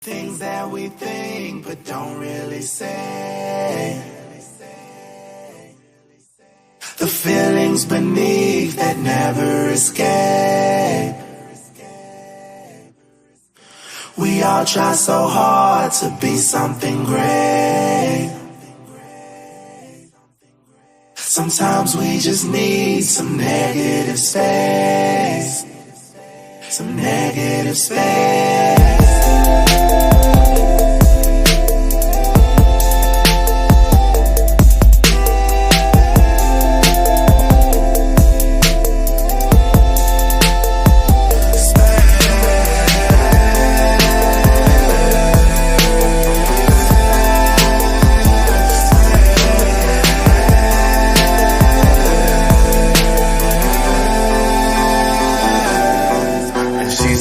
Things that we think but don't really say. The feelings beneath that never escape. We all try so hard to be something great. Sometimes we just need some negative space. Some negative space.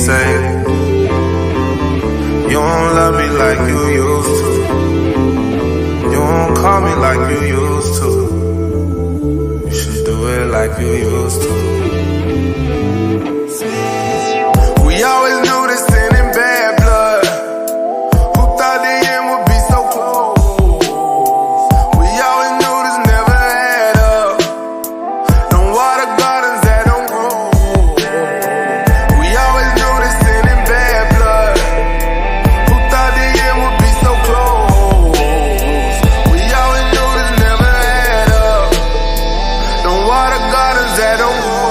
Say, you don't love me like you used to. You don't call me like you used to. You should do it like you used to. We always knew this sin in bad blood. Who thought the end would be so close? We always knew this never add up. Don't water gardens that don't grow. We always knew this sin in bad blood. Who thought the end would be so close? We always knew this never add up. Don't water gardens that don't grow.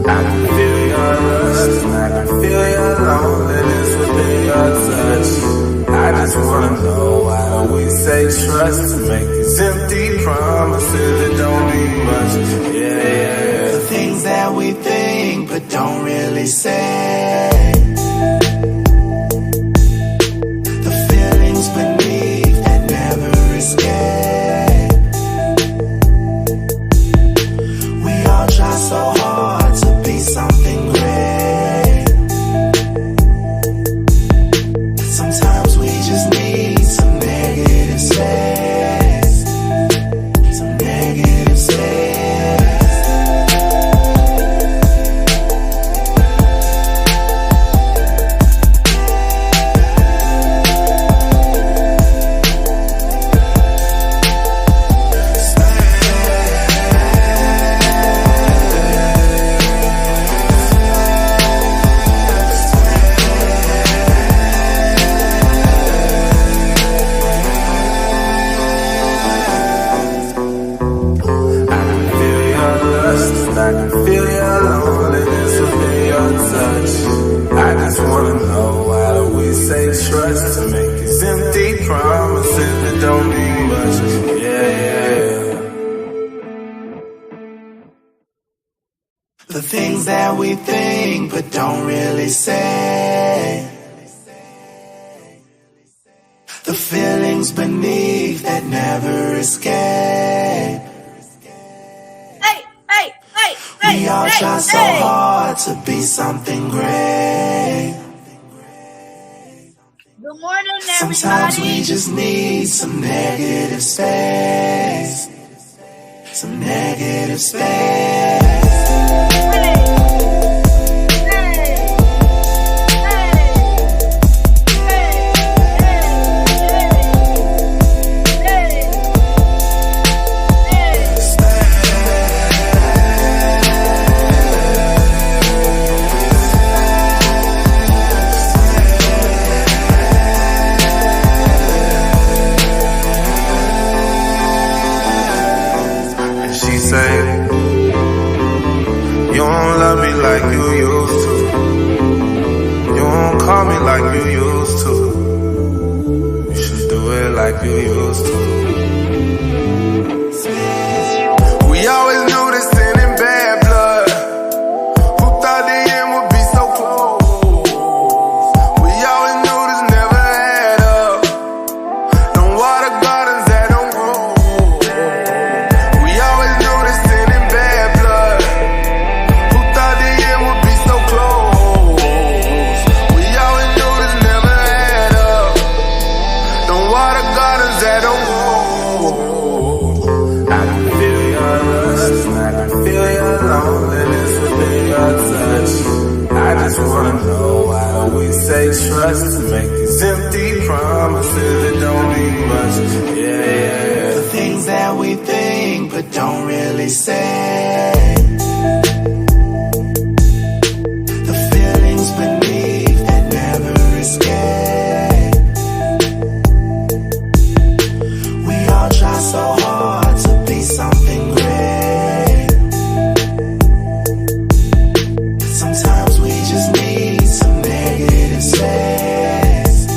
I can feel your lust, I can feel your loneliness within your touch. I just wanna know, why don't we say trust to make these empty promises that don't mean much? Yeah. The things that we think but don't really say. The feelings beneath that never escape. We all try so hard to be something great. Sometimes we just need some negative space. Some negative space. I can feel your loneliness within your touch. I just wanna know, why do we say trust to make these empty promises that don't mean much? Yeah. The things that we think but don't really say. The feelings beneath that never escape. We all try so hard to be something great. Good morning, everybody. Sometimes we just need some negative space. Some negative space. Say, you don't love me like you used to. You don't call me like you used to. You should do it like you used to. We always knew this sin in bad blood. Who thought the end would be so close? We always knew this never add up. Don't water gardens that don't grow. We always knew this sin in bad blood. Who thought the end would be so close? We always knew this never add up. Don't water gardens that don't grow. do we say trust to make these empty promises that don't mean much? Yeah. The things that we think but don't really say. The feelings beneath that never escape. We all try so hard to be something great. Sometimes we just need some negative space.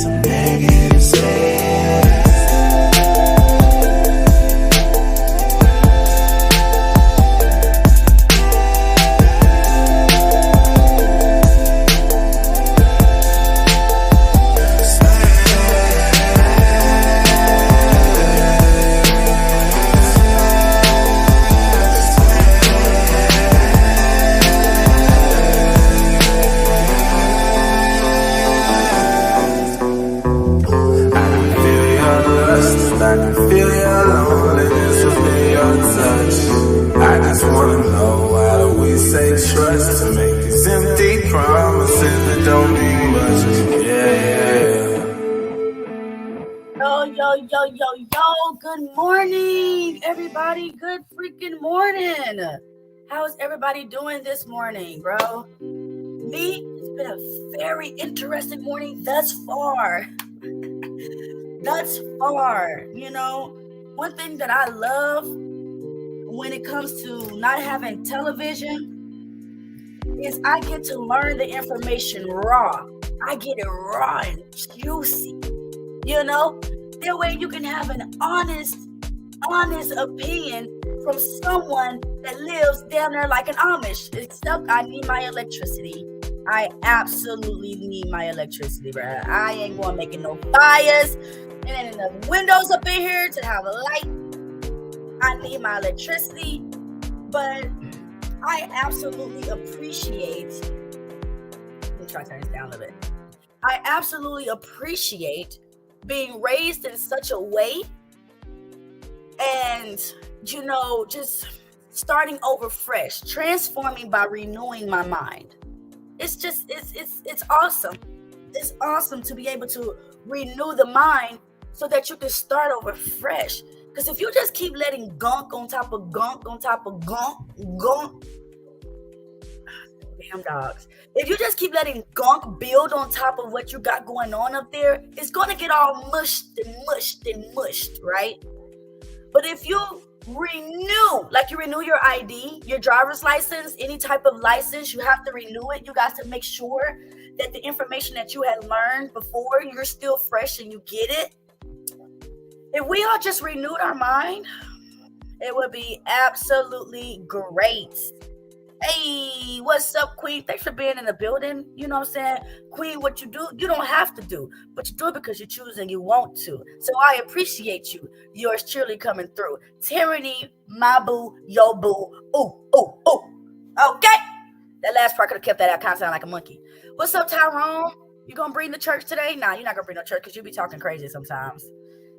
Some negative space. I can feel your loneliness within your touch. I just wanna know, how do we say trust to make these empty promises that don't mean much? Yo. Good morning, everybody. Good freaking morning. How is everybody doing this morning, bro? Me, it's been a very interesting morning thus far. You know, one thing that I love when it comes to not having television is I get to learn the information raw. I get it raw and juicy, you know? That way you can have an honest opinion from someone that lives down there like an Amish. Except I need my electricity. I absolutely need my electricity, bro. I ain't going making no fires. And then enough windows up in here to have a light. I need my electricity. But I absolutely appreciate. Let me try to turn this down a little bit. I absolutely appreciate being raised in such a way and, you know, just starting over fresh, transforming by renewing my mind. It's awesome. It's awesome to be able to renew the mind so that you can start over fresh. Because if you just keep letting gunk on top of gunk on top of gunk, damn dogs. If you just keep letting gunk build on top of what you got going on up there, it's going to get all mushed, right? But if you renew, like you renew your ID, your driver's license, any type of license, you have to renew it. You got to make sure that the information that you had learned before, you're still fresh and you get it. If we all just renewed our mind, it would be absolutely great. Hey, what's up, Queen? Thanks for being in the building. You know what I'm saying? Queen, what you do, you don't have to do, but you do it because you choose and you want to. So I appreciate you. Yours truly coming through. Tyranny, my boo, yo boo. Ooh. Okay. That last part could have kept that out. Kind of sound like a monkey. What's up, Tyrone? You gonna bring the church today? Nah, you're not gonna bring no church because you be talking crazy sometimes.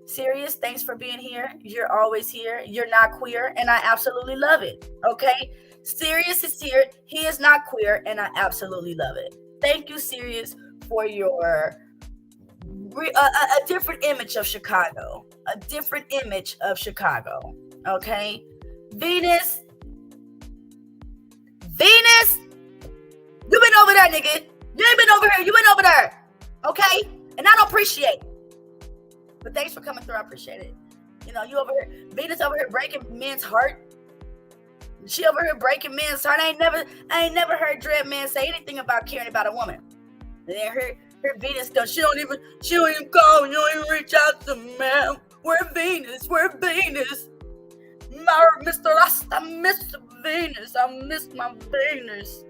Serious, thanks for being here. You're always here. You're not queer, and I absolutely love it. Okay? Sirius is here. He is not queer, and I absolutely love it. Thank you, Sirius, for your a different image of Chicago. A different image of Chicago. Okay? Venus, you been over there, nigga. You ain't been over here. You been over there. Okay? And I don't appreciate it. But thanks for coming through. I appreciate it. You know, you over here, Venus over here breaking men's heart. She over here breaking men's heart. I ain't never heard Dread Man say anything about caring about a woman. And then her Venus goes, she don't even call, you don't even reach out to me, man. We're Venus. Mr. Rasta, Mr. Venus. I miss my Venus.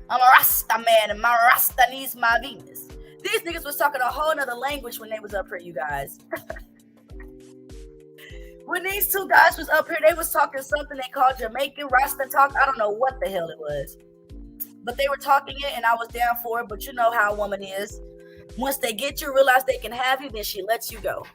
I'm a Rasta man, and my Rasta needs my Venus. These niggas was talking a whole nother language when they was up here, you guys. When these two guys was up here, they was talking something they called Jamaican Rasta talk. I don't know what the hell it was. But they were talking it, and I was down for it. But you know how a woman is. Once they get you, realize they can have you, then she lets you go.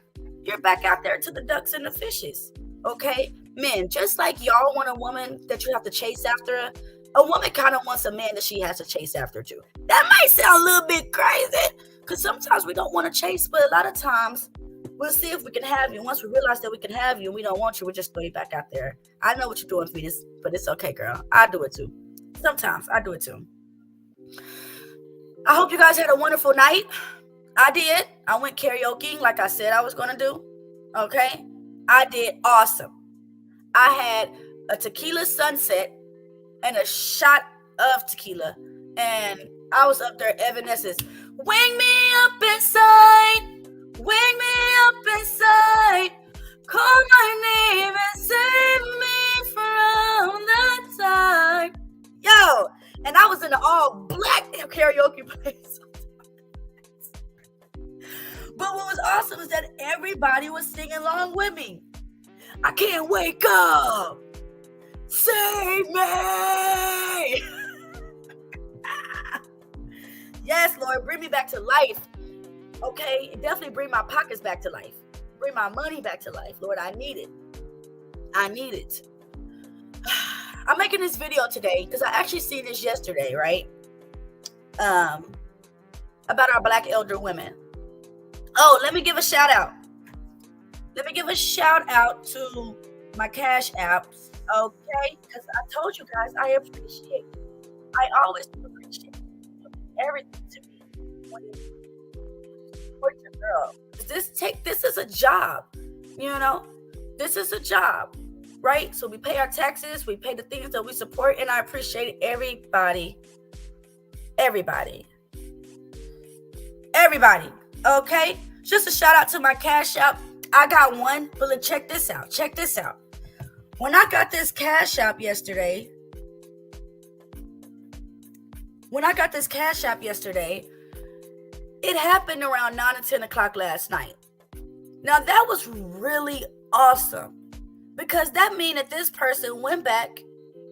You're back out there to the ducks and the fishes. Okay? Men, just like y'all want a woman that you have to chase after, A woman kind of wants a man that she has to chase after too. That might sound a little bit crazy, because sometimes we don't want to chase, but a lot of times we'll see if we can have you. Once we realize that we can have you and we don't want you, we just throw you back out there. I know what you're doing, Fetus, but it's okay, girl. I do it too. Sometimes I do it too. I hope you guys had a wonderful night. I did. I went karaoke like I said I was going to do. Okay? I did awesome. I had a tequila sunset and a shot of tequila. And I was up there evanescence. Wing me up inside. Wing me up inside. Call my name and save me from the time. Yo, and I was in an all black karaoke place. But what was awesome is that everybody was singing along with me. I can't wake up. Save me. Yes, Lord, bring me back to life. Okay, definitely bring my pockets back to life. Bring my money back to life. Lord, I need it. I need it. I'm making this video today because I actually seen this yesterday, right? About our Black elder women. Oh, let me give a shout out. Let me give a shout out to my Cash Apps, okay? Because I told you guys I appreciate it. I always appreciate everything to me when you support your girl. This is a job, you know? This is a job, right? So we pay our taxes, we pay the things that we support, and I appreciate everybody. Everybody, okay? Just a shout out to my Cash App. I got one, but check this out. Check this out. When I got this Cash App yesterday, it happened around 9 or 10 o'clock last night. Now, that was really awesome because that means that this person went back,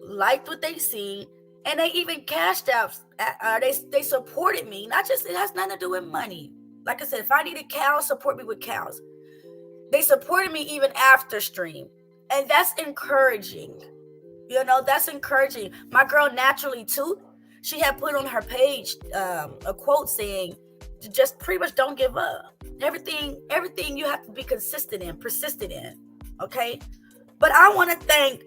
liked what they seen, and they even cashed out. They supported me. Not just, it has nothing to do with money. Like I said, if I needed cows, support me with cows. They supported me even after stream. And that's encouraging. You know, that's encouraging. My girl Naturally too, she had put on her page a quote saying, just pretty much don't give up. Everything you have to be consistent in, persistent in. Okay? But I want to thank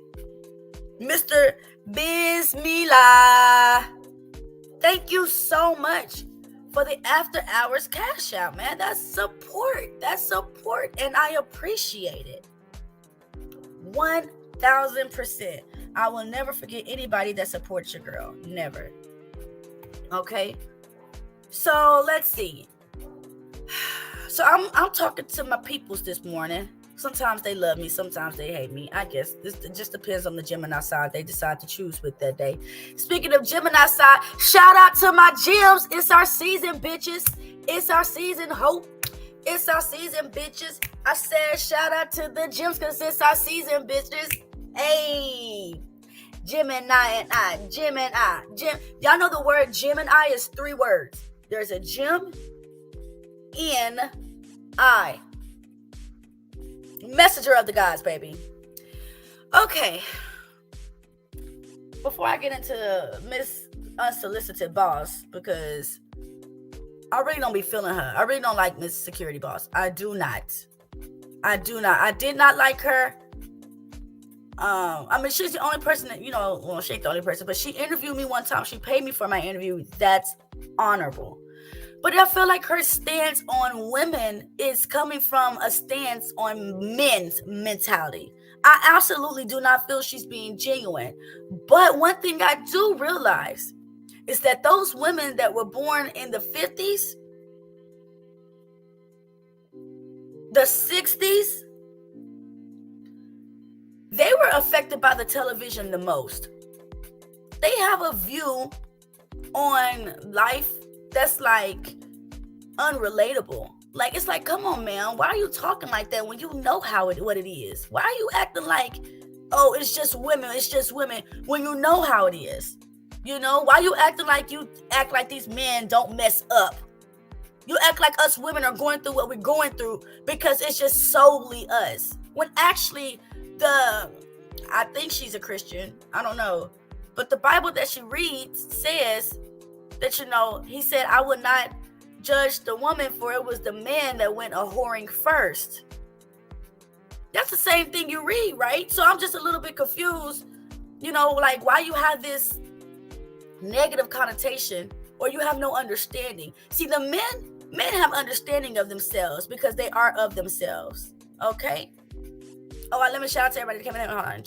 Mr. Bismillah. Thank you so much for the after hours cash out, man. That's support. And I appreciate it. 1000%. I will never forget anybody that supports your girl. Never. Okay? So let's see. So I'm talking to my peoples this morning. Sometimes they love me, sometimes they hate me. I guess it just depends on the Gemini side they decide to choose with that day. Speaking of Gemini side, shout out to my gems. It's our season, bitches. It's our season, hope. It's our season, bitches. I said shout out to the gems because it's our season, bitches. Hey, Gemini and I. Y'all know the word Gemini is 3 words. There's a gem, in, I. Messenger of the gods, baby. Okay. Before I get into Miss Unsolicited Boss, because I really don't be feeling her. I really don't like Miss Security Boss. I do not. I did not like her. I mean, she's the only person that, she ain't the only person, but she interviewed me one time. She paid me for my interview. That's honorable. But I feel like her stance on women is coming from a stance on men's mentality. I absolutely do not feel she's being genuine. But one thing I do realize is that those women that were born in the 50s, the 60s, they were affected by the television the most. They have a view on life that's like unrelatable. Like, it's like, come on, man, why are you talking like that when you know what it is? Why are you acting like, oh, it's just women when you know how it is? Why you acting like you act like these men don't mess up? You act like us women are going through what we're going through because it's just solely us. When actually I think she's a Christian. I don't know. But the Bible that she reads says that, he said, I would not judge the woman, for it was the man that went a whoring first. That's the same thing you read, right? So I'm just a little bit confused, like why you have this negative connotation, or you have no understanding. See, the men have understanding of themselves because they are of themselves. Okay. Oh, let me shout out to everybody that came in. Hold on.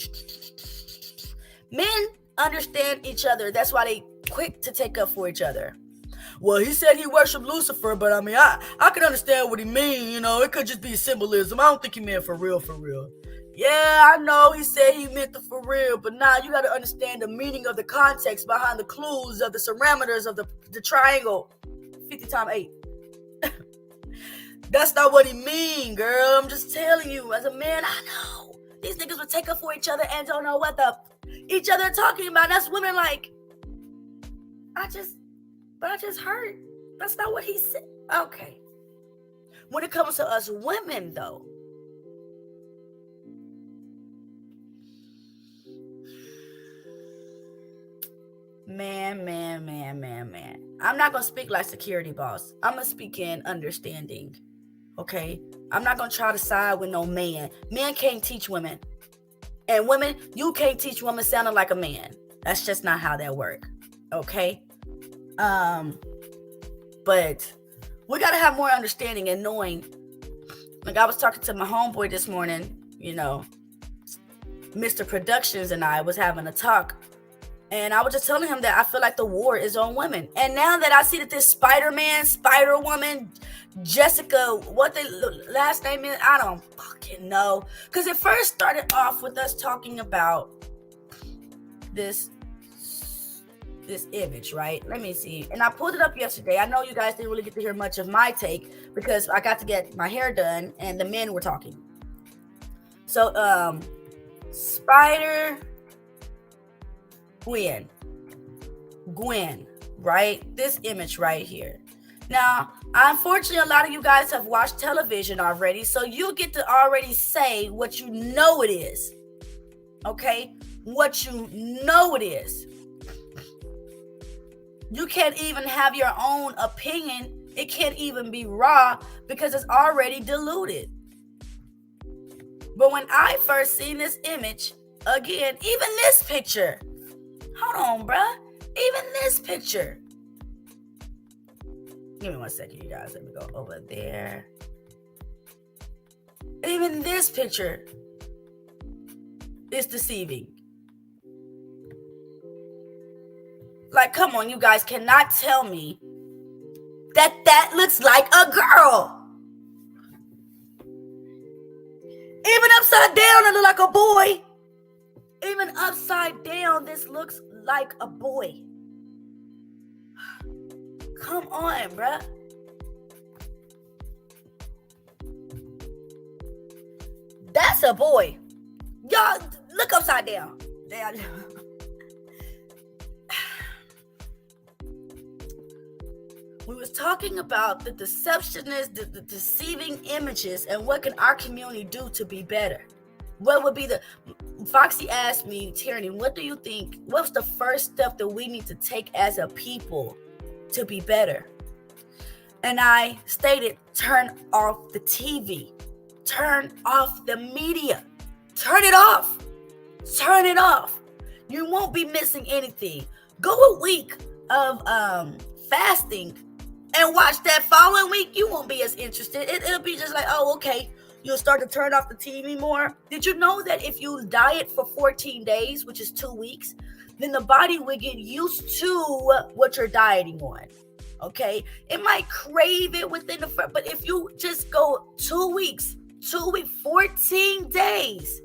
Men understand each other. That's why they quick to take up for each other. Well, he said he worshiped Lucifer, but I mean, I can understand what he mean. It could just be symbolism. I don't think he meant for real, for real. Yeah, I know he said he meant the for real, but now you got to understand the meaning of the context behind the clues of the parameters of the triangle. 50 times 8. That's not what he mean, girl. I'm just telling you, as a man, I know these niggas would take up for each other and don't know what each other are talking about. That's women like, I just heard. That's not what he said. Okay. When it comes to us women, though, man. I'm not going to speak like security boss. I'm going to speak in understanding. Okay? I'm not going to try to side with no man. Men can't teach women. And women, you can't teach women sounding like a man. That's just not how that works. Okay? But we got to have more understanding and knowing. Like I was talking to my homeboy this morning, Mr. Productions and I was having a talk. And I was just telling him that I feel like the war is on women. And now that I see that this Spider-Man, Spider-Woman, Jessica, what the last name is, I don't fucking know. Because it first started off with us talking about this image, right? Let me see. And I pulled it up yesterday. I know you guys didn't really get to hear much of my take because I got to get my hair done and the men were talking. So, Gwen, right? This image right here. Now, unfortunately, a lot of you guys have watched television already, so you get to already say what you know it is. Okay? What you know it is. You can't even have your own opinion. It can't even be raw because it's already diluted. But when I first seen this image, again, even this picture. Hold on, bruh. Even this picture. Give me 1 second, you guys. Let me go over there. Even this picture is deceiving. Like, come on, you guys cannot tell me that looks like a girl. Even upside down, it look like a boy. Even upside down, this looks like a boy. Come on, bruh. That's a boy. Y'all, look upside down. We was talking about the deceptionness, the deceiving images, and what can our community do to be better? What would be Foxy asked me, Tierney, what do you think? What's the first step that we need to take as a people to be better? And I stated, turn off the TV. Turn off the media. Turn it off. Turn it off. You won't be missing anything. Go a week of fasting and watch that following week. You won't be as interested. It'll be just like, oh, okay. You'll start to turn off the TV more. Did you know that if you diet for 14 days, which is 2 weeks, then the body will get used to what you're dieting on? Okay? It might crave it within but if you just go 2 weeks, 14 days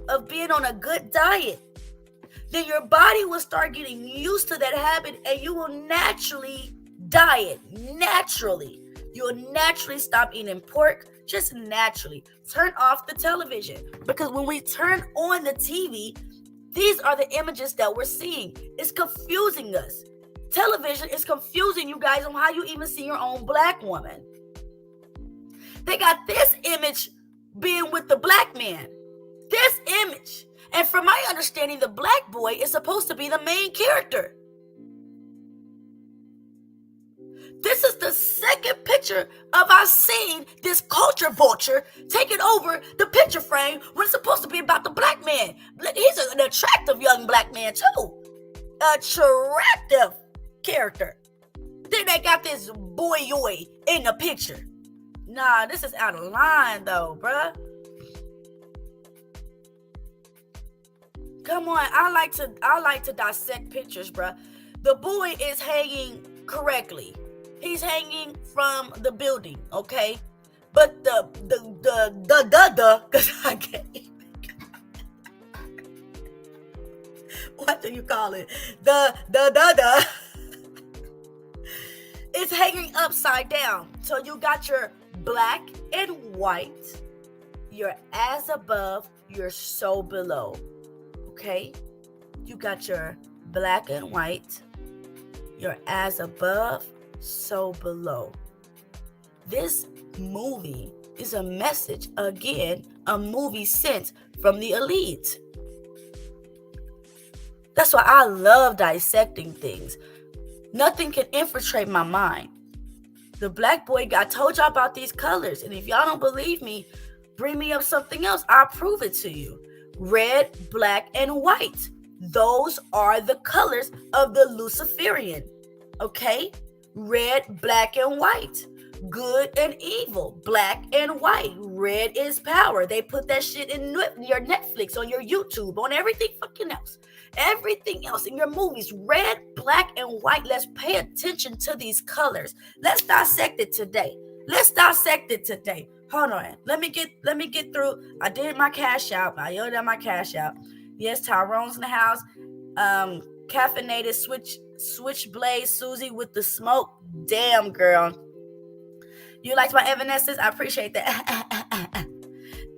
of being on a good diet, then your body will start getting used to that habit and you will naturally diet. Naturally. You'll naturally stop eating pork. Just naturally. Turn off the television. Because when we turn on the TV, these are the images that we're seeing. It's confusing us. Television is confusing you guys on how you even see your own black woman. They got this image being with the black man. This image. And from my understanding, the black boy is supposed to be the main character. This is the second picture of us seeing this culture vulture taking over the picture frame when it's supposed to be about the black man. He's an attractive young black man too. Attractive character. Then they got this boy in the picture. Nah, this is out of line though, bruh. Come on, I like to dissect pictures, bruh. The boy is hanging correctly. He's hanging from the building, okay? But because I can't. What do you call it? The it's hanging upside down. So you got your black and white. You're as above, you're so below. Okay? You got your black and white. You're as above, so below. This movie is a message, again, a movie sent from the elite. That's why I love dissecting things. Nothing can infiltrate my mind. The black boy, I told y'all about these colors, and if y'all don't believe me, bring me up something else. I'll prove it to you. Red, black, and white. Those are the colors of the Luciferian. Okay? Red, black, and white. Good and evil. Black and white. Red is power. They put that shit in your Netflix, on your YouTube, on everything fucking else. Everything else in your movies. Red, black, and white. Let's pay attention to these colors. Let's dissect it today. Hold on. Let me get through. I did my cash out. I yelled at my cash out. Yes, Tyrone's in the house. Caffeinated switchblade Susie with the smoke. Damn, girl. You liked my Evanescence? I appreciate that.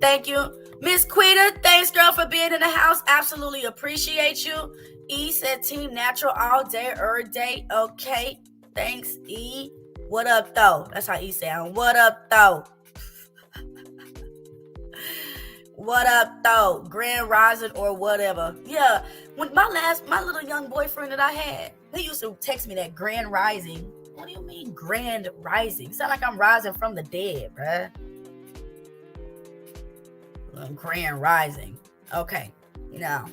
Thank you. Miss Quita, thanks, girl, for being in the house. Absolutely appreciate you. E said Team Natural all day, every day. Okay. Thanks, E. What up, though? That's how E sound. What up, though? What up, though? Grand Rising or whatever. Yeah. When my little young boyfriend that I had, he used to text me that Grand Rising. What do you mean Grand Rising? Sound like I'm rising from the dead, bruh. Grand Rising. Okay. Now.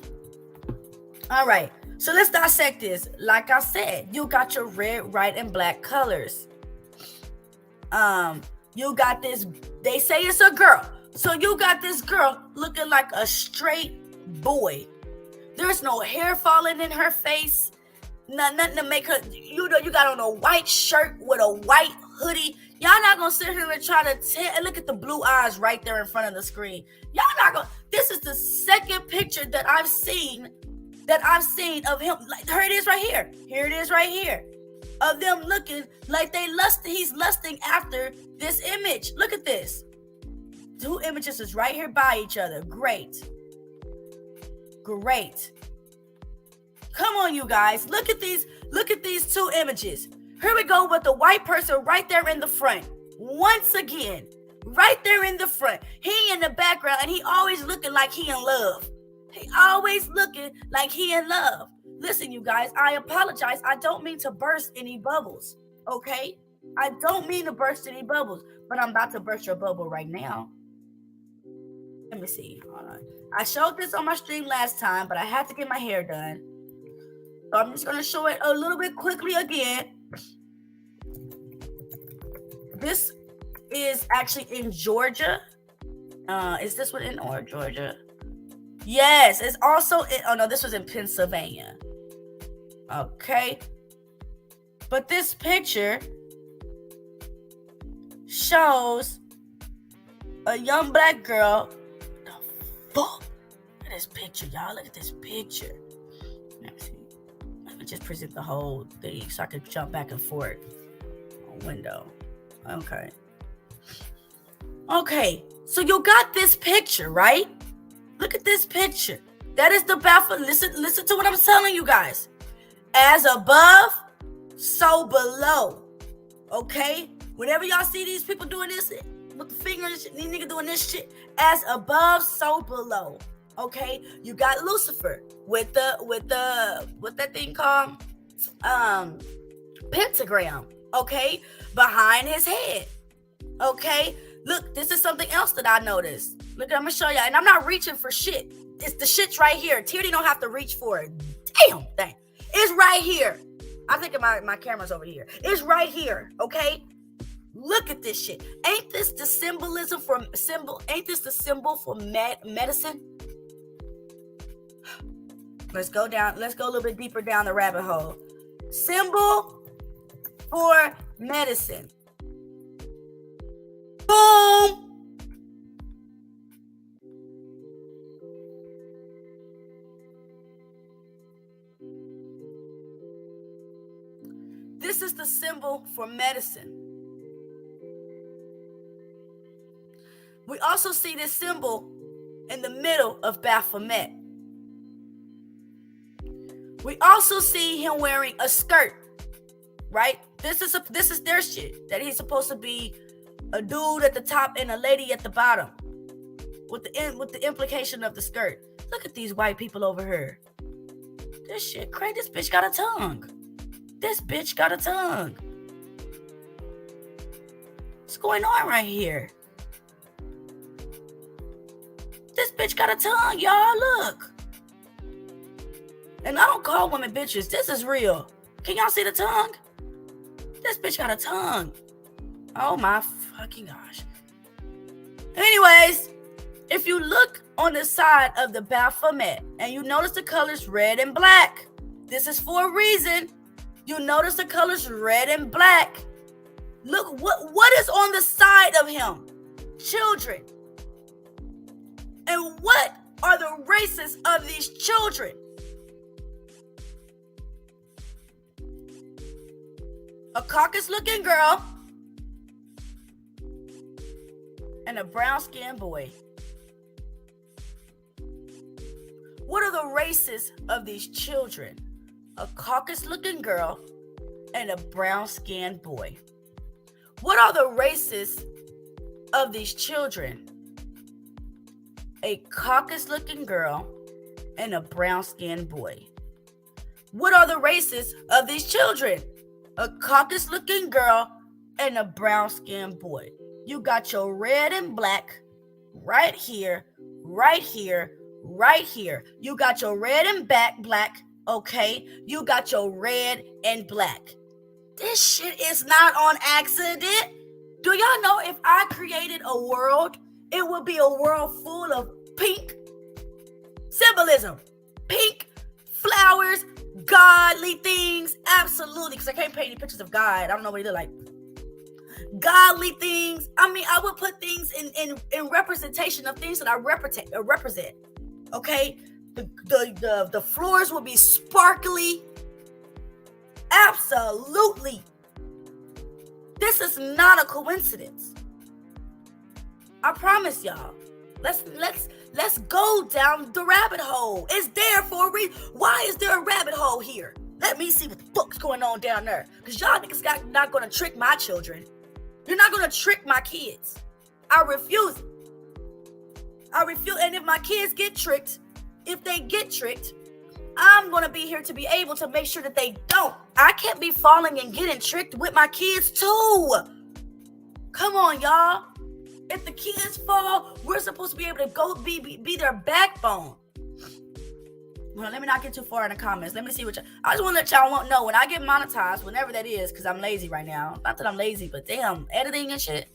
All right. So let's dissect this. Like I said, you got your red, white, and black colors. You got this. They say it's a girl. So you got this girl looking like a straight boy. There's no hair falling in her face. Nothing to make her, you got on a white shirt with a white hoodie. Y'all not gonna sit here and try to look at the blue eyes right there in front of the screen. Y'all not gonna, this is the second picture that I've seen of him. Like, here it is right here. Here it is right here. Of them looking like he's lusting after this image. Look at this. Two images is right here by each other. Great. Come on, you guys. Look at these two images. Here we go with the white person right there in the front. Once again, right there in the front. He in the background, and he always looking like he in love. Listen, you guys, I apologize. I don't mean to burst any bubbles, okay? I don't mean to burst any bubbles, but I'm about to burst your bubble right now. Let me see. Hold on. I showed this on my stream last time, but I had to get my hair done. So I'm just going to show it a little bit quickly again. This is actually in Georgia. Is this one in Georgia? Yes, it's also in, oh no, this was in Pennsylvania. Okay. But this picture shows a young black girl. The fuck? Look at this picture, y'all. Look at this picture. Let me see. Let me just present the whole thing so I can jump back and forth. Window. Okay. Okay. So you got this picture, right? Look at this picture. That is the baffle. Listen to what I'm telling you guys. As above, so below. Okay? Whenever y'all see these people doing this, with the fingers, these niggas doing this shit. As above, so below. Okay, you got Lucifer with what that thing called? Pentagram. Okay, behind his head. Okay, look, this is something else that I noticed. Look, I'm gonna show you, and I'm not reaching for shit. It's the shit's right here. Tierney don't have to reach for it. Damn thing. It's right here. I think my camera's over here. It's right here. Okay. Look at this shit. Ain't this the symbolism for symbol? Ain't this the symbol for medicine? Let's go down. Let's go a little bit deeper down the rabbit hole. Symbol for medicine. Boom. This is the symbol for medicine. We also see this symbol in the middle of Baphomet. We also see him wearing a skirt, right? This is their shit, that he's supposed to be a dude at the top and a lady at the bottom, with the implication of the skirt. Look at these white people over here. This shit crazy. This bitch got a tongue. This bitch got a tongue. What's going on right here? This bitch got a tongue, y'all. Look. And I don't call women bitches. This is real. Can y'all see the tongue? This bitch got a tongue. Oh my fucking gosh. Anyways, if you look on the side of the Baphomet and you notice the colors red and black, this is for a reason. You notice the colors red and black. Look, what is on the side of him? Children. And what are the races of these children? A Caucasus-looking girl and a brown-skinned boy. What are the races of these children? A Caucasus-looking girl and a brown-skinned boy. What are the races of these children? A Caucasus-looking girl and a brown-skinned boy. What are the races of these children? A Caucasus-looking girl and a brown-skinned boy. You got your red and black right here, right here, right here. You got your red and black, okay? You got your red and black. This shit is not on accident. Do y'all know if I created a world, it would be a world full of pink symbolism, pink flowers, godly things, absolutely, because I can't paint any pictures of God. I don't know what he look like. Godly things. I mean, I would put things in representation of things that I represent. Okay, the floors would be sparkly. Absolutely. This is not a coincidence. I promise y'all. Let's go down the rabbit hole. It's there for a reason. Why is there a rabbit hole here? Let me see what the fuck's going on down there. Because y'all niggas not going to trick my children. You're not going to trick my kids. I refuse it. I refuse. And if my kids get tricked, if they get tricked, I'm going to be here to be able to make sure that they don't. I can't be falling and getting tricked with my kids too. Come on, y'all. If the kids fall, we're supposed to be able to go be their backbone. Well, let me not get too far in the comments. Let me see what I just want to let y'all know when I get monetized, whenever that is, because I'm lazy right now. Not that I'm lazy, but damn, editing and shit.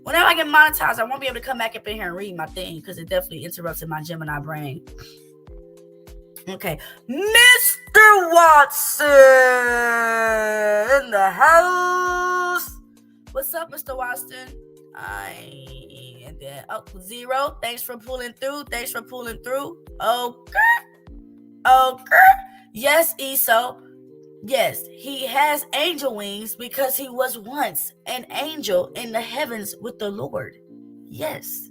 Whenever I get monetized, I won't be able to come back up in here and read my thing because it definitely interrupts my Gemini brain. Okay, Mr. Watson in the house. What's up, Mr. Watson? And then Zero. Thanks for pulling through. Okay. Yes, Esau. Yes, he has angel wings because he was once an angel in the heavens with the Lord. Yes.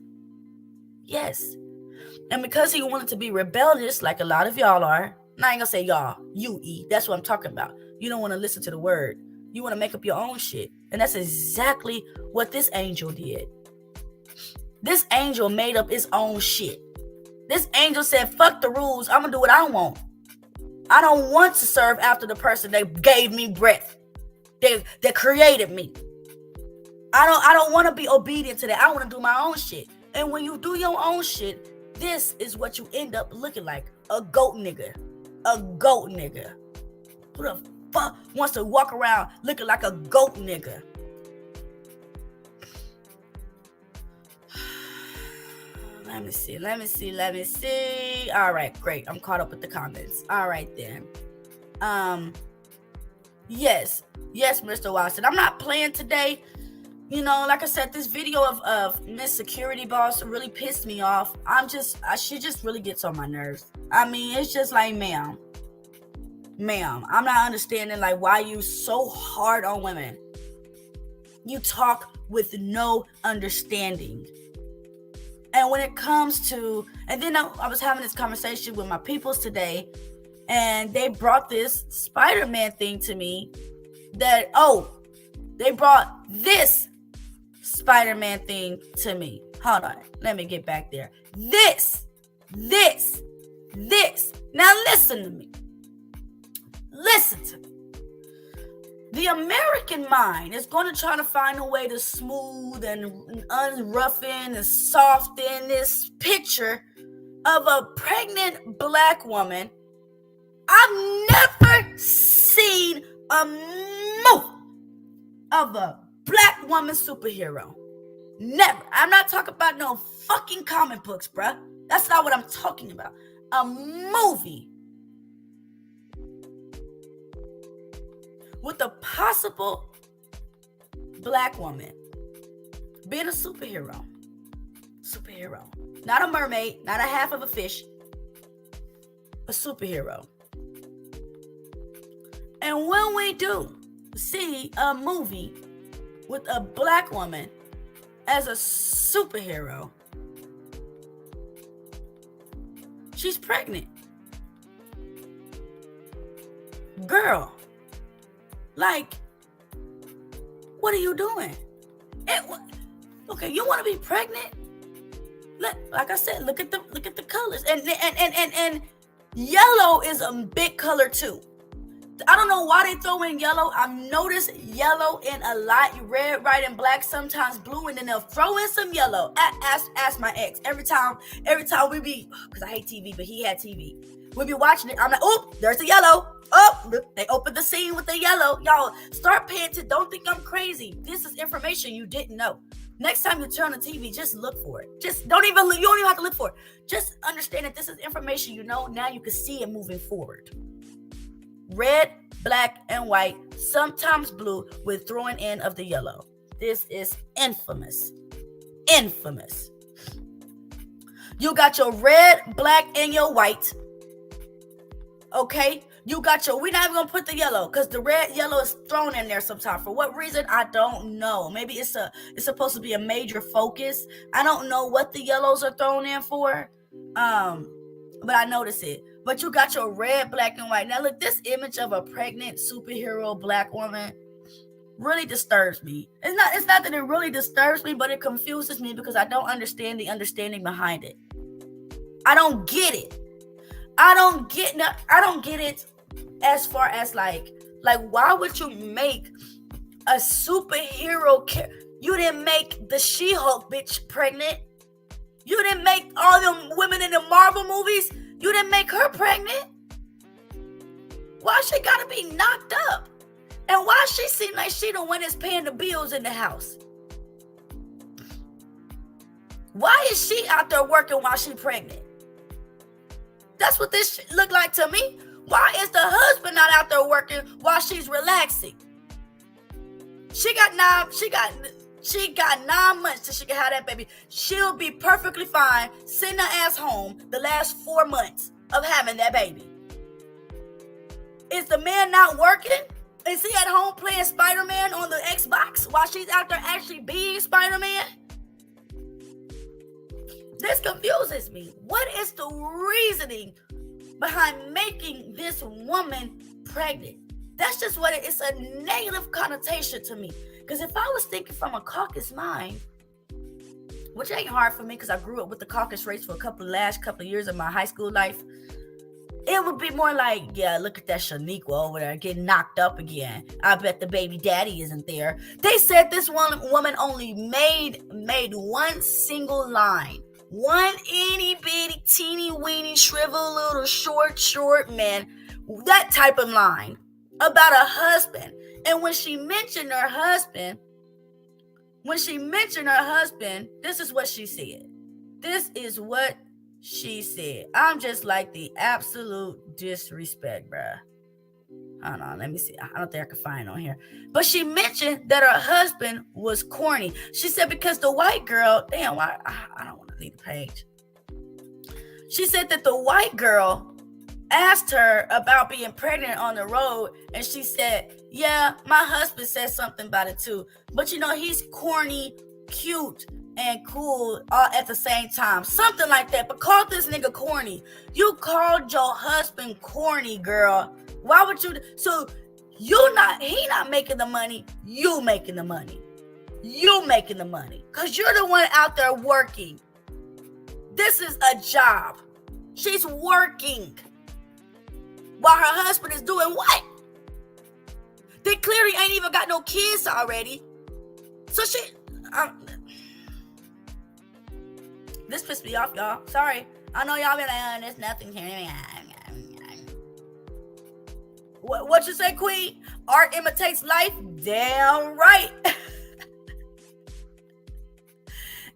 And because he wanted to be rebellious, like a lot of y'all are, and I ain't gonna say y'all, you E. That's what I'm talking about. You don't want to listen to the word. You want to make up your own shit. And that's exactly what this angel did. This angel made up its own shit. This angel said, fuck the rules. I'm going to do what I want. I don't want to serve after the person that gave me breath, that created me. I don't want to be obedient to that. I want to do my own shit. And when you do your own shit, this is what you end up looking like. A goat nigga. A goat nigga. Who the fuck wants to walk around looking like a goat nigga? Let me see. All right, great. I'm caught up with the comments. All right, then. Yes, Mr. Watson. I'm not playing today. You know, like I said, this video of Miss Security Boss really pissed me off. She just really gets on my nerves. I mean, it's just like, ma'am, I'm not understanding, like, why you so hard on women. You talk with no understanding. And when it comes to, and then I was having this conversation with my peoples today, and they brought this Spider-Man thing to me that, they brought this Spider-Man thing to me. Hold on, let me get back there. This. Now listen to me. Listen to me. The American mind is going to try to find a way to smooth and unroughen and soften this picture of a pregnant black woman. I've never seen a movie of a black woman superhero. Never. I'm not talking about no fucking comic books, bruh. That's not what I'm talking about. A movie with a possible black woman being a superhero. Not a mermaid, not a half of a fish. A superhero. And when we do see a movie with a black woman as a superhero, she's pregnant. Girl, like, what are you doing? Okay, you want to be pregnant? Like I said, look at the colors, and yellow is a big color too. I don't know why they throw in yellow. I've noticed yellow in a lot. Red, white, and black. Sometimes blue, and then they'll throw in some yellow. Ask my ex. Every time we be, because I hate TV, but he had TV. We be watching it. I'm like, oh, there's the yellow. Oh, look, they opened the scene with the yellow. Y'all start paying attention. Don't think I'm crazy. This is information you didn't know. Next time you turn on the TV, just look for it. You don't even have to look for it. Just understand that this is information you know. Now you can see it moving forward. Red, black, and white, sometimes blue, with throwing in of the yellow. This is infamous. Infamous. You got your red, black, and your white. Okay? You got we're not even going to put the yellow, because the red, yellow is thrown in there sometimes. For what reason? I don't know. Maybe it's supposed to be a major focus. I don't know what the yellows are thrown in for. But I notice it. But you got your red, black, and white. Now look, this image of a pregnant superhero black woman really disturbs me. It's not that it really disturbs me, but it confuses me because I don't understand the understanding behind it. I don't get it. I don't get it as far as like why would you make a superhero you didn't make the She-Hulk bitch pregnant. You didn't make all them women in the Marvel movies. You didn't make her pregnant. Why she gotta be knocked up? And why she seem like she the one that's paying the bills in the house? Why is she out there working while she pregnant? That's what this look like to me. Why is the husband not out there working while she's relaxing? She got 9 months till she can have that baby. She'll be perfectly fine sending her ass home the last 4 months of having that baby. Is the man not working? Is he at home playing Spider-Man on the Xbox while she's out there actually being Spider-Man? This confuses me. What is the reasoning behind making this woman pregnant? That's just what it's a negative connotation to me. Because if I was thinking from a caucus mind, which ain't hard for me because I grew up with the caucus race for last couple of years of my high school life. It would be more like, yeah, look at that Shaniqua over there getting knocked up again. I bet the baby daddy isn't there. They said this woman only made one single line. One itty bitty teeny weeny shrivel little short man. That type of line about a husband. And when she mentioned her husband, this is what she said. This is what she said. I'm just like the absolute disrespect, bruh. Hold on, let me see. I don't think I can find it on here. But she mentioned that her husband was corny. She said because the white girl, I don't want to leave the page. She said that the white girl asked her about being pregnant on the road, and she said, yeah, my husband said something about it too. But he's corny, cute, and cool all at the same time. Something like that. But call this nigga corny. You called your husband corny, girl. Why would you? So he not making the money. You making the money. Because you're the one out there working. This is a job. She's working. While her husband is doing what? They clearly ain't even got no kids already. So this pissed me off, y'all. Sorry. I know y'all be like, there's nothing here. What you say, Queen? Art imitates life? Damn right.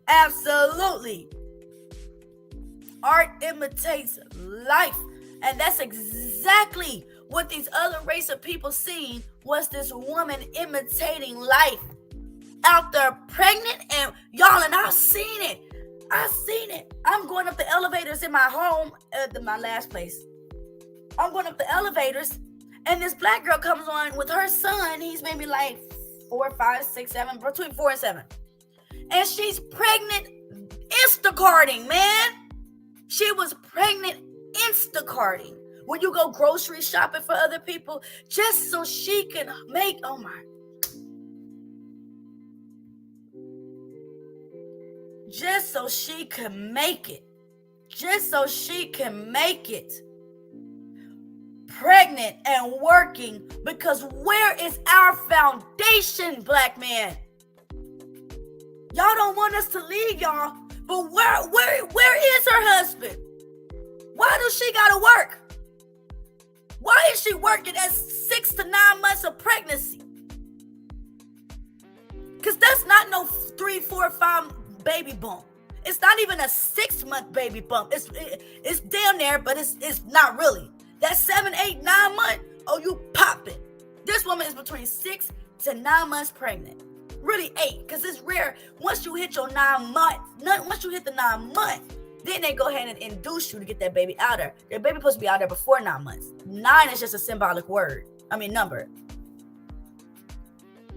Absolutely. Art imitates life. And that's exactly what these other race of people seen, was this woman imitating life. Out there pregnant, and y'all, and I've seen it. I'm going up the elevators in my home, my last place. I'm going up the elevators, and this black girl comes on with her son. He's maybe like 4, 5, 6, 7, between 4 and 7. And she's pregnant Instacarting, man. She was pregnant Instacarting. When you go grocery shopping for other people, just so she can make, just so she can make it. Pregnant and working, because where is our foundation, black man? Y'all don't want us to leave, y'all, but where is her husband? Why does she gotta work? Why is she working at 6 to 9 months of pregnancy? Because that's not no 3, 4, 5 baby bump. It's not even a 6-month baby bump. It's damn there, but it's not really. That's 7, 8, 9 months. Oh, you popping. This woman is between 6 to 9 months pregnant. Really 8, because it's rare. Once you hit your 9 months, once you hit the 9 months, then they go ahead and induce you to get that baby out there. Your baby supposed to be out there before 9 months. 9 is just a symbolic number.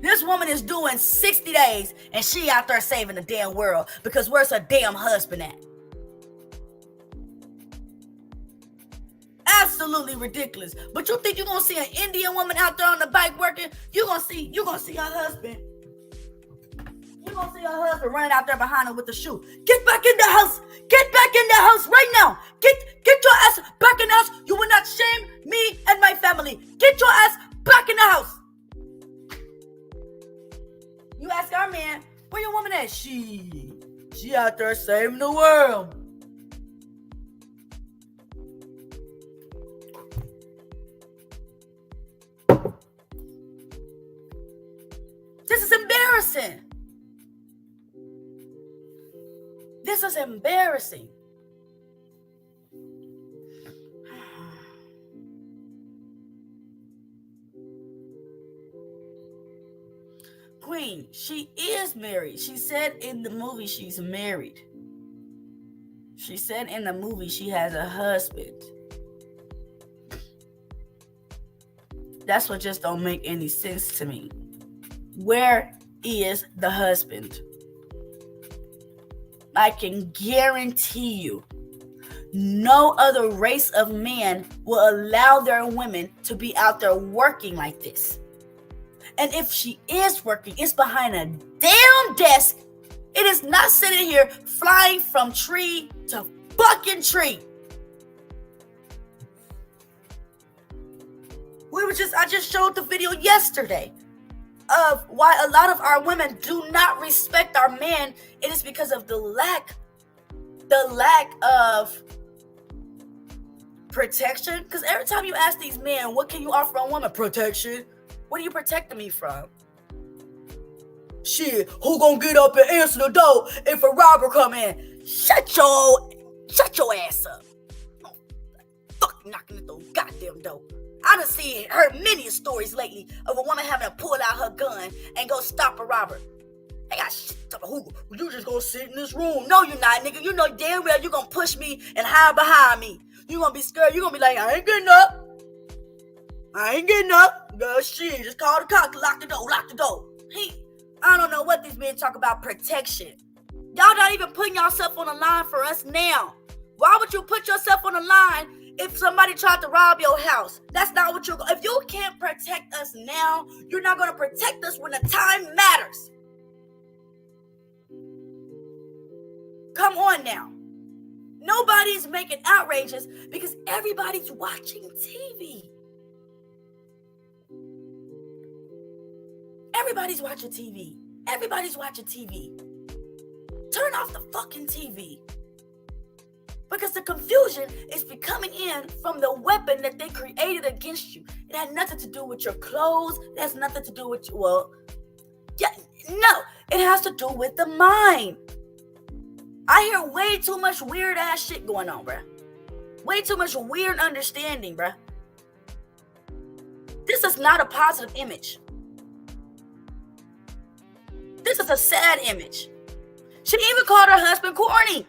This woman is doing 60 days, and she out there saving the damn world, because where's her damn husband at? Absolutely ridiculous. But you think you're gonna see an Indian woman out there on the bike working? You're gonna see her husband. You're gonna see her husband running out there behind her with the shoe. Get back in the house. Get back in the house right now. Get your ass back in the house. You will not shame me and my family. Get your ass back in the house. You ask our man, where your woman at? She out there saving the world. This is embarrassing. This is embarrassing. Queen, she is married. She said in the movie she's married. She said in the movie she has a husband. That's what just don't make any sense to me. Where is the husband? I can guarantee you, no other race of men will allow their women to be out there working like this. And if she is working, it's behind a damn desk It is not sitting here flying from tree to fucking tree. I just showed the video yesterday of why a lot of our women do not respect our men. It is because of the lack of protection. Because every time you ask these men, what can you offer a woman? Protection. What are you protecting me from? Shit, who gonna get up and answer the door if a robber come in? Shut your ass up. Oh, fuck knocking at the goddamn door. I done heard many stories lately of a woman having to pull out her gun and go stop a robber. They got shit to who? You just gonna sit in this room? No, you not, nigga. You know damn well you gonna push me and hide behind me. You gonna be scared. You gonna be like, I ain't getting up. I ain't getting up. Girl, shit, just call the cops. Lock the door. I don't know what these men talk about protection. Y'all not even putting yourself on the line for us now. Why would you put yourself on the line if somebody tried to rob your house? That's not what you're going to. If you can't protect us now, you're not going to protect us when the time matters. Come on now. Nobody's making outrages because everybody's watching TV. Everybody's watching TV. Turn off the fucking TV. Because the confusion is coming in from the weapon that they created against you. It had nothing to do with your clothes. It has nothing to do with it has to do with the mind. I hear way too much weird ass shit going on, bruh. Way too much weird understanding, bruh. This is not a positive image. This is a sad image. She even called her husband corny.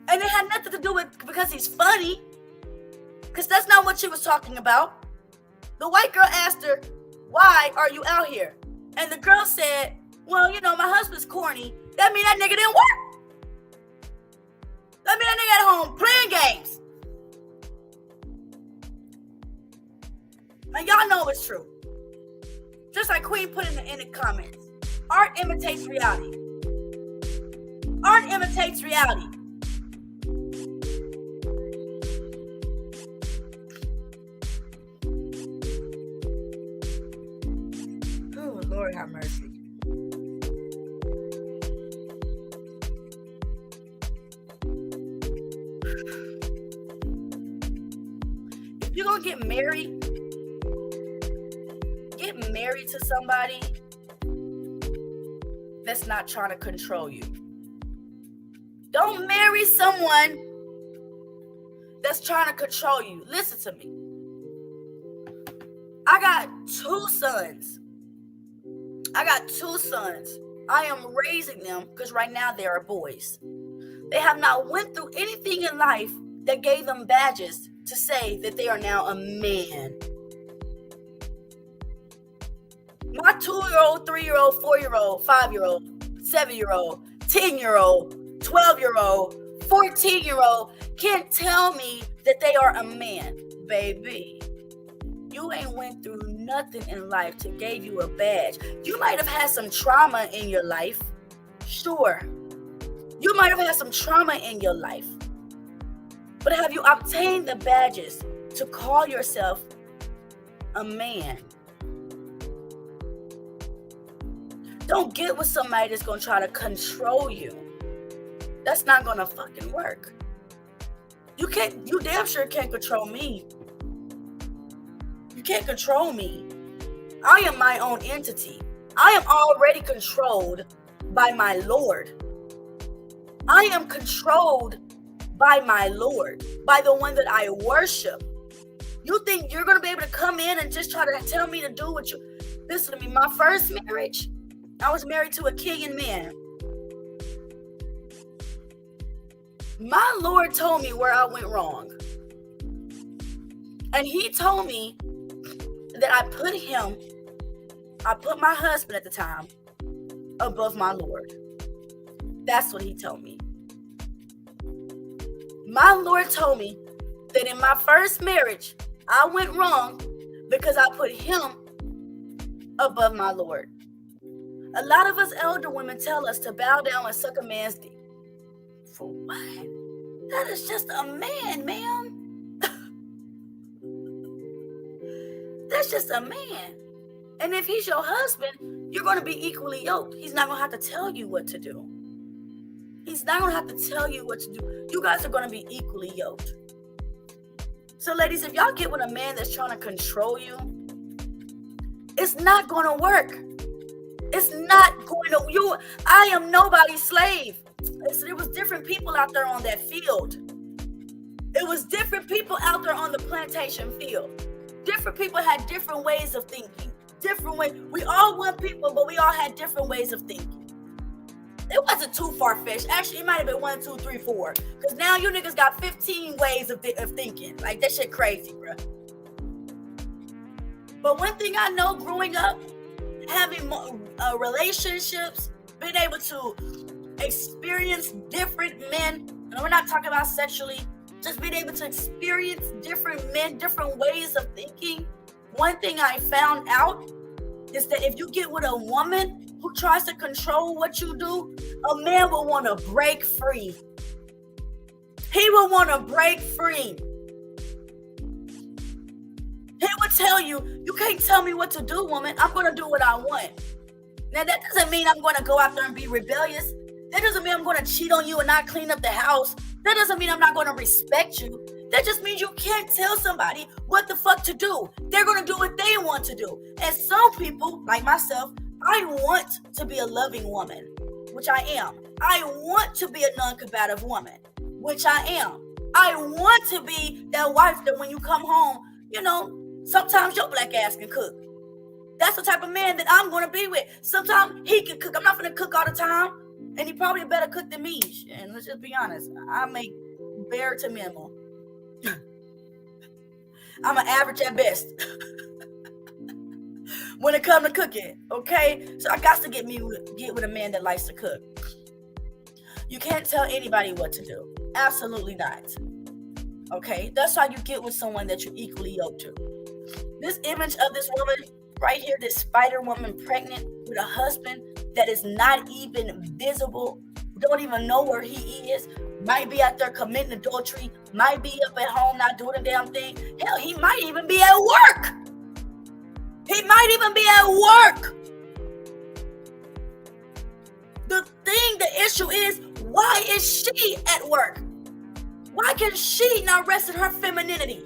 And it had nothing to do with because he's funny. Because that's not what she was talking about. The white girl asked her, why are you out here? And the girl said, well, you know, my husband's corny. That mean that nigga didn't work. That mean that nigga at home playing games. And y'all know it's true. Just like Queen put in the comments. Art imitates reality. Art imitates reality. Oh, Lord have mercy. If you're gonna get married to somebody that's not trying to control you. Don't marry someone that's trying to control you. Listen to me. I got two sons. I am raising them because right now they are boys. They have not went through anything in life that gave them badges to say that they are now a man. My 2-year-old, 3-year-old, 4-year-old, 5-year-old, 7-year-old, 10-year-old, 12-year-old, 14-year-old can't tell me that they are a man. Baby, you ain't went through nothing in life to give you a badge. You might have had some trauma in your life. Sure. You might have had some trauma in your life. But have you obtained the badges to call yourself a man? Don't get with somebody that's going to try to control you. That's not going to fucking work. You damn sure can't control me. You can't control me. I am my own entity. I am already controlled by my Lord. I am controlled by my Lord, by the one that I worship. You think you're going to be able to come in and just try to tell me to do what you... Listen to me, my first marriage, I was married to a Kenyan man. My Lord told me where I went wrong. And he told me that I put my husband at the time above my Lord. That's what he told me. My Lord told me that in my first marriage, I went wrong because I put him above my Lord. A lot of us elder women tell us to bow down and suck a man's dick. For what? That is just a man, ma'am. That's just a man. And if he's your husband, you're going to be equally yoked. He's not going to have to tell you what to do. He's not going to have to tell you what to do. You guys are going to be equally yoked. So ladies, if y'all get with a man that's trying to control you, it's not going to work. It's not going to, I am nobody's slave. There was different people out there on that field. It was different people out there on the plantation field. Different people had different ways of thinking. Different ways. We all were people, but we all had different ways of thinking. It wasn't too far-fetched. Actually, it might have been 1, 2, 3, 4. Because now you niggas got 15 ways of thinking. Like, that shit crazy, bro. But one thing I know growing up, having relationships, being able to experience different men, and we're not talking about sexually, just being able to experience different men, different ways of thinking. One thing I found out is that if you get with a woman who tries to control what you do, a man will want to break free. He will want to break free. He would tell you, you can't tell me what to do, woman. I'm going to do what I want. Now, that doesn't mean I'm going to go out there and be rebellious. That doesn't mean I'm going to cheat on you and not clean up the house. That doesn't mean I'm not going to respect you. That just means you can't tell somebody what the fuck to do. They're going to do what they want to do. And some people, like myself, I want to be a loving woman, which I am. I want to be a non-combative woman, which I am. I want to be that wife that when you come home, sometimes your black ass can cook. That's the type of man that I'm going to be with. Sometimes he can cook. I'm not going to cook all the time. And he probably better cook than me. And let's just be honest. I make bare to minimum. I'm an average at best. When it comes to cooking, okay? So I got to get with a man that likes to cook. You can't tell anybody what to do. Absolutely not. Okay? That's why you get with someone that you're equally yoked to. This image of this woman right here, this spider woman pregnant with a husband that is not even visible, don't even know where he is, might be out there committing adultery, might be up at home not doing a damn thing. Hell, he might even be at work. He might even be at work. The issue is, why is she at work? Why can she not rest in her femininity?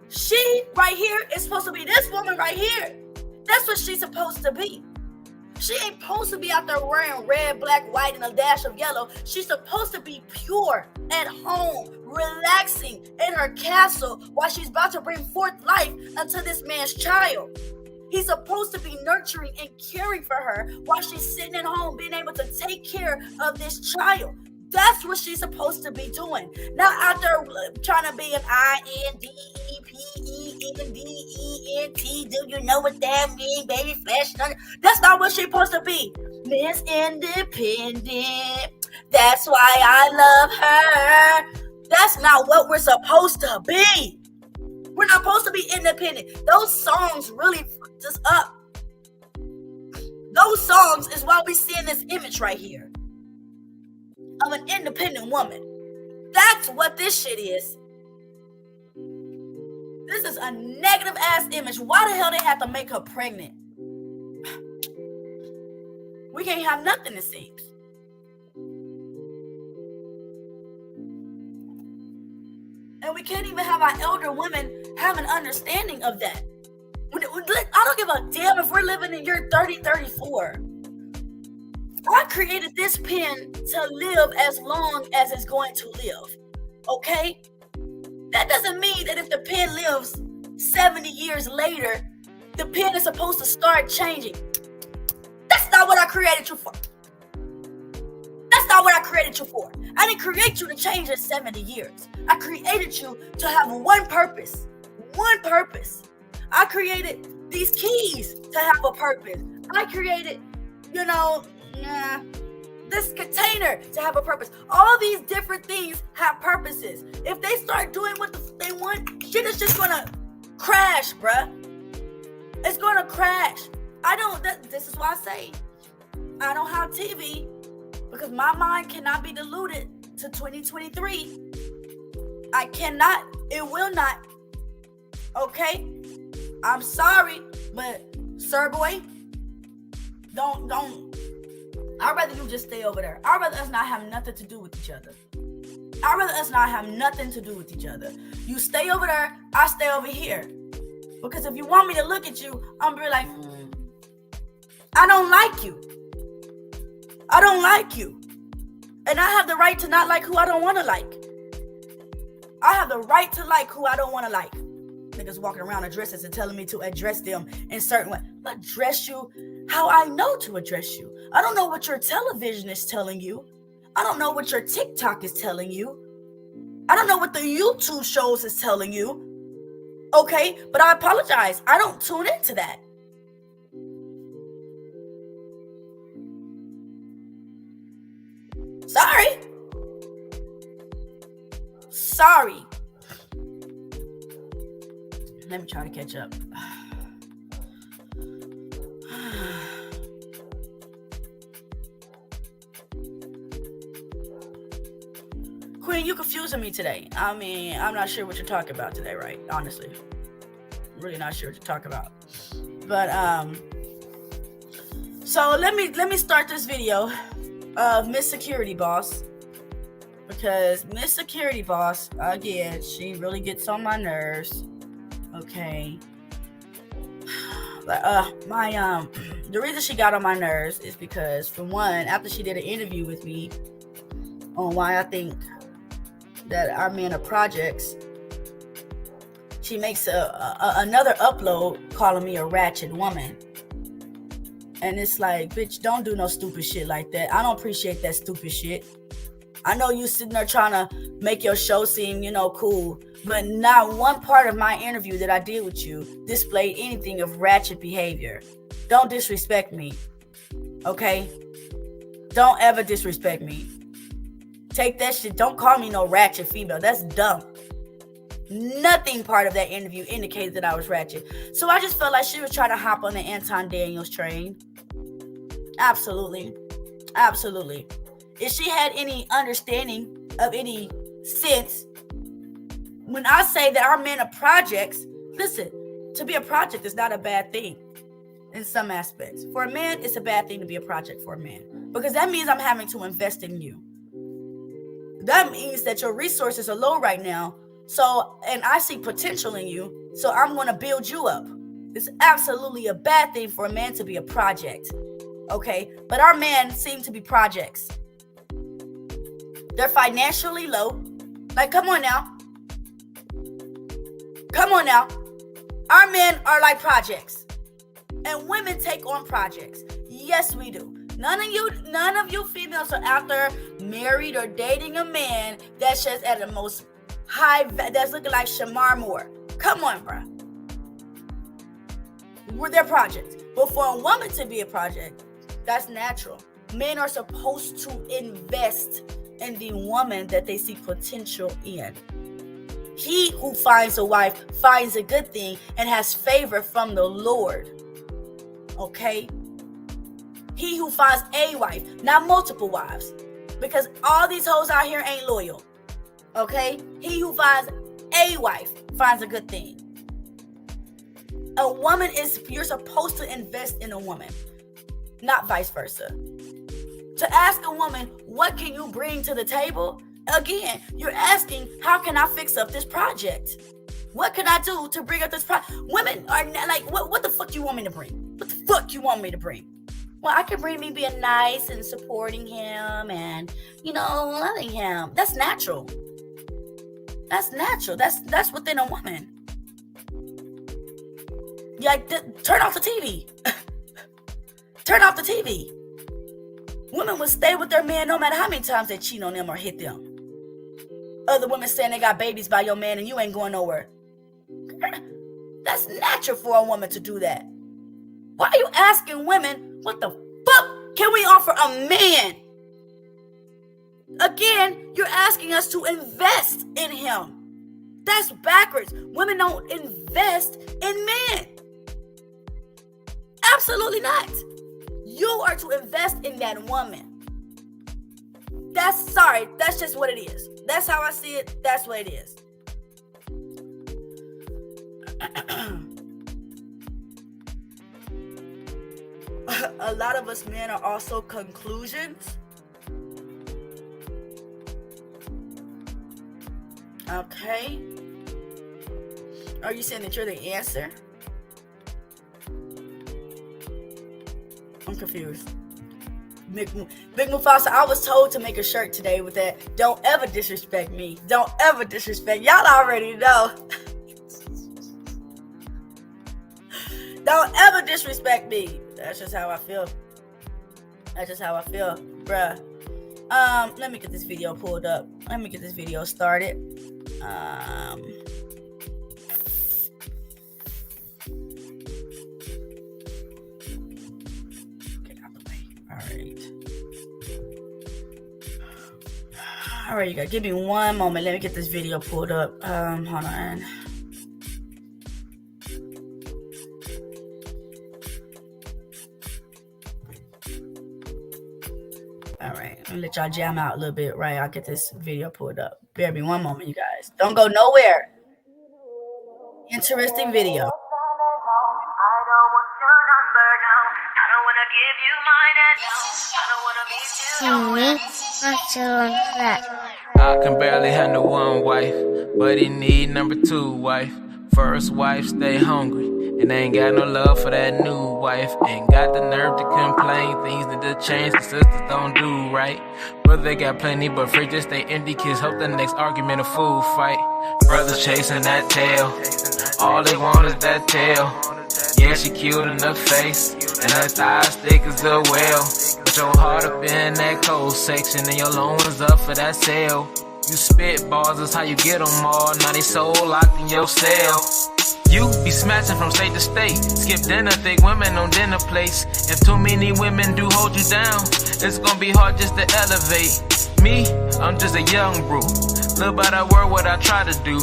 She right here is supposed to be this woman right here. That's what she's supposed to be. She ain't supposed to be out there wearing red, black, white, and a dash of yellow. She's supposed to be pure, at home, relaxing in her castle while she's about to bring forth life unto this man's child. He's supposed to be nurturing and caring for her while she's sitting at home, being able to take care of this child. That's what she's supposed to be doing. Not out there trying to be an INDEPENDENT. Do you know what that means, baby flesh? That's not what she's supposed to be. Miss Independent. That's why I love her. That's not what we're supposed to be. We're not supposed to be independent. Those songs really fucked us up. Those songs is why we're seeing this image right here of an independent woman. That's what this shit is. This is a negative ass image. Why the hell they have to make her pregnant? We can't have nothing, it seems. And we can't even have our elder women have an understanding of that. I don't give a damn if we're living in year 3034. I created this pen to live as long as it's going to live. Okay? That doesn't mean that if the pen lives 70 years later, the pen is supposed to start changing. That's not what I created you for. That's not what I created you for. I didn't create you to change in 70 years. I created you to have one purpose. One purpose. I created these keys to have a purpose. I created, this container to have a purpose. All these different things have purposes. If they start doing what they want, shit is just gonna crash, bruh. It's gonna crash. This is why I say I don't have TV, because my mind cannot be diluted to 2023. I cannot. It will not. Okay? I'm sorry, but sir boy, don't. I'd rather you just stay over there. I'd rather us not have nothing to do with each other. I'd rather us not have nothing to do with each other. You stay over there, I stay over here. Because if you want me to look at you, I'm gonna be like, I don't like you. I don't like you. And I have the right to not like who I don't want to like. I have the right to like who I don't want to like. Niggas walking around addresses and telling me to address them in certain way. Address you how I know to address you. I don't know what your television is telling you. I don't know what your TikTok is telling you. I don't know what the YouTube shows is telling you. Okay, but I apologize. I don't tune into that. Sorry. Let me try to catch up. Queen, you confusing me today. I mean, I'm not sure what you're talking about today, right? Honestly. I'm really not sure what you're talking about. But so let me start this video of Miss Security Boss. Because Miss Security Boss, again, she really gets on my nerves. Okay. The reason she got on my nerves is because, for one, after she did an interview with me on why I think that our men are projects, she makes another upload calling me a ratchet woman. And it's like, bitch, don't do no stupid shit like that. I don't appreciate that stupid shit. I know you sitting there trying to make your show seem, cool, but not one part of my interview that I did with you displayed anything of ratchet behavior. Don't disrespect me, okay? Don't ever disrespect me. Take that shit. Don't call me no ratchet female. That's dumb. Nothing part of that interview indicated that I was ratchet. So I just felt like she was trying to hop on the Anton Daniels train. Absolutely. Absolutely. If she had any understanding of any sense, when I say that our men are projects, listen, to be a project is not a bad thing in some aspects. For a man, it's a bad thing to be a project for a man, because that means I'm having to invest in you. That means that your resources are low right now. So, and I see potential in you, so I'm going to build you up. It's absolutely a bad thing for a man to be a project. Okay? But our men seem to be projects. They're financially low. Like, come on now. Come on now. Our men are like projects. And women take on projects. Yes, we do. None of you females are out there married or dating a man that's just at the most high, that's looking like Shamar Moore. Come on, bro. We're their projects. But for a woman to be a project, that's natural. Men are supposed to invest in the woman that they see potential in. He who finds a wife finds a good thing and has favor from the Lord. Okay? He who finds a wife, not multiple wives, because all these hoes out here ain't loyal. Okay? He who finds a wife finds a good thing. A woman you're supposed to invest in a woman, not vice versa. To ask a woman, what can you bring to the table? Again, you're asking, how can I fix up this project? What can I do to bring up this project? Women are like, what the fuck you want me to bring? What the fuck you want me to bring? Well, I can bring me being nice and supporting him and, loving him. That's natural. That's natural. That's within a woman. Yeah, turn off the TV. Turn off the TV. Women will stay with their man no matter how many times they cheat on them or hit them. Other women saying they got babies by your man and you ain't going nowhere. That's natural for a woman to do that. Why are you asking women, what the fuck can we offer a man? Again, you're asking us to invest in him. That's backwards. Women don't invest in men. Absolutely not. You are to invest in that woman. That's just what it is. That's how I see it. That's what it is. A lot of us men are also conclusions. Okay. Are you saying that you're the answer? I'm confused. Big Mufasa, I was told to make a shirt today with that. Don't ever disrespect me. Don't ever disrespect. Y'all already know. Don't ever disrespect me. That's just how I feel. That's just how I feel, bruh. Let me get this video pulled up. Let me get this video started. All right, you guys, give me one moment. Let me get this video pulled up. Hold on. All right, I'm gonna let y'all jam out a little bit, right? I'll get this video pulled up. Bear me one moment, you guys. Don't go nowhere. Interesting video. I can barely handle one wife, but he need number 2 wife. First wife stay hungry, and ain't got no love for that new wife. Ain't got the nerve to complain, things need to change, the sisters don't do right. But they got plenty, but fridges stay empty, kids hope the next argument a food fight. Brothers chasing that tail, all they want is that tail. Yeah, she cute in the face, and her thighs thick as a whale. But your heart up in that cold section, and your loan is up for that sale. You spit bars, that's how you get them all. Now they so locked in your cell. You be smashing from state to state. Skip dinner, thick women on dinner plates. If too many women do hold you down, it's gonna be hard just to elevate. Me, I'm just a young brew. Live by that word, what I try to do.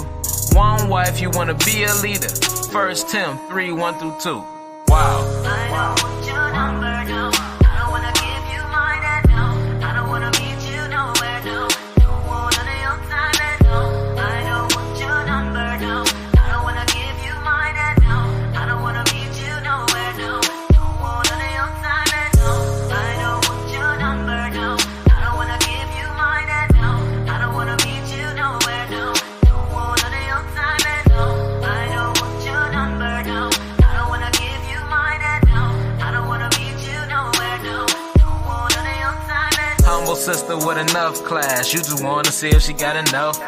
One wife, you wanna be a leader. First Tim 3, 1 through 2. Wow. I don't want your number, no. I don't wanna give you mine, and no. I don't wanna meet you nowhere, no. Don't want none of your time, and no. I don't want your number, no. I don't wanna give you mine, and no. I don't wanna meet you nowhere, no. Don't want none of your time, and no. I don't want your number, no. I don't wanna give you mine, and no. I don't wanna meet you nowhere, no. Don't want none of your time, and no. I don't want your number, no. I don't wanna give you mine, and no. I don't wanna meet you nowhere, no. Don't want none of your time, and no. Humble sister with enough class, you just wanna see if she got enough.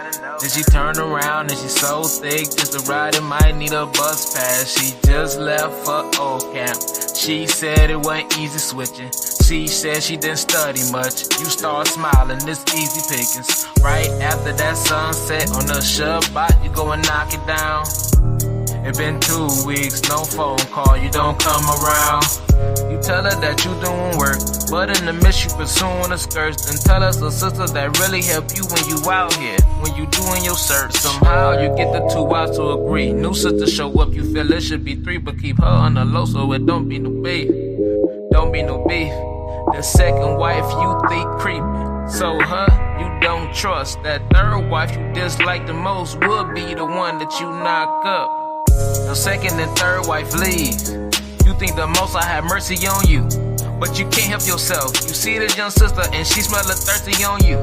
Then she turn around and she so thick, just to ride it might need a bus pass. She just left for old camp. She said it wasn't easy switching. She said she didn't study much. You start smiling, it's easy pickings. Right after that sunset on the Shabbat, you go and knock it down. It been 2 weeks, no phone call, you don't come around. You tell her that you doing work, but in the midst you pursuing the skirts. Then tell us a sister that really help you when you out here, when you doing your search. Somehow you get the 2 out to agree. New sister show up, you feel it should be 3, but keep her on the low so it don't be no beef. Don't be no beef. The second wife you think creepy, so her you don't trust. That third wife you dislike the most would be the one that you knock up. The second and third wife leave. You think the most I have mercy on you, but you can't help yourself. You see this young sister and she smell thirsty on you.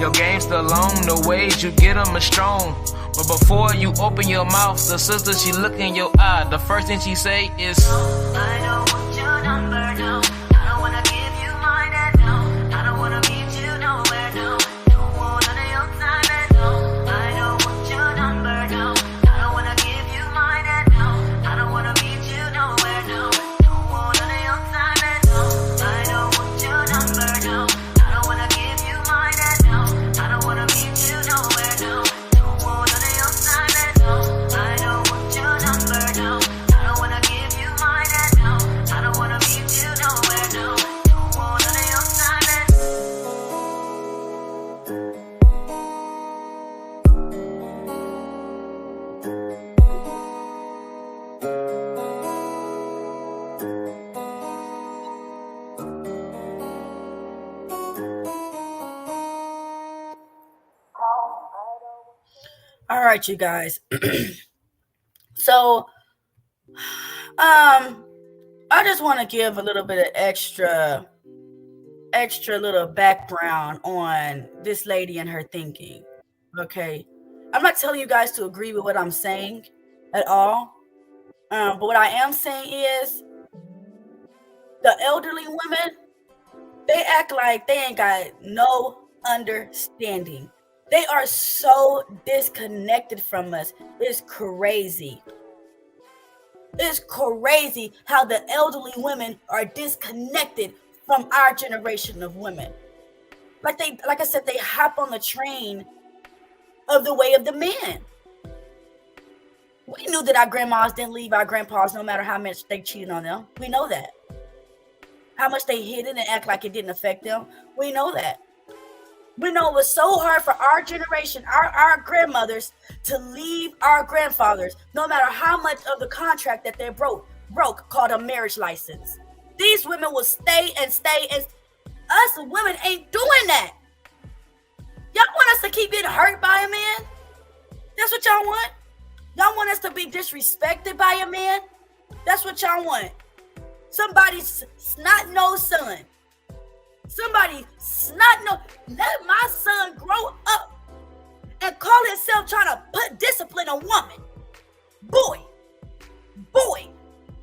Your game still long, the ways you get them is strong. But before you open your mouth, the sister she look in your eye. The first thing she say is, I don't want your number, no. I don't wanna give you mine, and no. I don't wanna meet you nowhere, no. Don't want none of your time, and no. I don't want your number, no. I don't wanna give you mine, and no. I don't wanna meet you nowhere, no. Don't want none of your time, and no. I don't want your number, no. I don't wanna give you mine, and no. I don't wanna meet you nowhere, no. Don't want none of your time, and no. I don't want your number, no. I don't wanna give you mine, and no. I right, you guys. So, I just want to give a little bit of extra little background on this lady and her thinking. Okay, I'm not telling you guys to agree with what I'm saying at all. But what I am saying is the elderly women, they act like they ain't got no understanding. They are so disconnected from us. It's crazy. It's crazy how the elderly women are disconnected from our generation of women. Like I said, they hop on the train of the way of the man. We knew that our grandmas didn't leave our grandpas no matter how much they cheated on them. We know that. How much they hid it and act like it didn't affect them. We know that. We know it was so hard for our generation, our grandmothers, to leave our grandfathers, no matter how much of the contract that they broke called a marriage license. These women will stay and stay, and us women ain't doing that. Y'all want us to keep getting hurt by a man? That's what y'all want? Y'all want us to be disrespected by a man? That's what y'all want. Somebody's snot-nosed son. Somebody let my son grow up and call himself trying to put discipline on woman. Boy,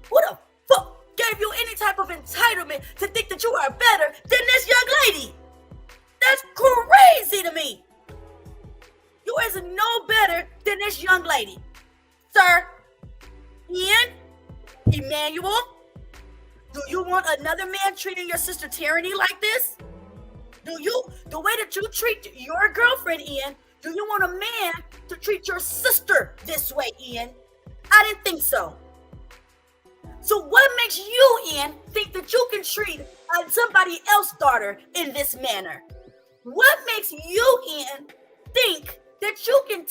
who the fuck gave you any type of entitlement to think that you are better than this young lady? That's crazy to me. You is no better than this young lady. Sir, Ian, Emmanuel, do you want another man treating your sister Tyranny like this? The way that you treat your girlfriend, Ian, do you want a man to treat your sister this way, Ian? I didn't think so. So what makes you, Ian, think that you can treat somebody else's daughter in this manner? What makes you, Ian, think that you can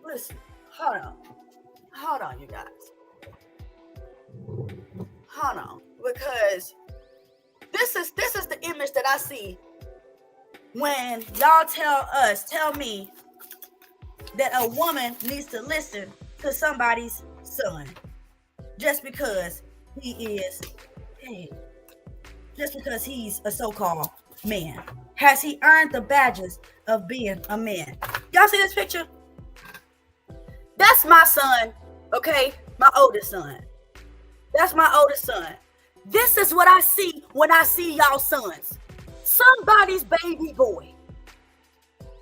Listen, hold on, you guys. Hold on, because this is the image that I see when y'all tell me that a woman needs to listen to somebody's son just because just because he's a so-called man. Has he earned the badges of being a man? Y'all see this picture? That's my son, okay? My oldest son. That's my oldest son. This is what I see when I see y'all sons. Somebody's baby boy.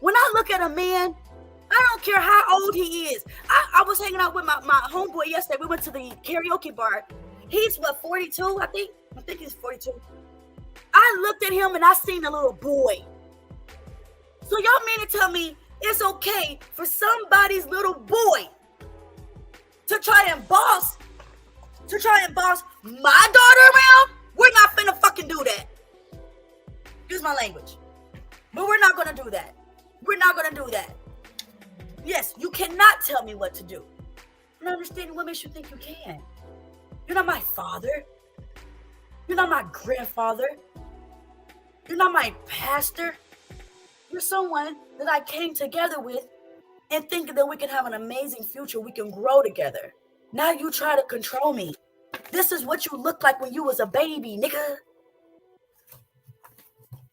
When I look at a man, I don't care how old he is. I was hanging out with my homeboy yesterday. We went to the karaoke bar. He's 42, I think. I think he's 42. I looked at him and I seen a little boy. So y'all mean to tell me it's okay for somebody's little boy to try and boss my daughter around? We're not finna fucking do that. Excuse my language. But we're not gonna do that. We're not gonna do that. Yes, you cannot tell me what to do. I understand what makes you think you can. You're not my father. You're not my grandfather. You're not my pastor. You're someone that I came together with and thinking that we can have an amazing future. We can grow together. Now you try to control me. This is what you look like when you was a baby, nigga.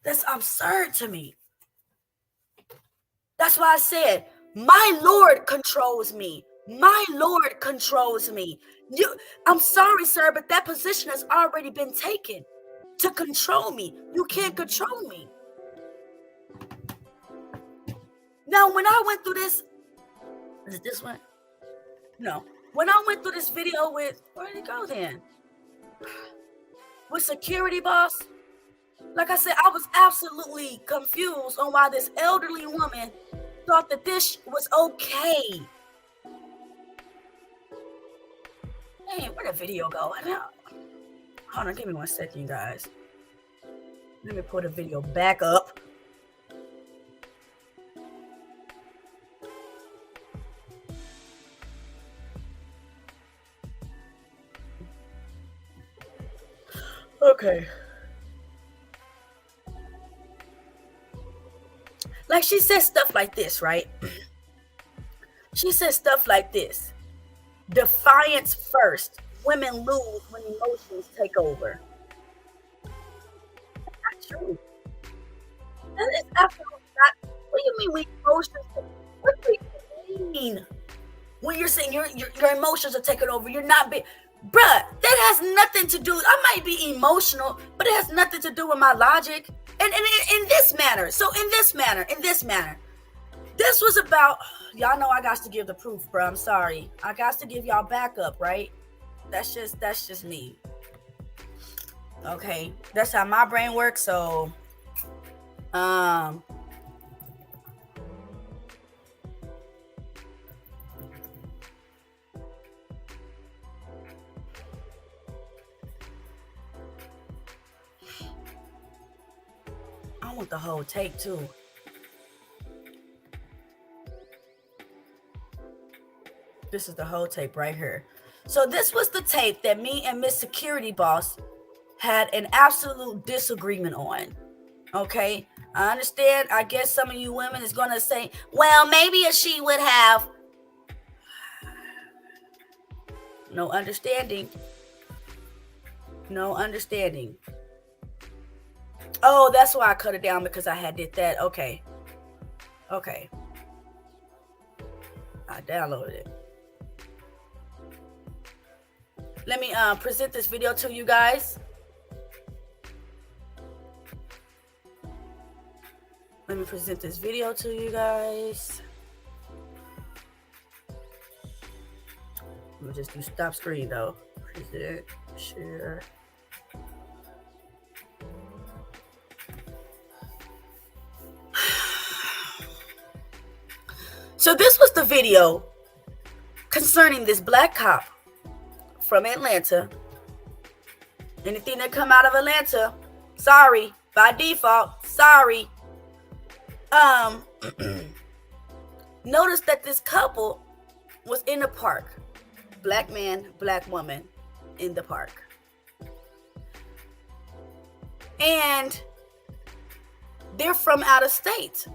That's absurd to me. That's why I said, my Lord controls me. My Lord controls me. I'm sorry, sir, but that position has already been taken to control me. You can't control me. Now, when I went through this, is it this one? No. When I went through this video with, where did it go then? With security boss, like I said, I was absolutely confused on why this elderly woman thought that this was okay. Hey, where'd the video go? Hold on, give me 1 second, you guys. Let me pull the video back up. Okay. Like she says stuff like this, right? She said stuff like this: defiance first. Women lose when emotions take over. That's not true. That is absolutely not. What do you mean when emotions? What do you mean when you're saying your emotions are taking over? You're not being, bruh. That has nothing to do. I might be emotional, but it has nothing to do with my logic. And in this manner. So in this manner, this was about. Y'all know I got to give the proof, bro. I'm sorry. I got to give y'all backup, right? That's just me. Okay, that's how my brain works. So, I want the whole tape too. This is the whole tape right here. So this was the tape that me and Miss Security Boss had an absolute disagreement on. Okay, I understand. I guess some of you women is gonna say, well, maybe if she would have. No understanding. No understanding. Oh, that's why I cut it down, because I had did that. Okay. I downloaded it. Let me present this video to you guys. Let me present this video to you guys. Let me just do stop screen though. Present, share. So this was the video concerning this black cop from Atlanta. Anything that come out of Atlanta, sorry, by default, sorry. Notice that this couple was in the park. Black man, black woman in the park. And they're from out of state.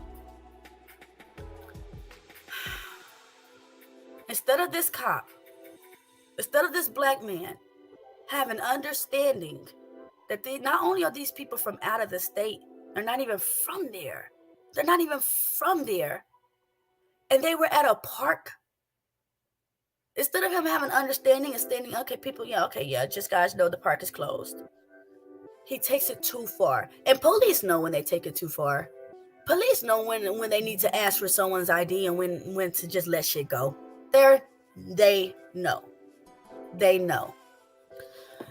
Instead of this cop, instead of this black man have an understanding that they not only are these people from out of the state, they're not even from there. They're not even from there. And they were at a park. Instead of him having understanding and standing, okay, people, just guys know the park is closed. He takes it too far. And police know when they take it too far. Police know when they need to ask for someone's ID and when to just let shit go. They know. They know.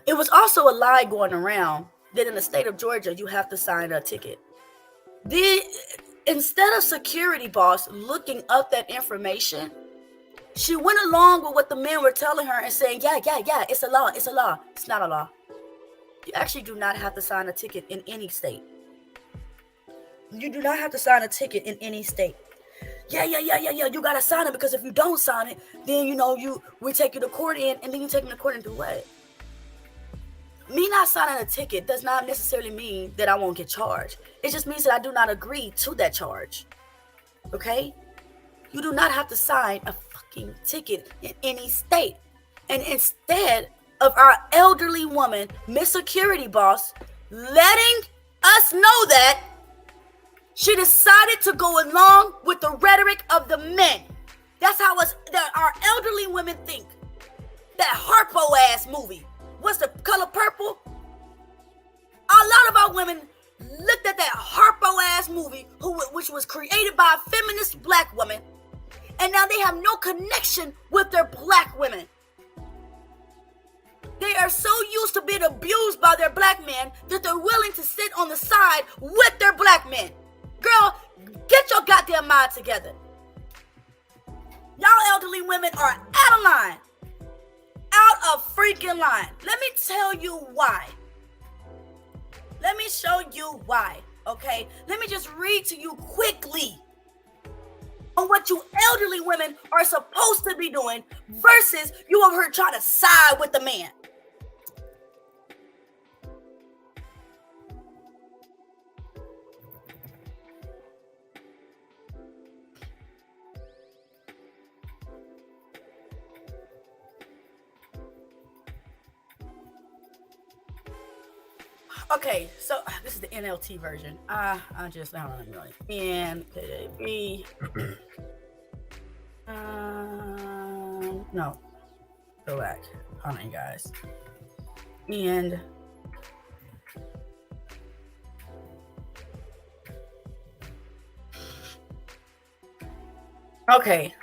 It was also a lie going around that in the state of Georgia, you have to sign a ticket. Instead of Security Boss looking up that information, she went along with what the men were telling her and saying, yeah, it's a law. It's not a law. You actually do not have to sign a ticket in any state. You do not have to sign a ticket in any state. Yeah. You gotta sign it, because if you don't sign it, then we take you to court and then you take me to court and do what? Me not signing a ticket does not necessarily mean that I won't get charged. It just means that I do not agree to that charge. Okay? You do not have to sign a fucking ticket in any state. And instead of our elderly woman, Miss Security Boss, letting us know that, she decided to go along with the rhetoric of the men. That's how our elderly women think. That Harpo ass movie. What's the color purple? A lot of our women looked at that Harpo ass movie, which was created by a feminist black woman, and now they have no connection with their black women. They are so used to being abused by their black men that they're willing to sit on the side with their black men. Girl, get your goddamn mind together. Y'all elderly women are out of line. Out of freaking line. Let me tell you why. Let me show you why, okay? Let me just read to you quickly on what you elderly women are supposed to be doing versus you over here trying to side with the man. Okay, so this is the NLT version. I just don't really NKJV. No, go back. Hold on, guys. And okay,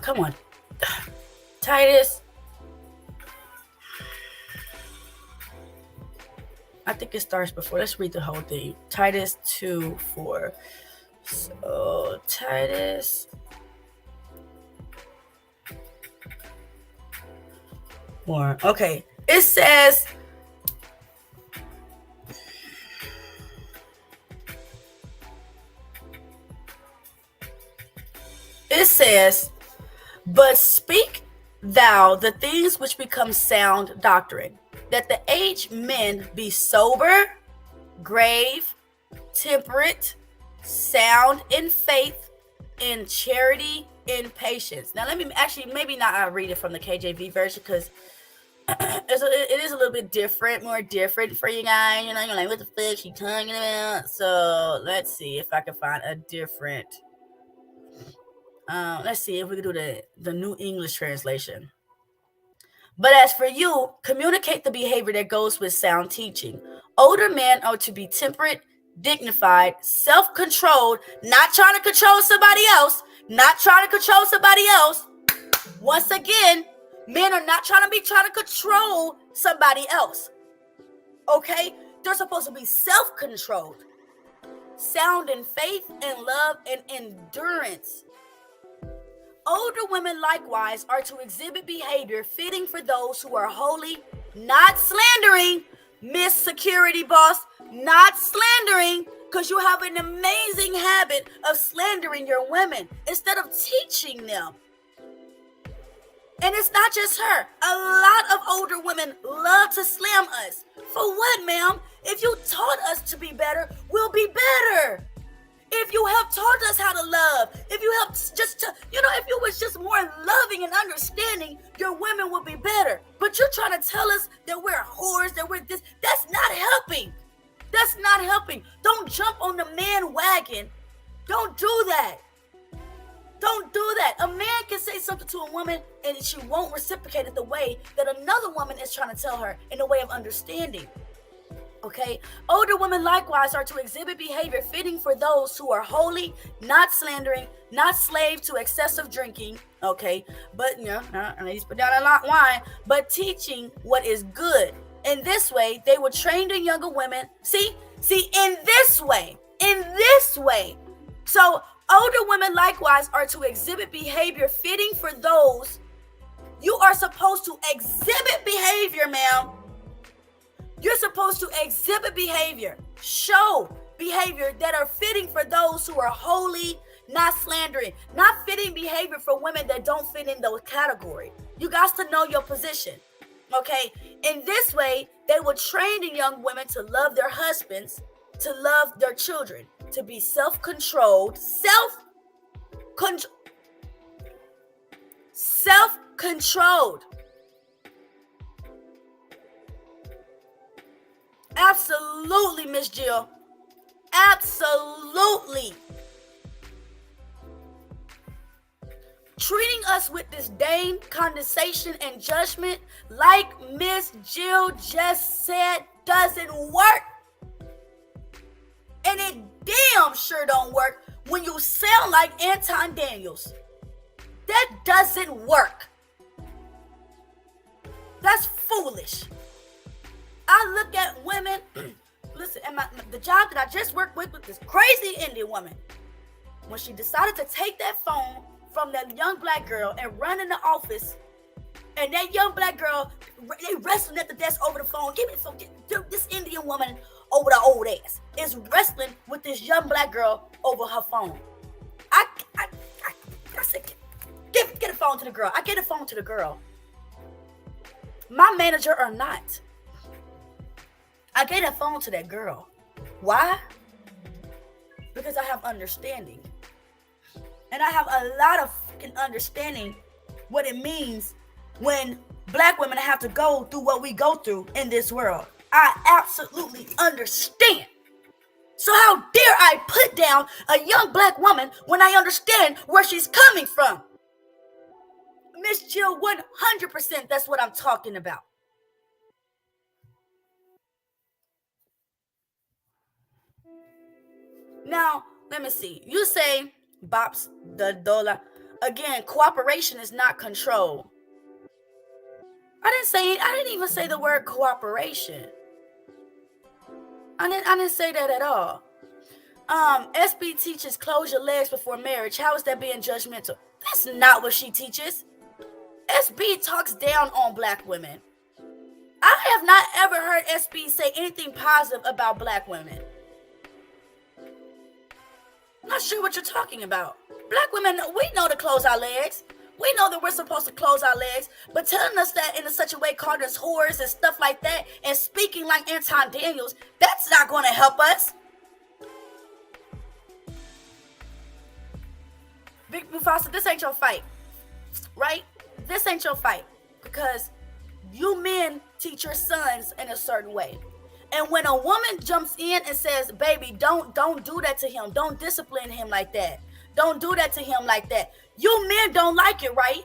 come on, Titus. I think it starts before. Let's read the whole thing. Titus 2:4. So Titus 4. Okay. It says but speak thou the things which become sound doctrine, that the aged men be sober, grave, temperate, sound in faith, in charity, in patience. Now let me actually maybe not read it from the KJV version, because it is a little bit different, more different for you guys. You know, you're like, what the fuck she talking about? So let's see if I can find a different. Let's see if we can do the New English translation. But as for you, communicate the behavior that goes with sound teaching. Older men are to be temperate, dignified, self-controlled, not trying to control somebody else, Once again, men are not trying to control somebody else. Okay? They're supposed to be self-controlled, sound in faith and love and endurance. Older women likewise are to exhibit behavior fitting for those who are holy, not slandering. Miss Security Boss, not slandering, because you have an amazing habit of slandering your women instead of teaching them. And it's not just her. A lot of older women love to slam us. For what, ma'am? If you taught us to be better, we'll be better. If you have taught us how to love, if you have if you was just more loving and understanding, your women would be better. But you're trying to tell us that we're whores, that we're this. That's not helping. That's not helping. Don't jump on the man wagon. Don't do that. Don't do that. A man can say something to a woman and she won't reciprocate it the way that another woman is trying to tell her in a way of understanding. Okay, older women likewise are to exhibit behavior fitting for those who are holy, not slandering, not slave to excessive drinking. Okay, but ladies put down a lot wine, but teaching what is good. In this way, they will train the younger women. See, in this way. So older women likewise are to exhibit behavior fitting for those. You are supposed to exhibit behavior, ma'am. You're supposed to exhibit behavior, show behavior that are fitting for those who are holy, not slandering, not fitting behavior for women that don't fit in those category. You got to know your position, okay? In this way, they will train the young women to love their husbands, to love their children, to be self-controlled, self-controlled. Absolutely, Miss Jill. Absolutely. Treating us with disdain, condescension, and judgment, like Miss Jill just said, doesn't work. And it damn sure don't work when you sound like Anton Daniels. That doesn't work. That's foolish. I look at women, listen, and the job that I just worked with this crazy Indian woman, when she decided to take that phone from that young black girl and run in the office, and that young black girl, they wrestling at the desk over the phone. Give me the phone. This Indian woman over the old ass is wrestling with this young black girl over her phone. I said, get a phone to the girl. I get a phone to the girl. My manager or not, I gave that phone to that girl. Why? Because I have understanding. And I have a lot of fucking understanding what it means when black women have to go through what we go through in this world. I absolutely understand. So how dare I put down a young black woman when I understand where she's coming from? Miss Jill, 100%, that's what I'm talking about. Now, let me see. You say, Bops, the dollar. Again, cooperation is not control. I didn't even say the word cooperation. I didn't say that at all. SB teaches close your legs before marriage. How is that being judgmental? That's not what she teaches. SB talks down on black women. I have not ever heard SB say anything positive about black women. I'm not sure what you're talking about. Black women, we know to close our legs. We know that we're supposed to close our legs, but telling us that in such a way, calling us whores and stuff like that, and speaking like Anton Daniels, that's not going to help us. Big Mufasa, this ain't your fight, right? This ain't your fight, because you men teach your sons in a certain way. And when a woman jumps in and says, baby, don't do that to him. Don't discipline him like that. Don't do that to him like that. You men don't like it, right?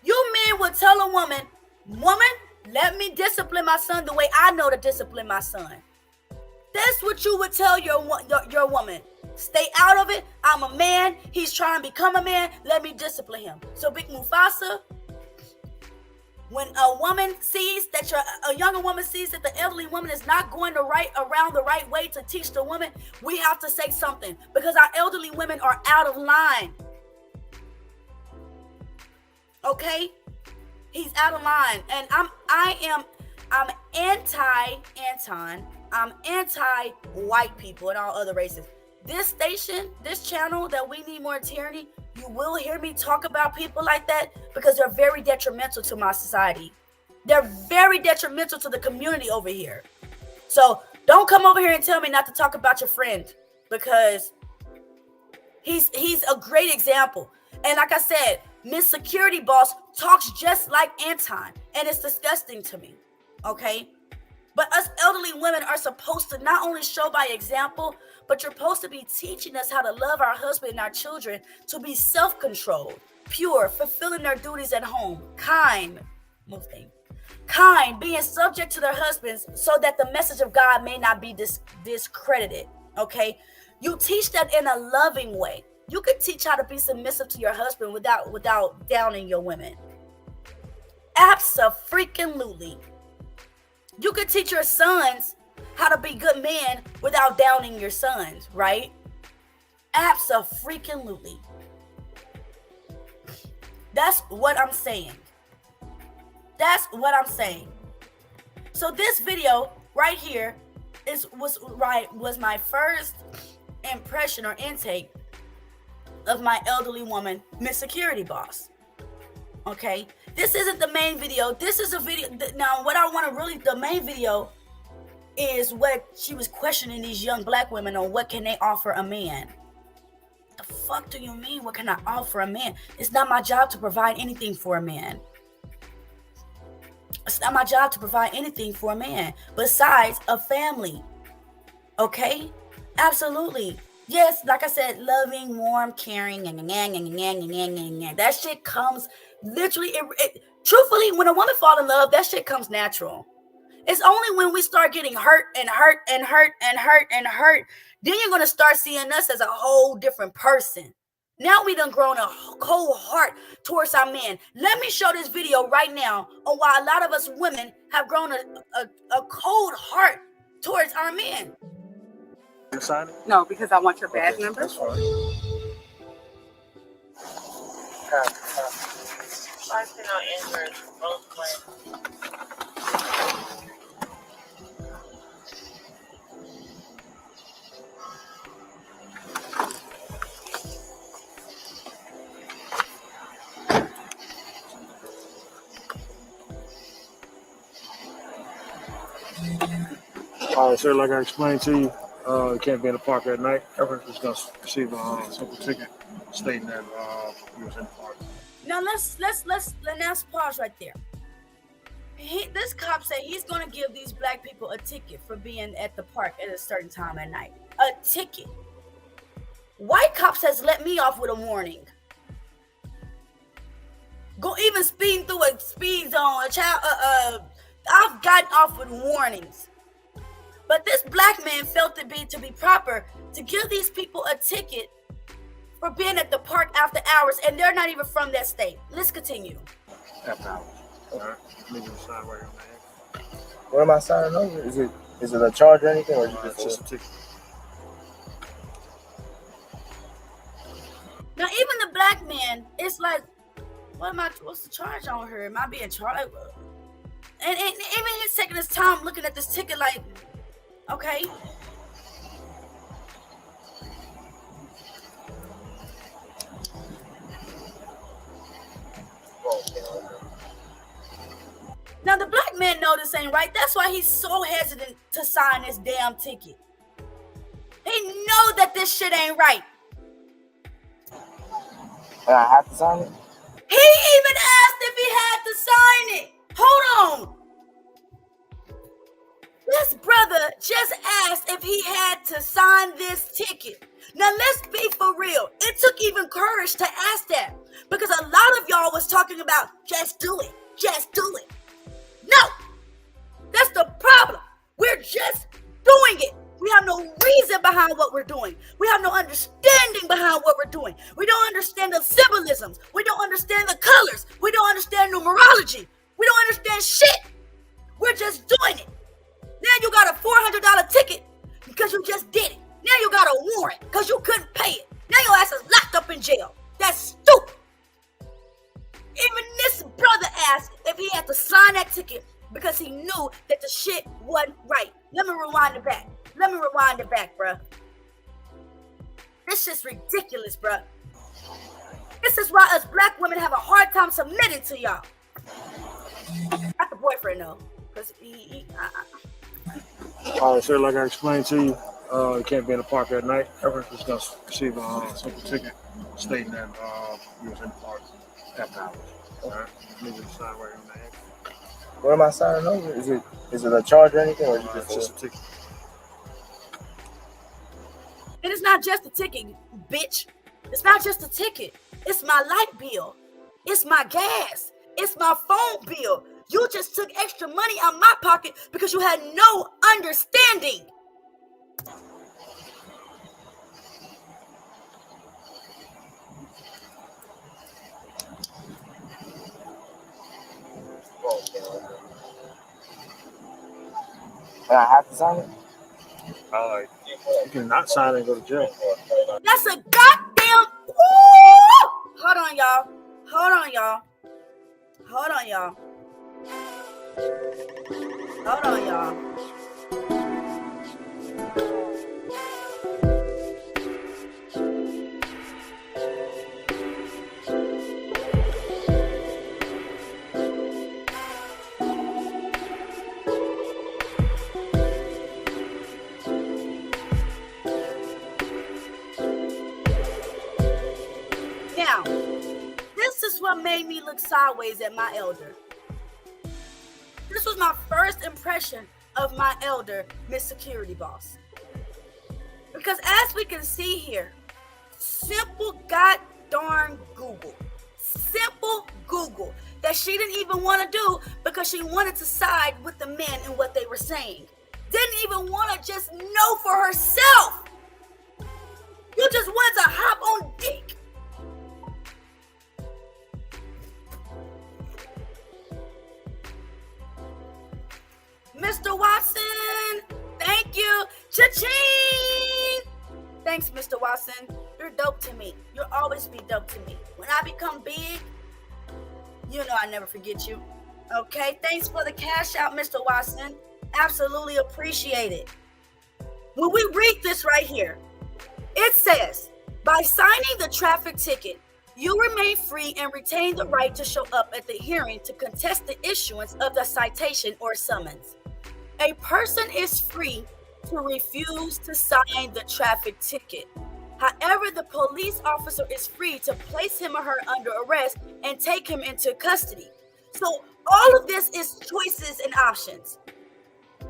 You men would tell a woman, let me discipline my son the way I know to discipline my son. That's what you would tell your woman. Stay out of it. I'm a man. He's trying to become a man. Let me discipline him. So Big Mufasa, when a woman sees that a younger woman sees that the elderly woman is not going around the right way to teach the woman, we have to say something, because our elderly women are out of line. Okay? He's out of line. And I'm anti-Anton. I'm anti-white people and all other races. This station, this channel that we need more tyranny, you will hear me talk about people like that because they're very detrimental to my society. They're very detrimental to the community over here. So don't come over here and tell me not to talk about your friend, because he's a great example. And like I said, Miss Security Boss talks just like Anton, and it's disgusting to me. Okay? But us elderly women are supposed to not only show by example, but you're supposed to be teaching us how to love our husband and our children, to be self-controlled, pure, fulfilling their duties at home, kind, being subject to their husbands so that the message of God may not be discredited, okay? You teach that in a loving way. You can teach how to be submissive to your husband without downing your women. Abso-freaking-lutely. You could teach your sons how to be good men without downing your sons, right? Abso-freaking-lutely. That's what I'm saying. That's what I'm saying. So this video right here was my first impression or intake of my elderly woman, Miss Security Boss. Okay, this isn't the main video. This is a video. Now, what I want to really, the main video is what she was questioning these young black women on what can they offer a man. The fuck do you mean, what can I offer a man? It's not my job to provide anything for a man. It's not my job to provide anything for a man besides a family. Okay? Absolutely. Yes, like I said, loving, warm, caring, that shit comes literally, truthfully, when a woman falls in love, that shit comes natural. It's only when we start getting hurt, then you're going to start seeing us as a whole different person. Now we done grown a cold heart towards our men. Let me show this video right now on why a lot of us women have grown a cold heart towards our men. You sign it? No, because I want your badge number. That's fine. I cannot enter it both ways. All right, sir, like I explained to you, you can't be in the park at night. Everyone's just going to receive a simple ticket stating that you was in the park. Now let's pause right there. This cop said he's going to give these black people a ticket for being at the park at a certain time at night. A ticket. White cops has let me off with a warning. Go even speeding through a speed zone. I've gotten off with warnings. But this black man felt it to be proper to give these people a ticket for being at the park after hours, and they're not even from that state. Let's continue. After hours. All right. Leave it aside right on that. What am I signing over? Is it a charge or anything, or is it Just a ticket. Now, even the black man, it's like, what's the charge on her? Am I being charged? And even he's taking his time looking at this ticket like, okay. Now, the black man know this ain't right. That's why he's so hesitant to sign this damn ticket. He know that this shit ain't right. And I have to sign it? He even asked if he had to sign it. Hold on. This brother just asked if he had to sign this ticket. Now, let's be for real. It took even courage to ask that, because a lot of y'all was talking about just do it. Just do it. No, that's the problem. We're just doing it. We have no reason behind what we're doing. We have no understanding behind what we're doing. We don't understand the symbolisms. We don't understand the colors. We don't understand numerology. We don't understand shit. We're just doing it. Now you got a $400 ticket because you just did it. Now you got a warrant because you couldn't pay it. Now your ass is locked up in jail. That's stupid. Even this brother asked if he had to sign that ticket because he knew that the shit wasn't right. Let me rewind it back. Bruh. This shit's ridiculous, bruh. This is why us black women have a hard time submitting to y'all. Not the boyfriend, though. Because All right, sir, like I explained to you, you can't be in the park at night. Everyone's just going to receive a simple ticket stating that you was in the park after hours. All right, leave it aside right on that. What am I signing over? Is it a charge or anything, or is it Just a ticket. And it's not just a ticket, bitch. It's not just a ticket. It's my light bill. It's my gas. It's my phone bill. You just took extra money out of my pocket because you had no understanding. And I have to sign it? You cannot sign and go to jail. That's a goddamn... Woo! Hold on, y'all. Now, this is what made me look sideways at my elder. This was my first impression of my elder, Miss Security Boss. Because as we can see here, simple darn Google. Simple Google that she didn't even want to do because she wanted to side with the men and what they were saying. Didn't even want to just know for herself. You just wanted to hop on dick. Mr. Watson, thank you. Cha-ching! Thanks, Mr. Watson. You're dope to me. You'll always be dope to me. When I become big, you know I never forget you. Okay, thanks for the cash out, Mr. Watson. Absolutely appreciate it. When we read this right here, it says, by signing the traffic ticket, you remain free and retain the right to show up at the hearing to contest the issuance of the citation or summons. A person is free to refuse to sign the traffic ticket. However, the police officer is free to place him or her under arrest and take him into custody. So All of this is choices and options.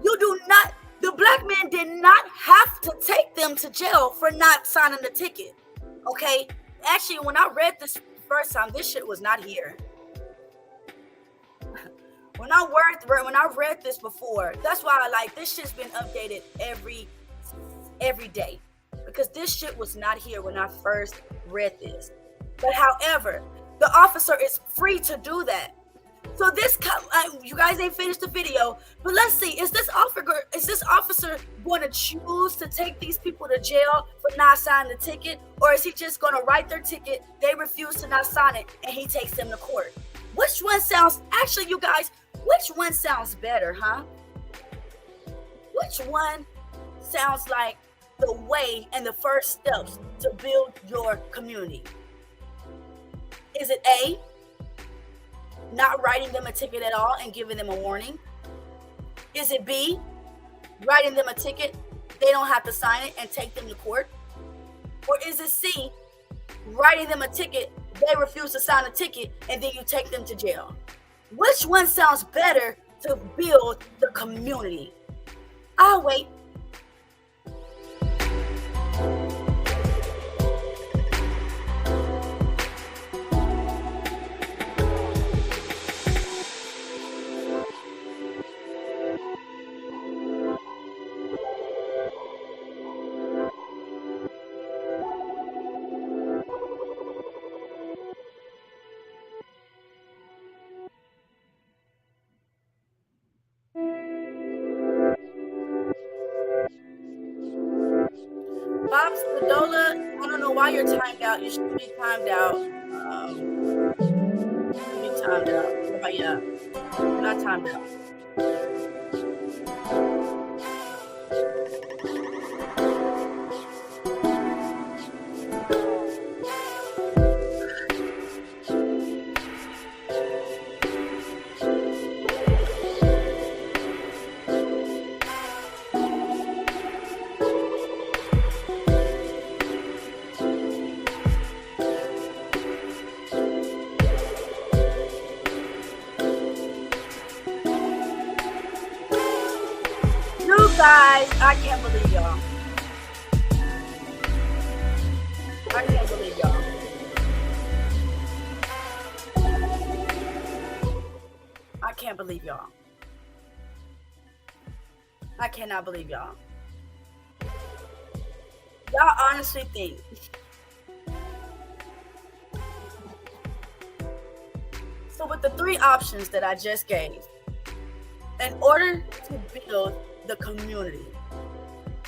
You do not, the black man did not have to take them to jail for not signing the ticket. Okay? Actually, when I read this first time, this shit was not here. When I read this before, that's why I like this shit's been updated every day. Because this shit was not here when I first read this. But however, the officer is free to do that. So this, you guys ain't finished the video, but let's see, is this officer going to choose to take these people to jail for not signing the ticket, or is he just going to write their ticket, they refuse to not sign it, and he takes them to court? Which one sounds, actually, you guys, which one sounds better, huh? Which one sounds like the way and the first steps to build your community? Is it A, not writing them a ticket at all and giving them a warning? Is it B, writing them a ticket, they don't have to sign it and take them to court? Or is it C, writing them a ticket, they refuse to sign a ticket, and then you take them to jail? Which one sounds better to build the community? I'll wait. Bob Spadola, I don't know why you're timed out. You should be timed out. You should be timed out. What about you? You're not timed out. Guys, I can't believe y'all. I can't believe y'all. I can't believe y'all. I cannot believe y'all. Y'all honestly think so with the three options that I just gave, in order to build the community,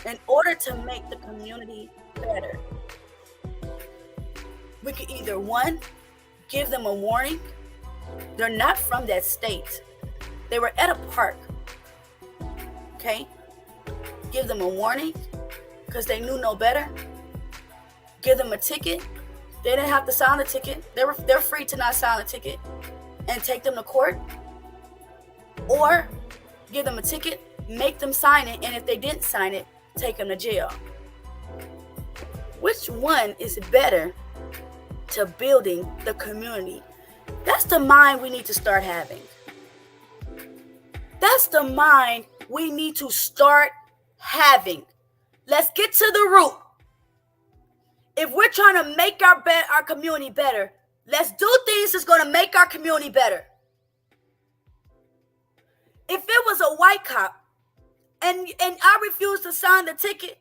in order to make the community better, we could either, one, give them a warning. They're not from that state. They were at a park. Okay? Give them a warning because they knew no better. Give them a ticket. They didn't have to sign a ticket. They're free to not sign a ticket and take them to court. Or give them a ticket, make them sign it, and if they didn't sign it, take them to jail. Which one is better to building the community? That's the mind we need to start having. That's the mind we need to start having. Let's get to the root. If we're trying to make our community better, let's do things that's going to make our community better. If it was a white cop and I refused to sign the ticket,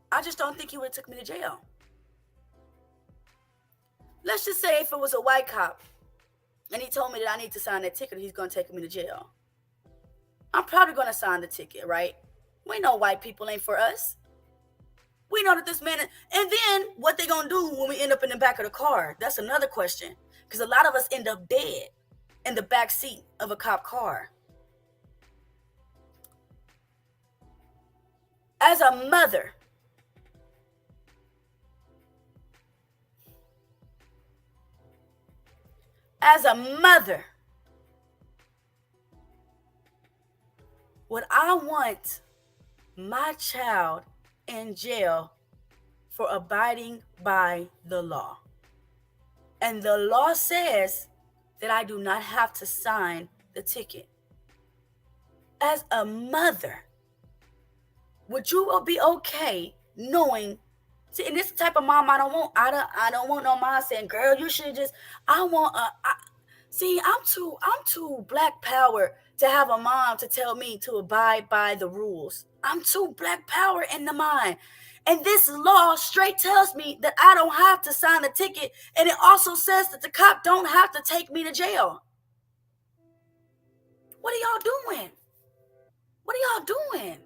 I just don't think he would have took me to jail. Let's just say if it was a white cop and he told me that I need to sign that ticket, he's going to take me to jail. I'm probably going to sign the ticket, right? We know white people ain't for us. We know that this man, and then what they going to do when we end up in the back of the car? That's another question. Because a lot of us end up dead in the back seat of a cop car. As a mother, would I want my child in jail for abiding by the law. And the law says that I do not have to sign the ticket. As a mother, would you be okay knowing? See, and this type of mom I don't want. I don't want no mom saying, "Girl, you should just." I want a. See, I'm too black power to have a mom to tell me to abide by the rules. I'm too black power in the mind. And this law straight tells me that I don't have to sign a ticket. And it also says that the cop don't have to take me to jail. What are y'all doing? What are y'all doing?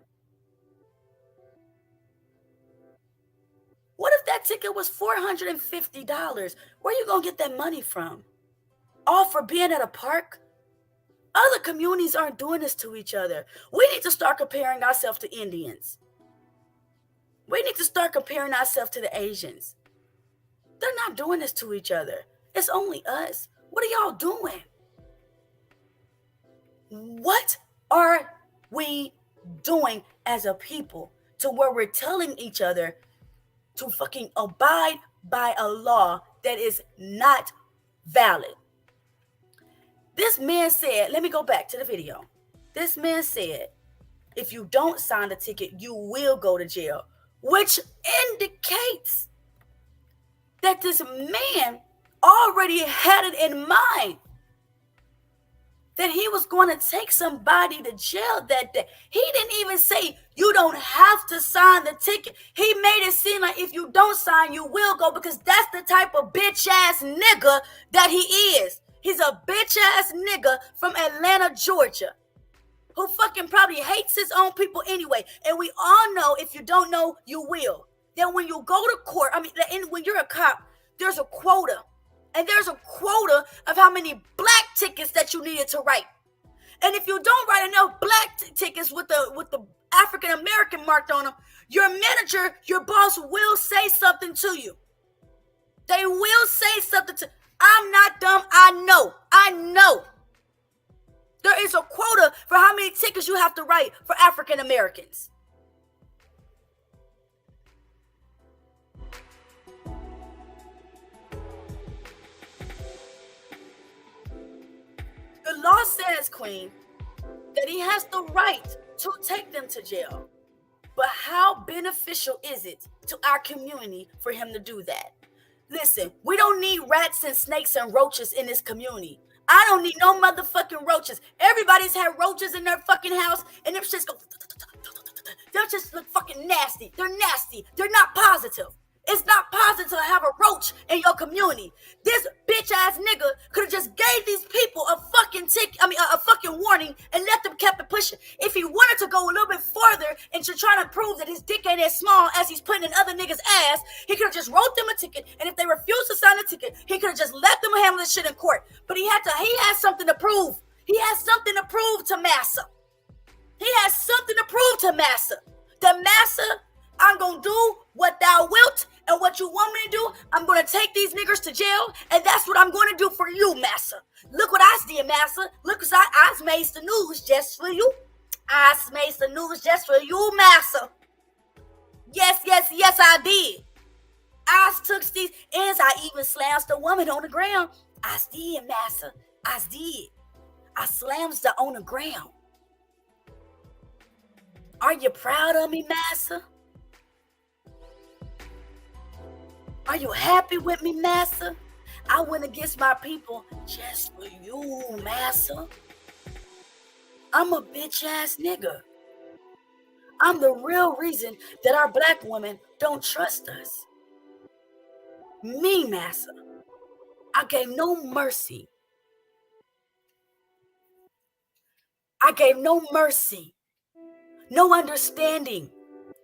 What if that ticket was $450? Where you gonna get that money from? All for being at a park? Other communities aren't doing this to each other. We need to start comparing ourselves to Indians. We need to start comparing ourselves to the Asians. They're not doing this to each other. It's only us. What are y'all doing? What are we doing as a people to where we're telling each other to fucking abide by a law that is not valid? This man said, let me go back to the video. This man said, if you don't sign the ticket, you will go to jail, which indicates that this man already had it in mind that he was going to take somebody to jail that day. He didn't even say you don't have to sign the ticket. He made it seem like if you don't sign, you will go, because that's the type of bitch ass nigga that he is. He's a bitch ass nigga from Atlanta, Georgia, who fucking probably hates his own people anyway. And we all know, if you don't know, you will. Then when you go to court, when you're a cop, there's a quota. And there's a quota of how many black tickets that you needed to write. And if you don't write enough black tickets with the African American marked on them, your manager, your boss will say something to you. They will say something to. I'm not dumb. I know. There is a quota for how many tickets you have to write for African Americans. The law says, Queen, that he has the right to take them to jail. But how beneficial is it to our community for him to do that? Listen, we don't need rats and snakes and roaches in this community. I don't need no motherfucking roaches. Everybody's had roaches in their fucking house, and them shits go. They just look fucking nasty. They're nasty. They're not positive. It's not positive to have a roach in your community. This bitch ass nigga could have just gave these people a fucking a fucking warning and let them keep it pushing. If he wanted to go a little bit further and to try to prove that his dick ain't as small as he's putting in other niggas' ass, he could have just wrote them a ticket. And if they refused to sign the ticket, he could have just let them handle this shit in court. But he has something to prove. He has something to prove to Massa. He has something to prove to Massa. The Massa, I'm going to do what thou wilt, and what you want me to do, I'm going to take these niggers to jail, and that's what I'm going to do for you, Massa. Look what I did, Massa. Look, cause I made the news just for you. I made the news just for you, Massa. Yes, I did. I took these ends. I even slammed the woman on the ground. I did, Massa. I did. I slammed her on the ground. Are you proud of me, Massa? Are you happy with me, Massa? I went against my people just for you, Massa. I'm a bitch ass nigga. I'm the real reason that our black women don't trust us. Me, Massa. I gave no mercy. I gave no mercy, no understanding,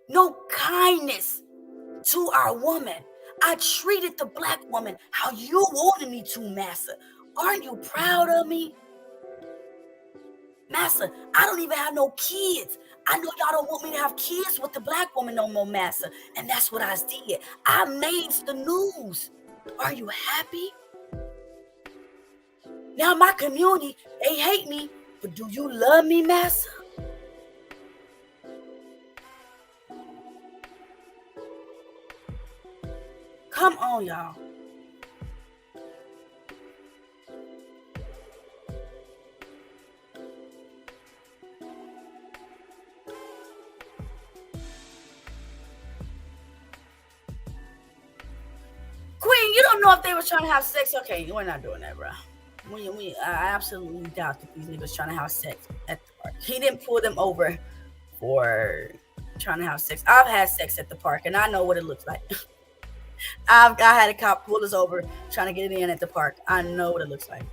no kindness to our woman. I treated the black woman how you wanted me to, Massa. Aren't you proud of me? Massa, I don't even have no kids. I know y'all don't want me to have kids with the black woman no more, Massa. And that's what I did. I made the news. Are you happy? Now my community, they hate me, but do you love me, Massa? on, y'all. Queen, you don't know if they were trying to have sex. Okay, we're not doing that, bro. I absolutely doubt that these niggas trying to have sex at the park. He didn't pull them over for trying to have sex. I've had sex at the park, and I know what it looks like. I had a cop pull us over trying to get it in at the park. I know what it looks like.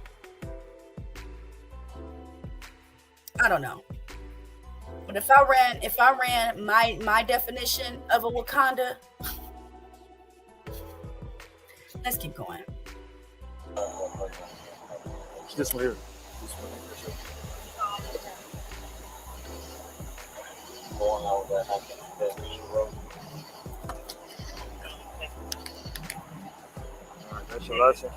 I don't know. But if I ran my definition of a Wakanda, let's keep going. It's this one here. Going out with that road. All right, that's your lesson.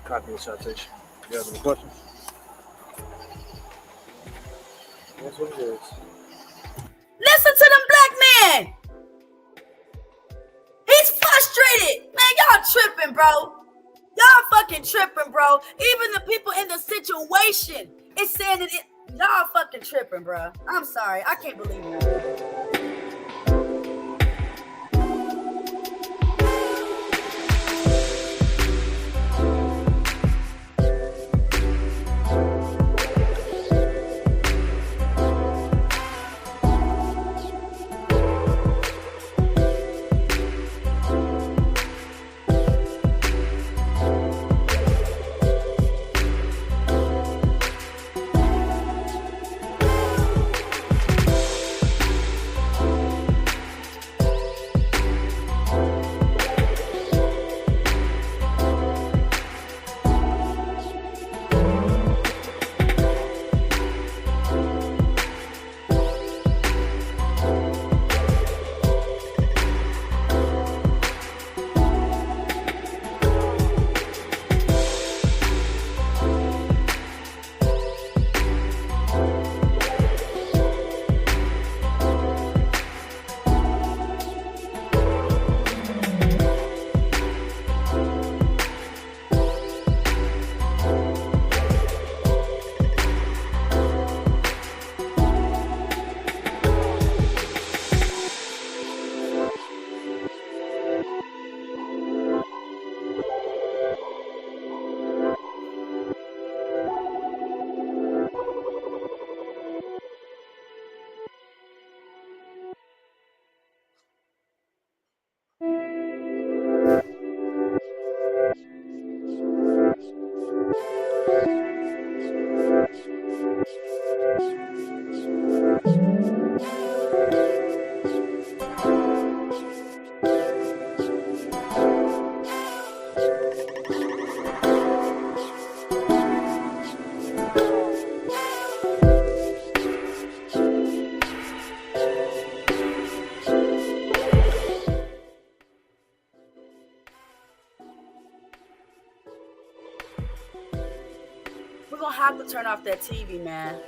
Copy of citation. You have any questions? That's what it is. Listen to them black men. He's frustrated. Man, y'all tripping, bro. Y'all fucking tripping, bro. Even the people in the situation is saying that y'all fucking tripping, bro. I'm sorry. I can't believe it. We're gonna have to turn off that TV, man.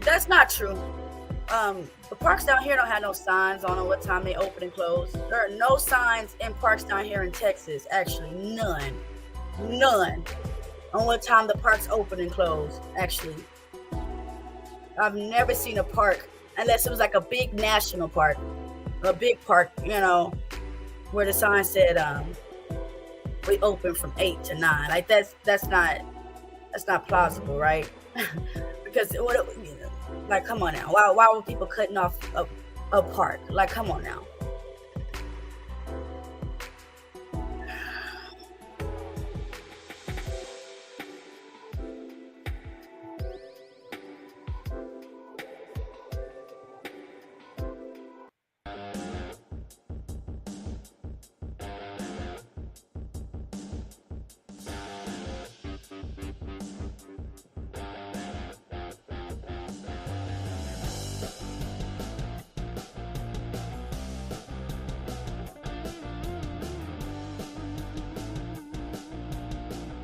That's not true. The parks down here don't have no signs on what time they open and close. There are no signs in parks down here in Texas. Actually, none on what time the parks open and close. Actually, I've never seen a park unless it was like a big national park, a big park, where the sign said we open from 8 to 9. Like that's not plausible, right? Because Like, come on now. Why were people cutting off a park? Like, come on now.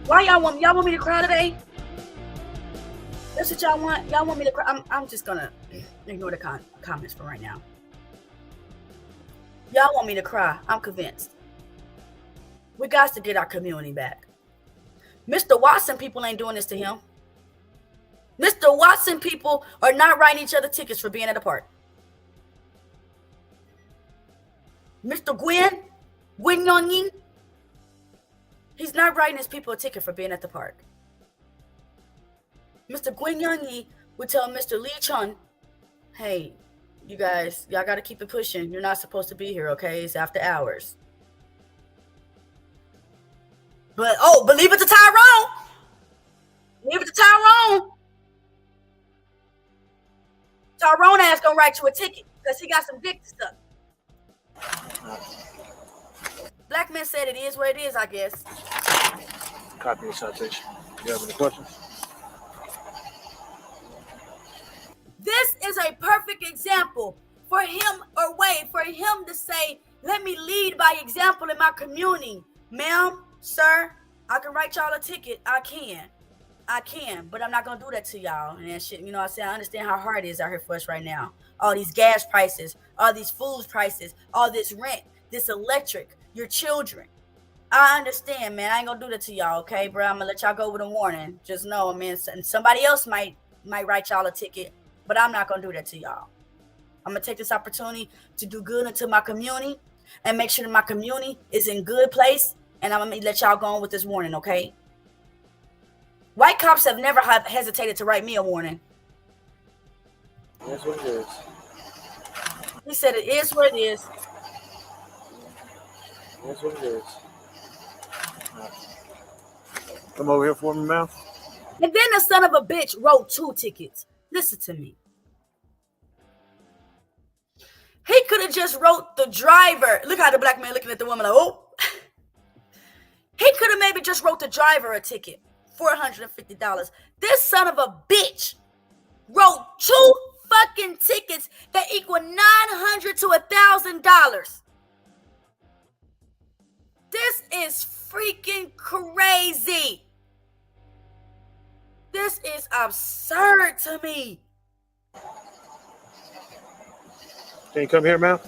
Why y'all want me to cry today? That's what y'all want? Y'all want me to cry? I'm just gonna ignore the comments for right now. Y'all want me to cry. I'm convinced. We got to get our community back. Mr. Watson people ain't doing this to him. Mr. Watson people are not writing each other tickets for being at the park. Mr. Gwen Youngin, he's not writing his people a ticket for being at the park. Mr. Gwen Youngin would tell Mr. Lee Chun, hey, you guys, y'all got to keep it pushing. You're not supposed to be here, okay? It's after hours. But, leave it to Tyrone. Leave it to Tyrone. Tyrone ass gonna write you a ticket because he got some dick to suck. Black man said it is what it is, I guess. Copy the citation. You have any questions? This is a perfect example for him for him to say, let me lead by example in my community. Ma'am, sir, I can write y'all a ticket. I can, but I'm not gonna do that to y'all and that shit. You know what I'm saying? I understand how hard it is out here for us right now. All these gas prices, all these food prices, all this rent, this electric, your children. I understand, man. I ain't gonna do that to y'all, okay, bro? I'm gonna let y'all go with a warning. Just know, man, somebody else might write y'all a ticket, but I'm not gonna do that to y'all. I'm gonna take this opportunity to do good into my community and make sure that my community is in good place, and I'm gonna let y'all go on with this warning, okay? White cops have never hesitated to write me a warning. That's what it is. He said it is what it is. That's what it is. Come over here for me, ma'am. And then the son of a bitch wrote 2 tickets. Listen to me. He could have just wrote the driver. Look how the black man looking at the woman like, oh. He could have maybe just wrote the driver a ticket. $450. This son of a bitch wrote 2 fucking tickets that equal $900 to $1,000. This is freaking crazy. This is absurd to me. Can you come here, ma'am?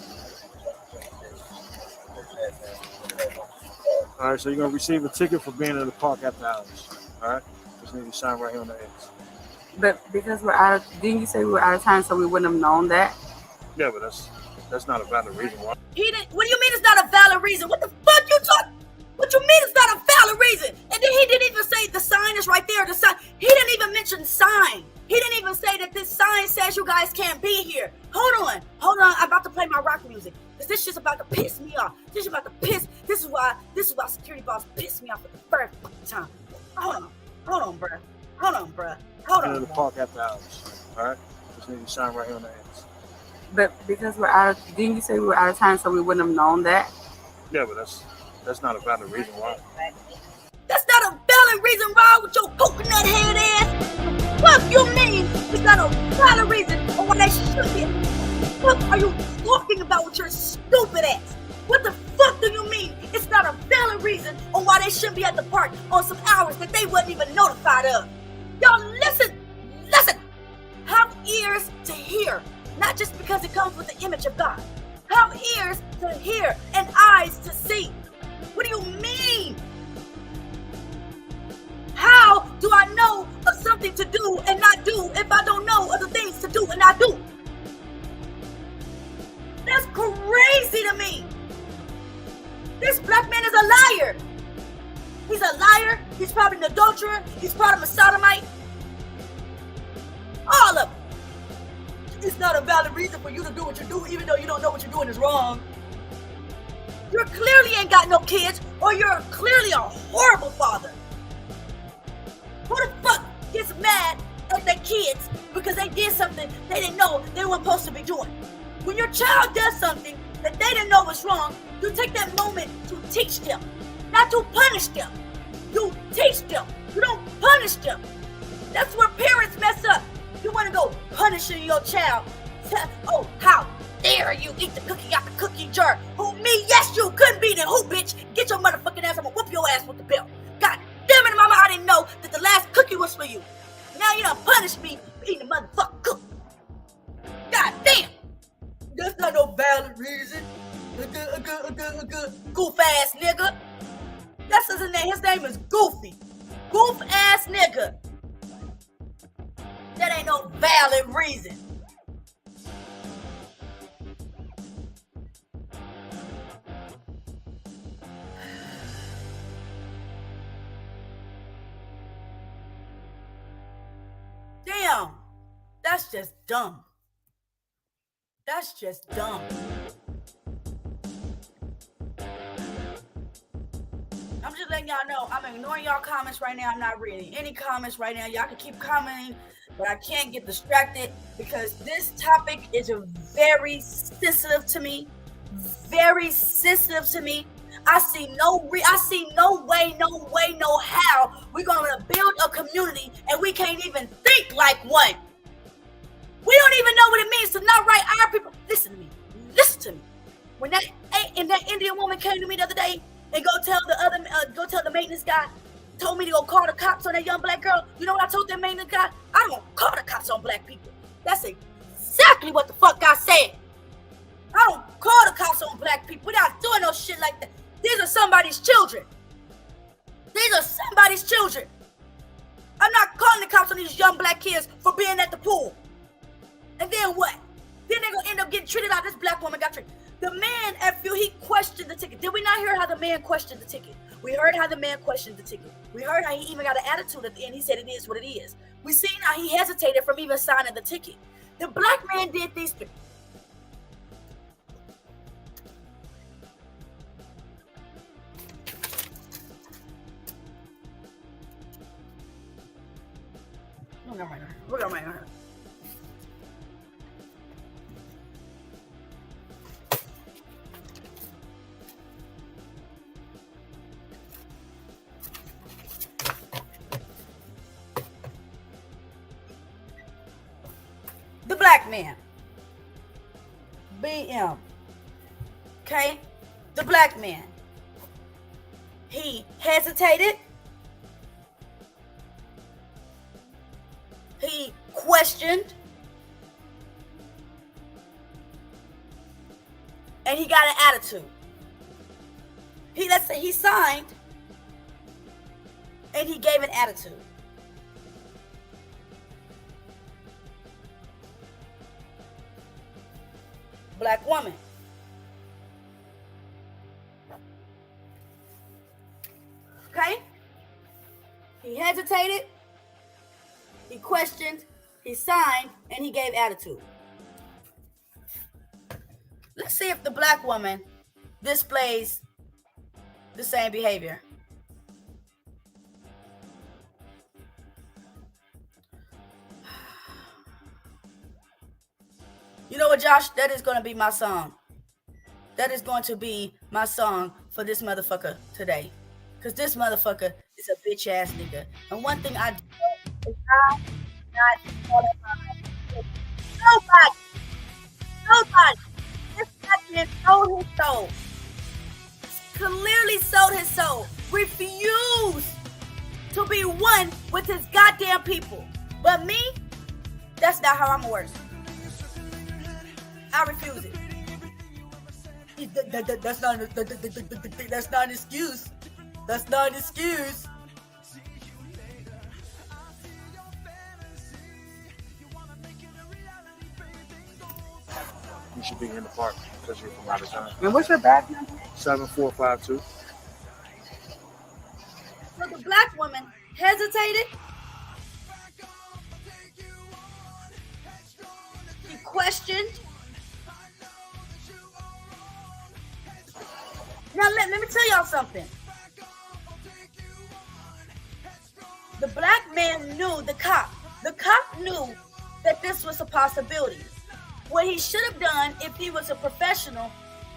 All right, so you're going to receive a ticket for being in the park after hours. All right? Just need to sign right here on the edge. But because we're out of, didn't you say we were out of time so we wouldn't have known that? Yeah, but that's not a valid reason why. He didn't. What do you mean it's not a valid reason? What the fuck you talking? What you mean it's not a valid reason? And then he didn't even say the sign is right there. The sign. He didn't even mention sign. He didn't even say that this sign says you guys can't be here. Hold on. I'm about to play my rock music. Cause this shit's about to piss me off. This is about to piss. This is why security boss pissed me off for the first time. Hold on, bruh. In the park after hours. All right? Just need to sign right here on the edge. But because we're out of, didn't you say we were out of time so we wouldn't have known that? Yeah, but that's not a valid reason why. That's not a valid reason why with your coconut head ass. What you mean it's not a valid reason why they should be? What are you talking about with your stupid ass? What the fuck do you mean it's not a valid reason on why they shouldn't be at the park on some hours that they wasn't even notified of? Y'all listen. Have ears to hear, not just because it comes with the image of God. Have ears to hear and eyes to see. What do you mean? How do I know of something to do and not do if I don't know of the things to do and not do? That's crazy to me. This black man is a liar. He's a liar. He's probably an adulterer. He's probably a sodomite. All of them. it's not a valid reason for you to do what you do, even though you don't know what you're doing is wrong. You clearly ain't got no kids, or you're clearly a horrible father. Who the fuck gets mad at their kids because they did something they didn't know they weren't supposed to be doing? When your child does something that they didn't know was wrong, you take that moment to teach them, not to punish them. You teach them. You don't punish them. That's where parents mess up. You want to go punishing your child. Oh, how dare you eat the cookie out the cookie jar? Who, me? Yes, you couldn't be there. Who, bitch? Get your motherfucking ass. I'm gonna whoop your ass with the belt. God damn it, mama, I didn't know that the last cookie was for you. Now you done punished me for eating the motherfucking cookie. God damn. That's not no valid reason. Goof ass nigga. That's his name. His name is Goofy. Goof ass nigga. That ain't no valid reason. Damn. That's just dumb. That's just dumb. I'm just letting y'all know, I'm ignoring y'all comments right now. I'm not reading any comments right now. Y'all can keep commenting, but I can't get distracted because this topic is very sensitive to me. Very sensitive to me. I see no way, no how we're gonna build a community and we can't even think like one. We don't even know what it means to not write our people. Listen to me. Listen to me. When that Indian woman came to me the other day and go tell the maintenance guy, told me to go call the cops on that young black girl. You know what I told that maintenance guy? I don't call the cops on black people. That's exactly what the fuck I said. I don't call the cops on black people. We're not doing no shit like that. These are somebody's children. These are somebody's children. I'm not calling the cops on these young black kids for being at the pool. And then what? Then they're gonna end up getting treated like this black woman got treated. The man, after he questioned the ticket. Did we not hear how the man questioned the ticket? We heard how the man questioned the ticket. We heard how he even got an attitude at the end. He said it is what it is. We seen how he hesitated from even signing the ticket. The black man did these things. We're going right here. The black man. BM. Okay? The black man. He hesitated. He questioned. And he got an attitude. He signed. And he gave an attitude. Black woman. Okay? He hesitated. He questioned. He signed. And he gave attitude. Let's see if the black woman displays the same behavior. You know what, Josh? That is going to be my song. That is going to be my song for this motherfucker today. Because this motherfucker is a bitch ass nigga. And one thing I do know is I'm not qualified. Nobody. This man sold his soul. Clearly sold his soul. Refused to be one with his goddamn people. But me, that's not how I'm worse. I refuse it. That's not an excuse. That's not an excuse. You should be in the park because you're from out of town. And what's your badge number? 7452. So the black woman hesitated. He questioned. Now let me tell y'all something. The black man knew, the cop knew that this was a possibility. What he should have done if he was a professional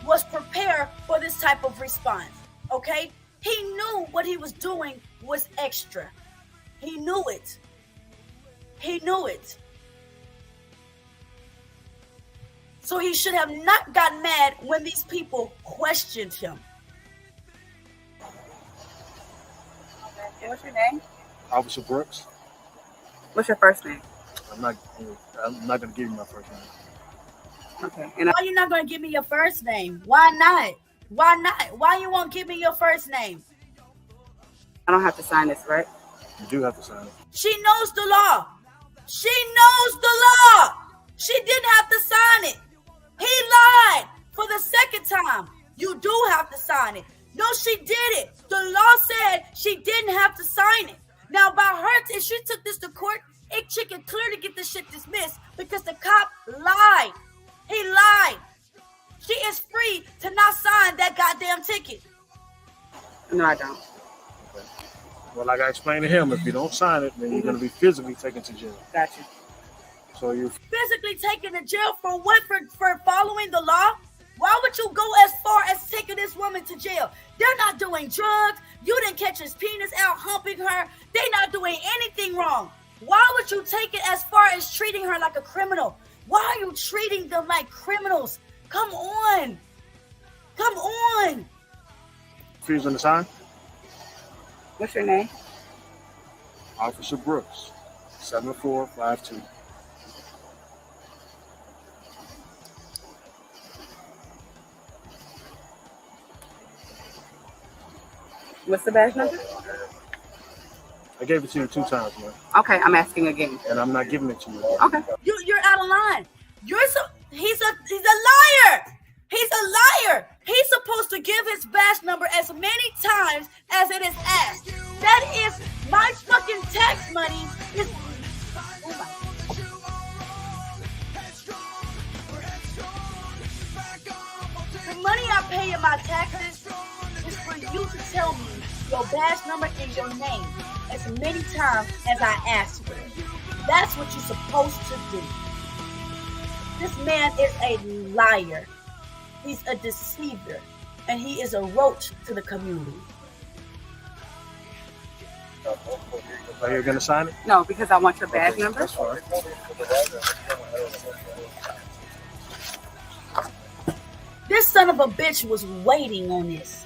was prepare for this type of response, okay? He knew what he was doing was extra. He knew it. He knew it. So he should have not gotten mad when these people questioned him. What's your name? Officer Brooks. What's your first name? I'm not going to give you my first name. Okay. Why you not going to give me your first name? Why not? Why not? Why you won't give me your first name? I don't have to sign this, right? You do have to sign it. She knows the law. She knows the law. She didn't have to sign it. He lied for the second time. You do have to sign it. No, she did it. The law said she didn't have to sign it. Now, by her, if she took this to court, she can clearly get this shit dismissed because the cop lied. He lied. She is free to not sign that goddamn ticket. No, I don't. Okay. Well, like I explained to him, if you don't sign it, then you're going to be physically taken to jail. Gotcha. So you're Physically taken to jail for what? For following the law? Why would you go as far as taking this woman to jail? They're not doing drugs. You didn't catch his penis out humping her. They're not doing anything wrong. Why would you take it as far as treating her like a criminal? Why are you treating them like criminals? Come on. Come on. refusing to sign? What's your name? Officer Brooks, 7452. What's the badge number? I gave it to you 2 times, man. Okay, I'm asking again. And I'm not giving it to you. Okay. You're out of line. He's a liar. He's a liar. He's supposed to give his badge number as many times as it is asked. That is my fucking tax money. The money I pay in my taxes is for you to tell me your badge number and your name as many times as I ask for it. That's what you're supposed to do. This man is a liar. He's a deceiver. And he is a roach to the community. Are you going to sign it? No, because I want your badge Okay, number. that's fine. This son of a bitch was waiting on this.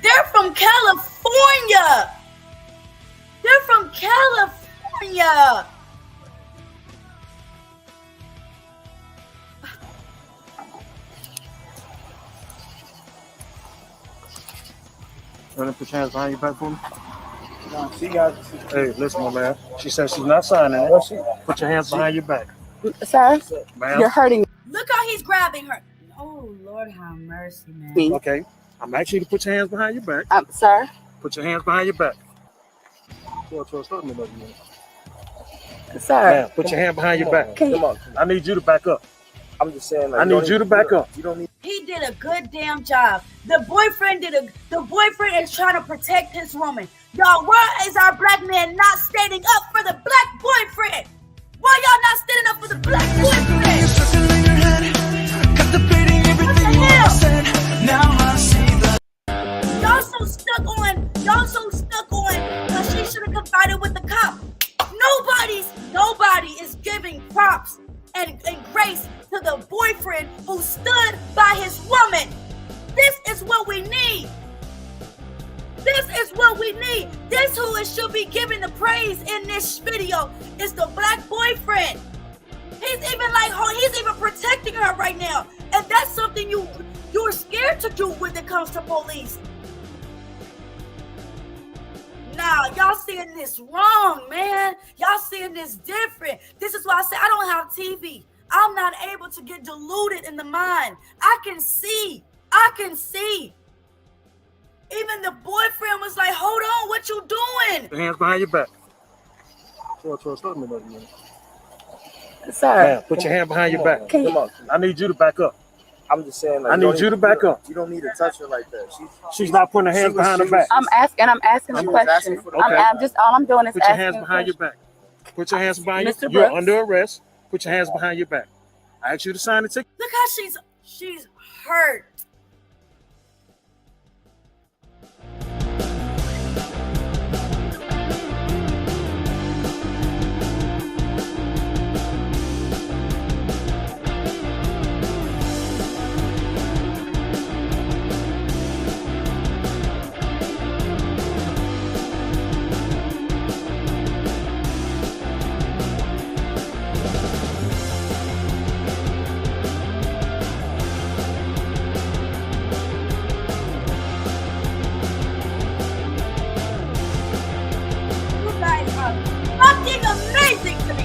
They're from California. They're from California. You want to put your hands behind your back for me? No, she got. Hey, listen, my man. She said she's not signing it. Put your hands behind your back. Sir, Ma'am. you're hurting Look how he's grabbing her. Oh, Lord have mercy, man. me. Okay. I'm asking you to put your hands behind your back. Sir, Put your hands behind your back. Start me over here. sir. Ma'am, put your hand behind your back. Can you- Come on. I need you to back up. I'm just saying. Like, I need you to back up. You don't need. He did a good damn job. The boyfriend is trying to protect his woman. Y'all, why is our black man not standing up for the black boyfriend? Why y'all not standing up for the black boyfriend? What the hell? Y'all so stuck on that she should have confided with the cop. Nobody is giving props and grace to the boyfriend who stood by his woman. This is what we need. This is what we need. This who it should be giving the praise in this video is the black boyfriend. He's even protecting her right now. And that's something you're scared to do when it comes to police. Nah, y'all seeing this wrong, man. Y'all seeing this different. This is why I say I don't have TV. I'm not able to get deluded in the mind. I can see. Even the boyfriend was like, hold on, what you doing? Put your hands behind your back. Start me over here. Sir, Man, put your hand behind your back. can Come you? on. I need you to back up. I'm just saying, like, I need you to back up. You don't need to touch her like that. She's not putting her hands she was- behind her she back. was- I'm asking a She was asking question. for the- Okay. I'm just all I'm doing is Put your asking hands a behind your question. back. Put your hands behind Mr. you. You're Brooks. under arrest. Put your hands behind your back. I asked you to sign the ticket. Look how she's hurt. You guys are fucking amazing to me.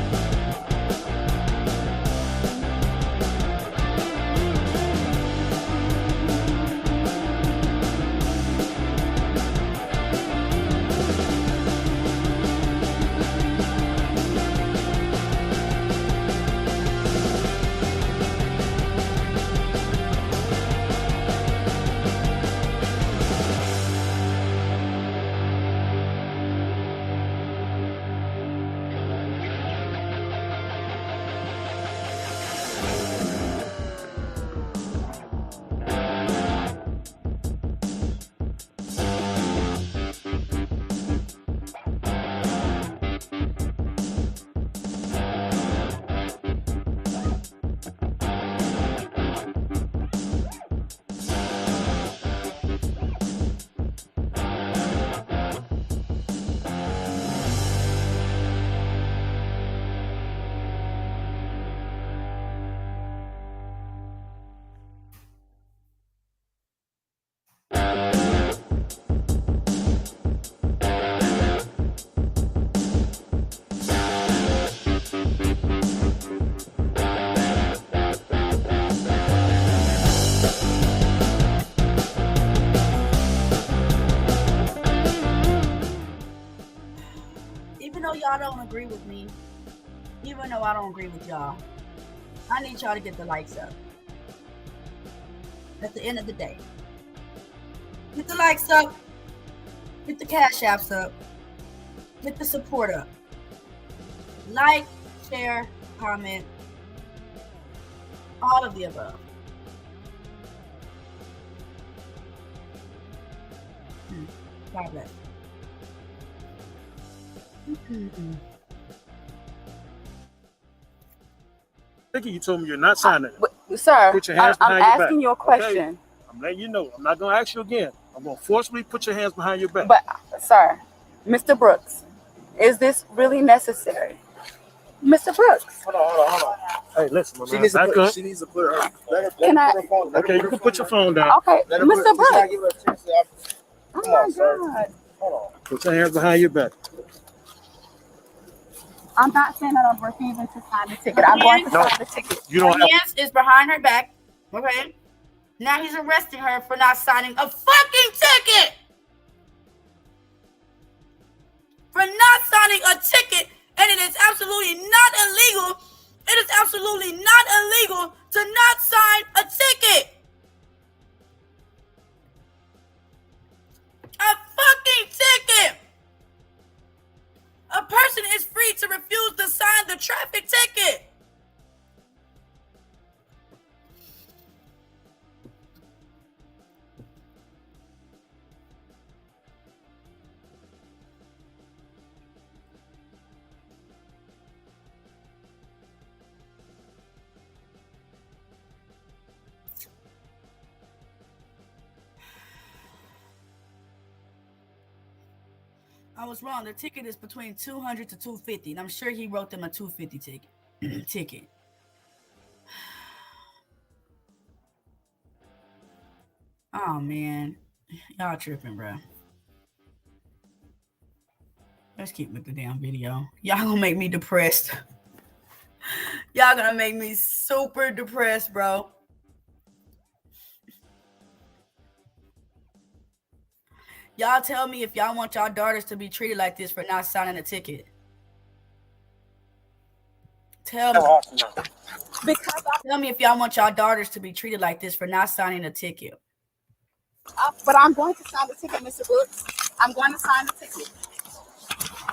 Even though y'all don't agree with me, even though I don't agree with y'all, I need y'all to get the likes up. At the end of the day, get the likes up, get the cash apps up, get the support up. Like, share, comment, all of the above. God bless. Ticket, you told me you're not signing it. Sir, Put your hands I'm behind your back. asking you a question. Okay? I'm letting you know. I'm not going to ask you again. I'm going to forcibly put your hands behind your back. But, sir, Mr. Brooks, is this really necessary? Mr. Brooks, Hold on. Hey, listen, my She man, needs, back up. she needs to put her. Let her Can I- put her phone. Okay, you can put your phone down. okay, Let her Mr. Put, Brooks. give her a chance to, Oh come my on, sir. God. Hold on. Put your hands behind your back. I'm not saying that I'm refusing to sign the ticket. I'm going to No. sign the ticket. You Her don't have hands is behind her back. Okay. Now he's arresting her for not signing a fucking ticket. For not signing a ticket, and it is absolutely not illegal. It is absolutely not illegal to not sign a ticket. A fucking ticket. A person is free to refuse to sign the traffic ticket. I was wrong. The ticket is between $200 to $250, and I'm sure he wrote them a $250 ticket. Oh man, y'all tripping, bro. Let's keep with the damn video. Y'all gonna make me depressed. Y'all gonna make me super depressed, bro. Y'all tell me if y'all want y'all daughters to be treated like this for not signing a ticket. Tell Have me. an option now. Because Tell me if y'all want y'all daughters to be treated like this for not signing a ticket. but I'm going to sign the ticket, Mr. Brooks. I'm going to sign the ticket.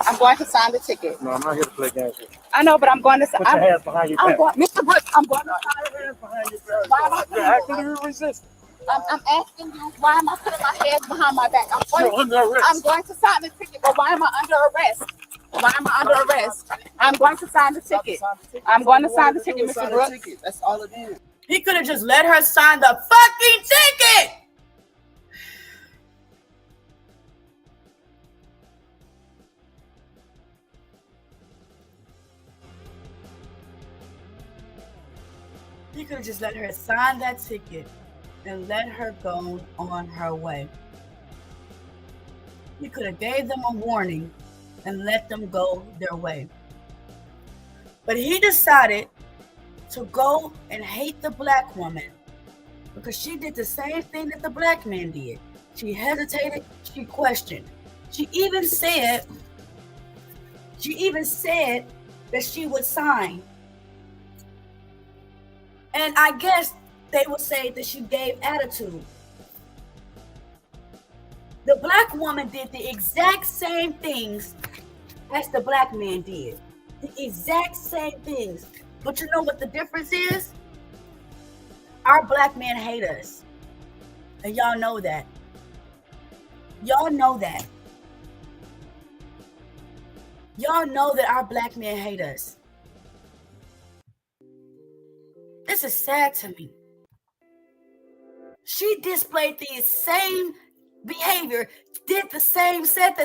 I'm going to sign the ticket. No, I'm not here to play games with you. I know, but I'm going to sign. Put your hands behind your back. Mr. Brooks, I'm going to sign. Put your hands behind your back. Why am I You're actively resisting. I'm asking you, why am I putting my hands behind my back? You're under arrest. I'm going to sign the ticket, but why am I under arrest? Why am I under arrest? I'm going to sign the ticket. I'm going to sign the ticket, Mr. Brooks. That's all it is. He could have just let her sign the fucking ticket. He could have just let her sign that ticket and let her go on her way. He could have gave them a warning and let them go their way. But he decided to go and hate the black woman because she did the same thing that the black man did. She hesitated, she questioned. She even said that she would sign. And I guess they would say that she gave attitude. The black woman did the exact same things as the black man did. The exact same things. But you know what the difference is? Our black men hate us. And y'all know that. Y'all know that. Y'all know that our black men hate us. This is sad to me. She displayed the same behavior, said the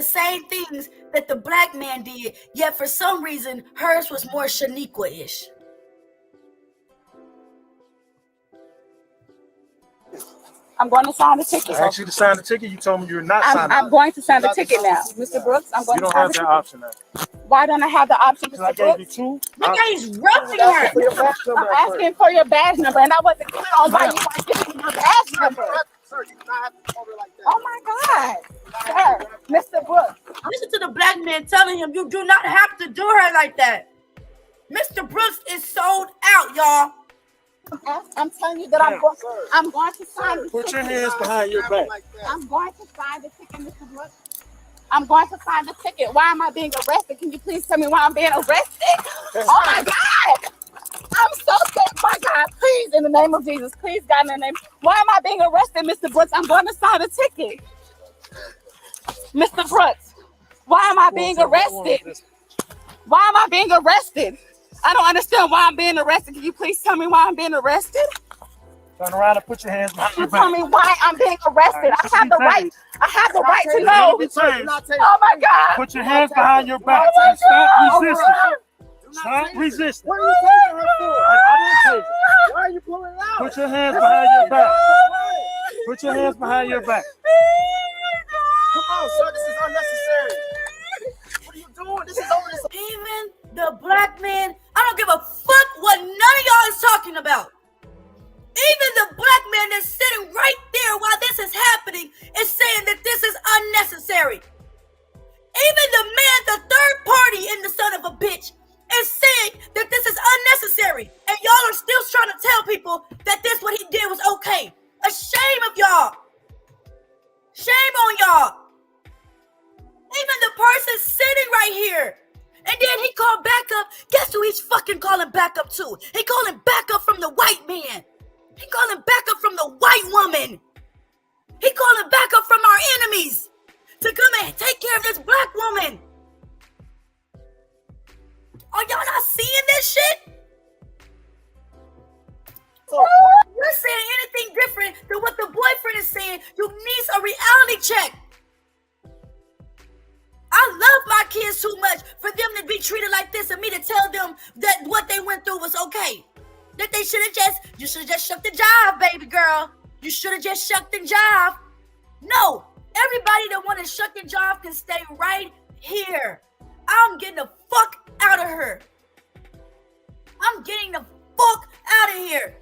same things that the black man did, yet for some reason, hers was more Shaniqua-ish. I'm going to sign the ticket. I asked you to sign the ticket. You told me you're not signing. I'm going to sign the ticket now, Mr. Brooks. I'm going You to don't sign have the that ticket. option now. Why don't I have the option, Because I Mr. gave you Brooks? two. Look how he's roughing her. I'm asking for your badge number, and I wasn't clear on why you weren't giving me your badge number. Sir, you cannot have it over like that. Oh my God, sir, Mr. Brooks. Listen to the black man telling him you do not have to do her like that. Mr. Brooks is sold out, y'all. I'm telling you that I'm going to sign the ticket. Put your hands behind your back. I'm going to sign the ticket, Mr. Brooks. I'm going to sign the ticket. Why am I being arrested? Can you please tell me why I'm being arrested? Oh my God. I'm so sick. My God, please, in the name of Jesus. Please, God, in the name. Why am I being arrested, Mr. Brooks? I'm going to sign the ticket. Mr. Brooks, why am I being arrested? Why am I being arrested? I don't understand why I'm being arrested. Can you please tell me why I'm being arrested? Turn around and put your hands behind your Tell back. me why I'm being arrested. I have the right. I have the right to know. Oh my God. Put your hands behind your back. Oh my Stop God. resisting. Stop resisting. What are you taking her for? I didn't take it. Why are you pulling it out? Put your hands behind your back. Put your hands behind your back. Come on, sir. This is unnecessary. What are you doing? This is over. This. Even the black man, I don't give a fuck what none of y'all is talking about. Even the black man that's sitting right there while this is happening is saying that this is unnecessary. Even the man, the third party in the son of a bitch, is saying that this is unnecessary. And y'all are still trying to tell people that this what he did was okay. A shame of y'all. Shame on y'all. Even the person sitting right here. And then he called back up. Guess who he's fucking calling back up to? He calling back up from the white man. He calling back up from the white woman. He calling back up from our enemies to come and take care of this black woman. Are y'all not seeing this shit? You're saying anything different than what the boyfriend is saying. You need a reality check. I love my kids too much for them to be treated like this and me to tell them that what they went through was okay. That they you should have just shucked the jive, baby girl. You should have just shucked the jive. No, everybody that want to shuck the jive can stay right here. I'm getting the fuck out of her. I'm getting the fuck out of here.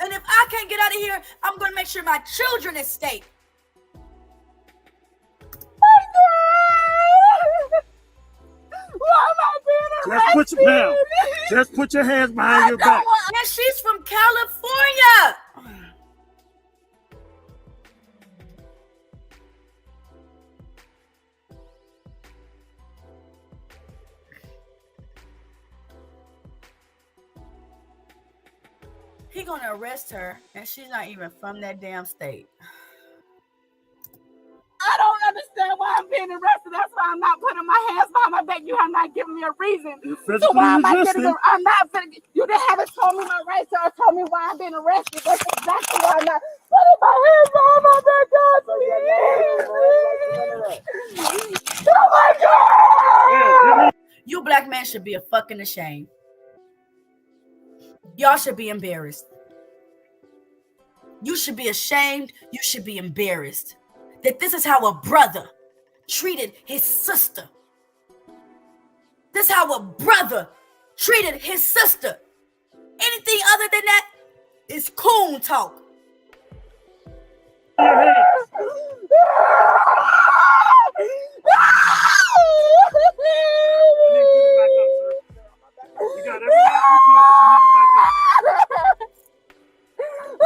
And if I can't get out of here, I'm going to make sure my children is safe. Why am I being Just put your hands behind your back. And she's from California. He gonna arrest her, and she's not even from that damn state. I don't understand why I'm being arrested. That's why I'm not putting my hands behind my back. You have not given me a reason. So why am I getting? I'm not. You didn't haven't told me my rights or told me why I'm being arrested. That's exactly why I'm not putting my hands behind my back. God, please. Oh my God! You black men should be a fucking ashamed. Y'all should be embarrassed. You should be ashamed. You should be embarrassed. That this is how a brother treated his sister. This is how a brother treated his sister. Anything other than that is coon talk.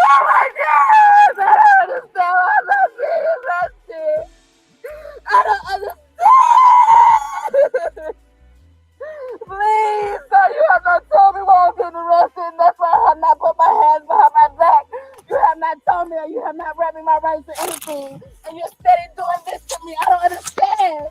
Oh my God! I don't understand why I'm not being arrested. I don't understand. Please, sir, you have not told me why I'm being arrested, and that's why I have not put my hands behind my back. You have not told me, or you have not read me my rights or anything, and you're steady doing this to me. I don't understand.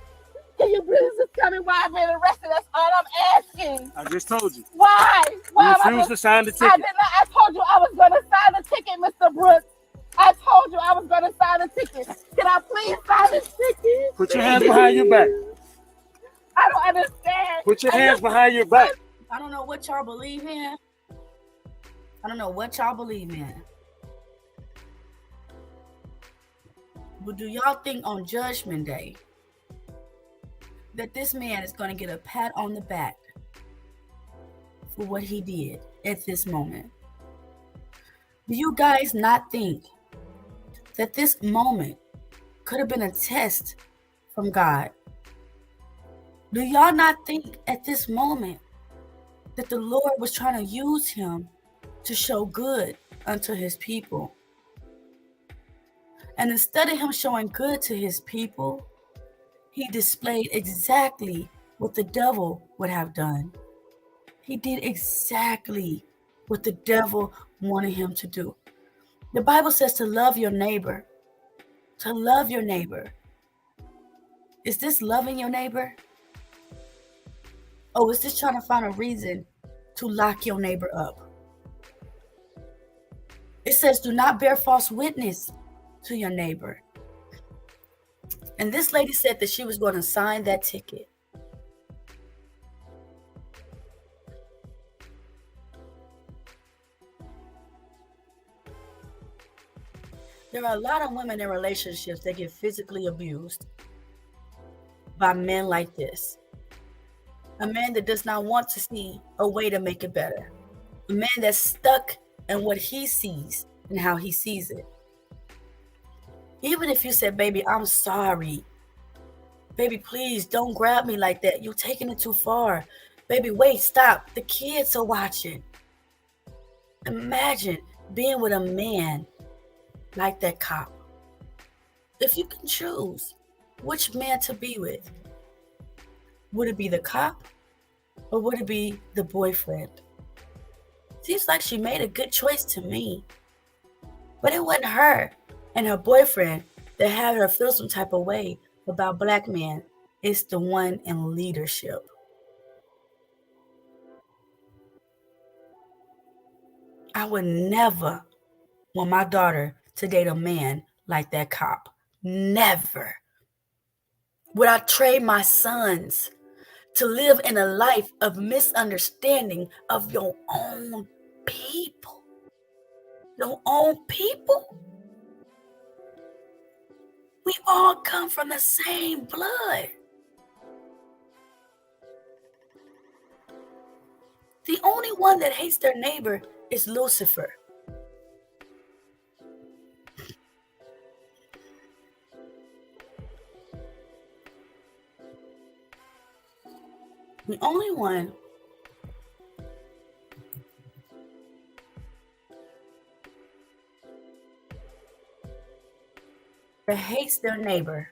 Can you please just tell me why I'm being arrested? That's all I'm asking. I just told you. Why? Why You am I refused to sign the I ticket. did not. I told you I was going to sign the ticket, Mr. Brooks. I told you I was going to sign the ticket. Can I please sign the ticket? Put your hands behind your back. I don't understand. Put your hands behind your back. I don't know what y'all believe in. I don't know what y'all believe in. But do y'all think on Judgment Day that this man is going to get a pat on the back for what he did at this moment? Do you guys not think that this moment could have been a test from God? Do y'all not think at this moment that the Lord was trying to use him to show good unto his people? And instead of him showing good to his people, he displayed exactly what the devil would have done. He did exactly what the devil wanted him to do. The Bible says to love your neighbor. To love your neighbor. Is this loving your neighbor? Oh, is this trying to find a reason to lock your neighbor up? It says, do not bear false witness to your neighbor. And this lady said that she was going to sign that ticket. There are a lot of women in relationships that get physically abused by men like this. A man that does not want to see a way to make it better. A man that's stuck in what he sees and how he sees it. Even if you said, baby, I'm sorry. Baby, please don't grab me like that. You're taking it too far. Baby, wait, stop. The kids are watching. Imagine being with a man like that cop. If you can choose which man to be with, would it be the cop or would it be the boyfriend? Seems like she made a good choice to me. But it wasn't her and her boyfriend that had her feel some type of way about black men. It's the one in leadership. I would never want my daughter to date a man like that cop. Never. Would I trade my sons to live in a life of misunderstanding of your own people? Your own people? We all come from the same blood. The only one that hates their neighbor is Lucifer. The only one that hates their neighbor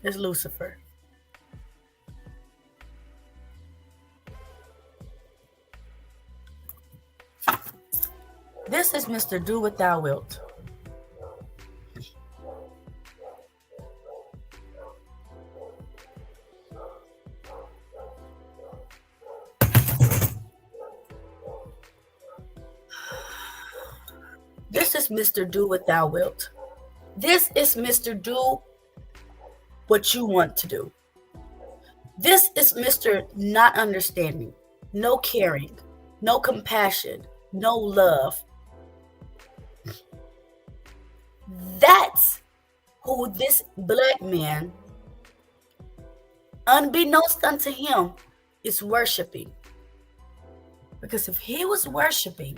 is Lucifer. This is Mr. Do What Thou Wilt. This is Mr. Do What Thou Wilt. This is Mr. Do What You Want to Do. This is Mr. Not Understanding, no caring, no compassion, no love. That's who this black man, unbeknownst unto him, is worshiping. Because if he was worshiping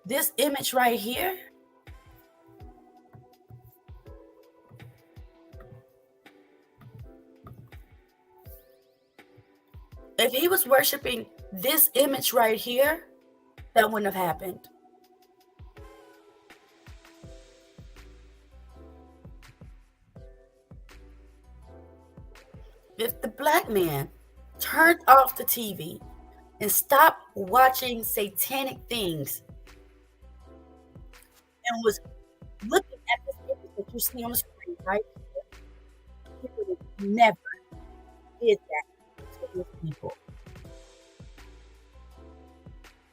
this image right here, if he was worshiping this image right here, that wouldn't have happened. If the black man turned off the TV and stopped watching satanic things and was looking at this image that you see on the screen right here, he would have never did that to his people.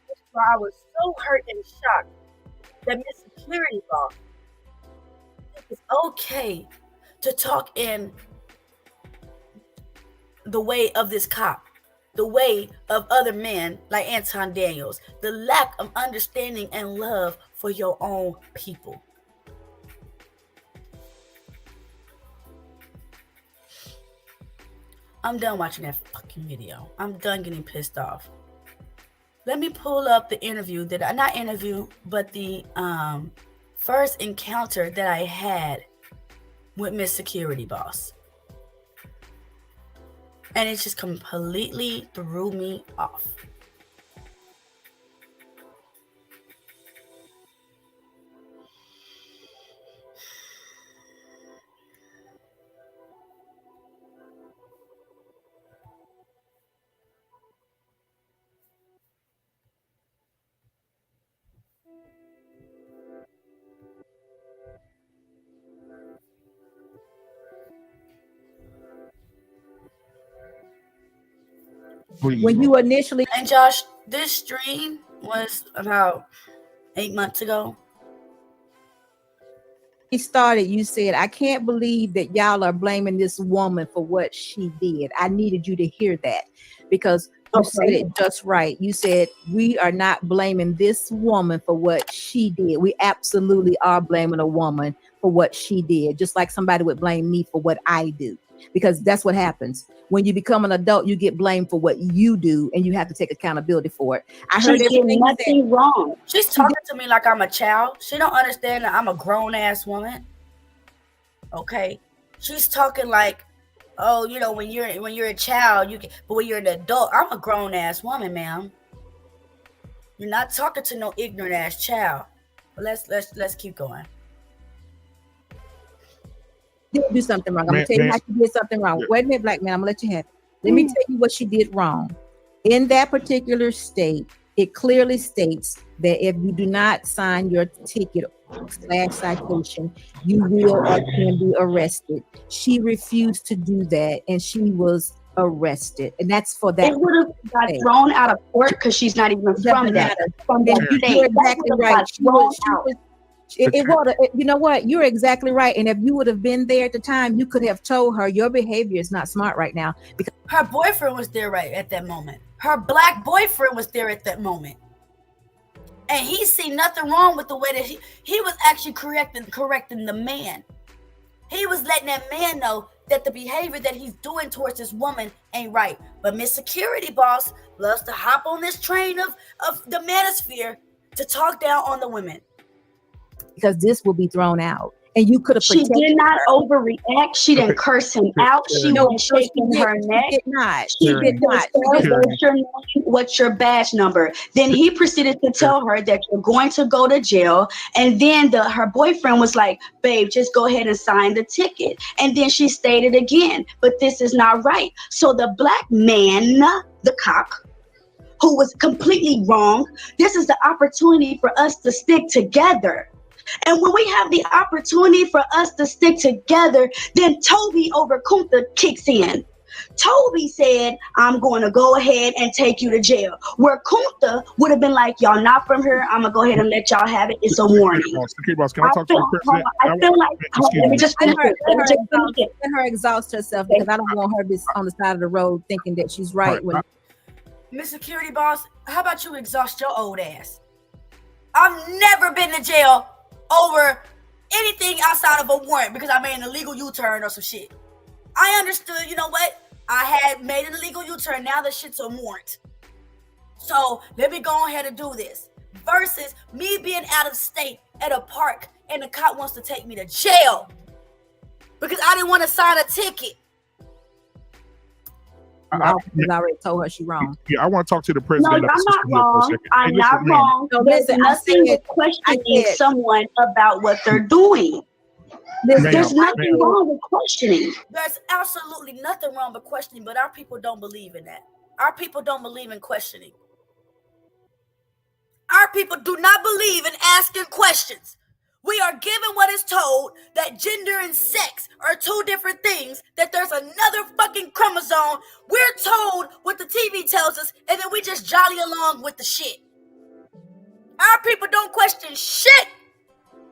So I was so hurt and shocked that Miss Security Boss, it's okay to talk in the way of this cop, the way of other men like Anton Daniels, the lack of understanding and love for your own people. I'm done watching that fucking video. I'm done getting pissed off. Let me pull up the interview but the first encounter that I had with Miss Security Boss. And it just completely threw me off. When you initially And Josh, this stream was about 8 months ago. started, you said, I can't believe that y'all are blaming this woman for what she did. I needed you to hear that because you said it just right. You said, we are not blaming this woman for what she did. We absolutely are blaming a woman for what she did, just like somebody would blame me for what I do, because that's what happens. When you become an adult, you get blamed for what you do and you have to take accountability for it. I heard everything nothing wrong. She's talking to me like I'm a child. She don't understand that I'm a grown-ass woman. Okay? She's talking like, oh, you know, when you're a child, you can, but when you're an adult, I'm a grown-ass woman, ma'am. You're not talking to no ignorant-ass child. But let's keep going. Did do something wrong. I'm gonna tell you how she did something wrong. Yeah. Wait a minute, black man. I'm gonna let you have it. Let me tell you what she did wrong. In that particular state, it clearly states that if you do not sign your ticket / citation, you will or can be arrested. She refused to do that, and she was arrested, and that's for that. It would have got thrown out of court because she's not even from that. You're exactly right. It would. You know what? You're exactly right. And if you would have been there at the time, you could have told her your behavior is not smart right now. Because her boyfriend was there right at that moment. Her black boyfriend was there at that moment. And he see nothing wrong with the way that he was actually correcting the man. He was letting that man know that the behavior that he's doing towards this woman ain't right. But Miss Security Boss loves to hop on this train of the manosphere to talk down on the women. Because this will be thrown out. And you could have She did not overreact. She didn't curse him out. She wasn't shaking her neck. She did not. She did not. What's your name? What's your badge number? Then he proceeded to tell her that you're going to go to jail. And then her boyfriend was like, babe, just go ahead and sign the ticket. And then she stated again, but this is not right. So the black man, the cop, who was completely wrong, this is the opportunity for us to stick together. And when we have the opportunity for us to stick together, then Toby over Kunta kicks in. Toby said, I'm going to go ahead and take you to jail. Where Kunta would have been like, y'all not from here. I'm going to go ahead and let y'all have it. It's a warning. Security Boss, can I talk to the president? I feel like, let me just let her exhaust herself, because I don't want her to be on the side of the road thinking that she's right. Miss Security Boss, how about you exhaust your old ass? I've never been to jail over anything outside of a warrant because I made an illegal U-turn or some shit. I understood, you know what? I had made an illegal U-turn. Now the shit's a warrant. So let me go ahead and do this. Versus me being out of state at a park and the cop wants to take me to jail because I didn't want to sign a ticket. I already told her she's wrong. Yeah, I want to talk to the president. No, I'm not wrong. I'm not wrong. There's nothing with questioning someone about what they're doing. There's nothing wrong with questioning. There's absolutely nothing wrong with questioning, but our people don't believe in that. Our people don't believe in questioning. Our people do not believe in asking questions. We are given what is told that gender and sex are two different things, that there's another fucking chromosome. We're told what the TV tells us, and then we just jolly along with the shit. Our people don't question shit.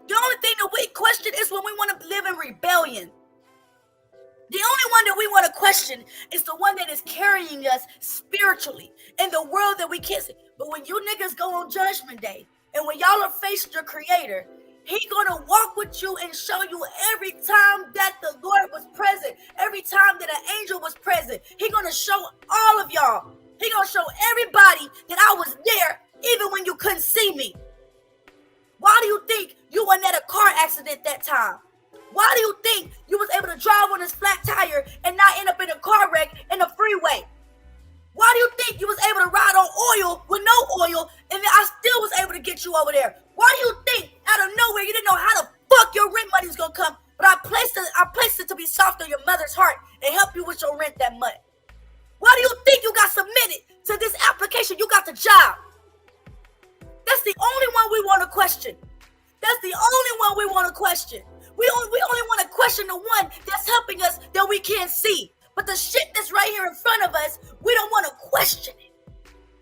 The only thing that we question is when we want to live in rebellion. The only one that we want to question is the one that is carrying us spiritually in the world that we can't see. But when you niggas go on Judgment Day, and when y'all are faced your Creator, He gonna walk with you and show you every time that the Lord was present, every time that an angel was present. He gonna show all of y'all. He gonna show everybody that I was there, even when you couldn't see me. Why do you think you weren't at a car accident that time? Why do you think you was able to drive on this flat tire and not end up in a car wreck in the freeway? Why do you think you was able to ride on oil with no oil and then I still was able to get you over there? Why do you think out of nowhere you didn't know how the fuck your rent money was gonna come, but I placed it to be soft on your mother's heart and help you with your rent that month? Why do you think you got submitted to this application? You got the job. That's the only one we want to question. That's the only one we want to question. We only want to question the one that's helping us that we can't see. But the shit that's right here in front of us, we don't want to question it.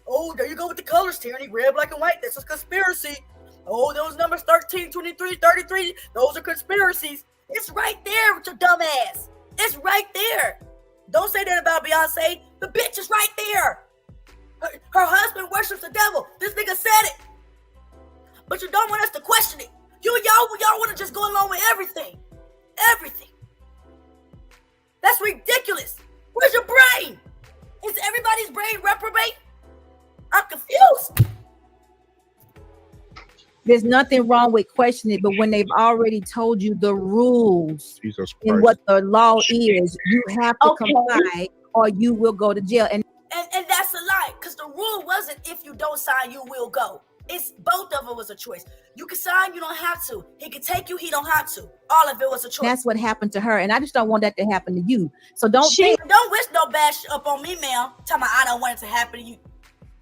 Oh, there you go with the colors, Tyranny. Red, black, and white. That's a conspiracy. Oh, those numbers 13, 23, 33. Those are conspiracies. It's right there with your dumb ass. It's right there. Don't say that about Beyonce. The bitch is right there. Her husband worships the devil. This nigga said it. But you don't want us to question it. Y'all want to just go along with everything. Everything. That's ridiculous. Where's your brain? Is everybody's brain reprobate? I'm confused. There's nothing wrong with questioning, but when they've already told you the rules and what the law is, you have to comply or you will go to jail. And that's a lie, because the rule wasn't if you don't sign, you will go. It's both of it was a choice. You can sign, you don't have to. He can take you, he don't have to. All of it was a choice. That's what happened to her, and I just don't want that to happen to you. So don't wish no bad shit up on me, ma'am. Tell me I don't want it to happen to you.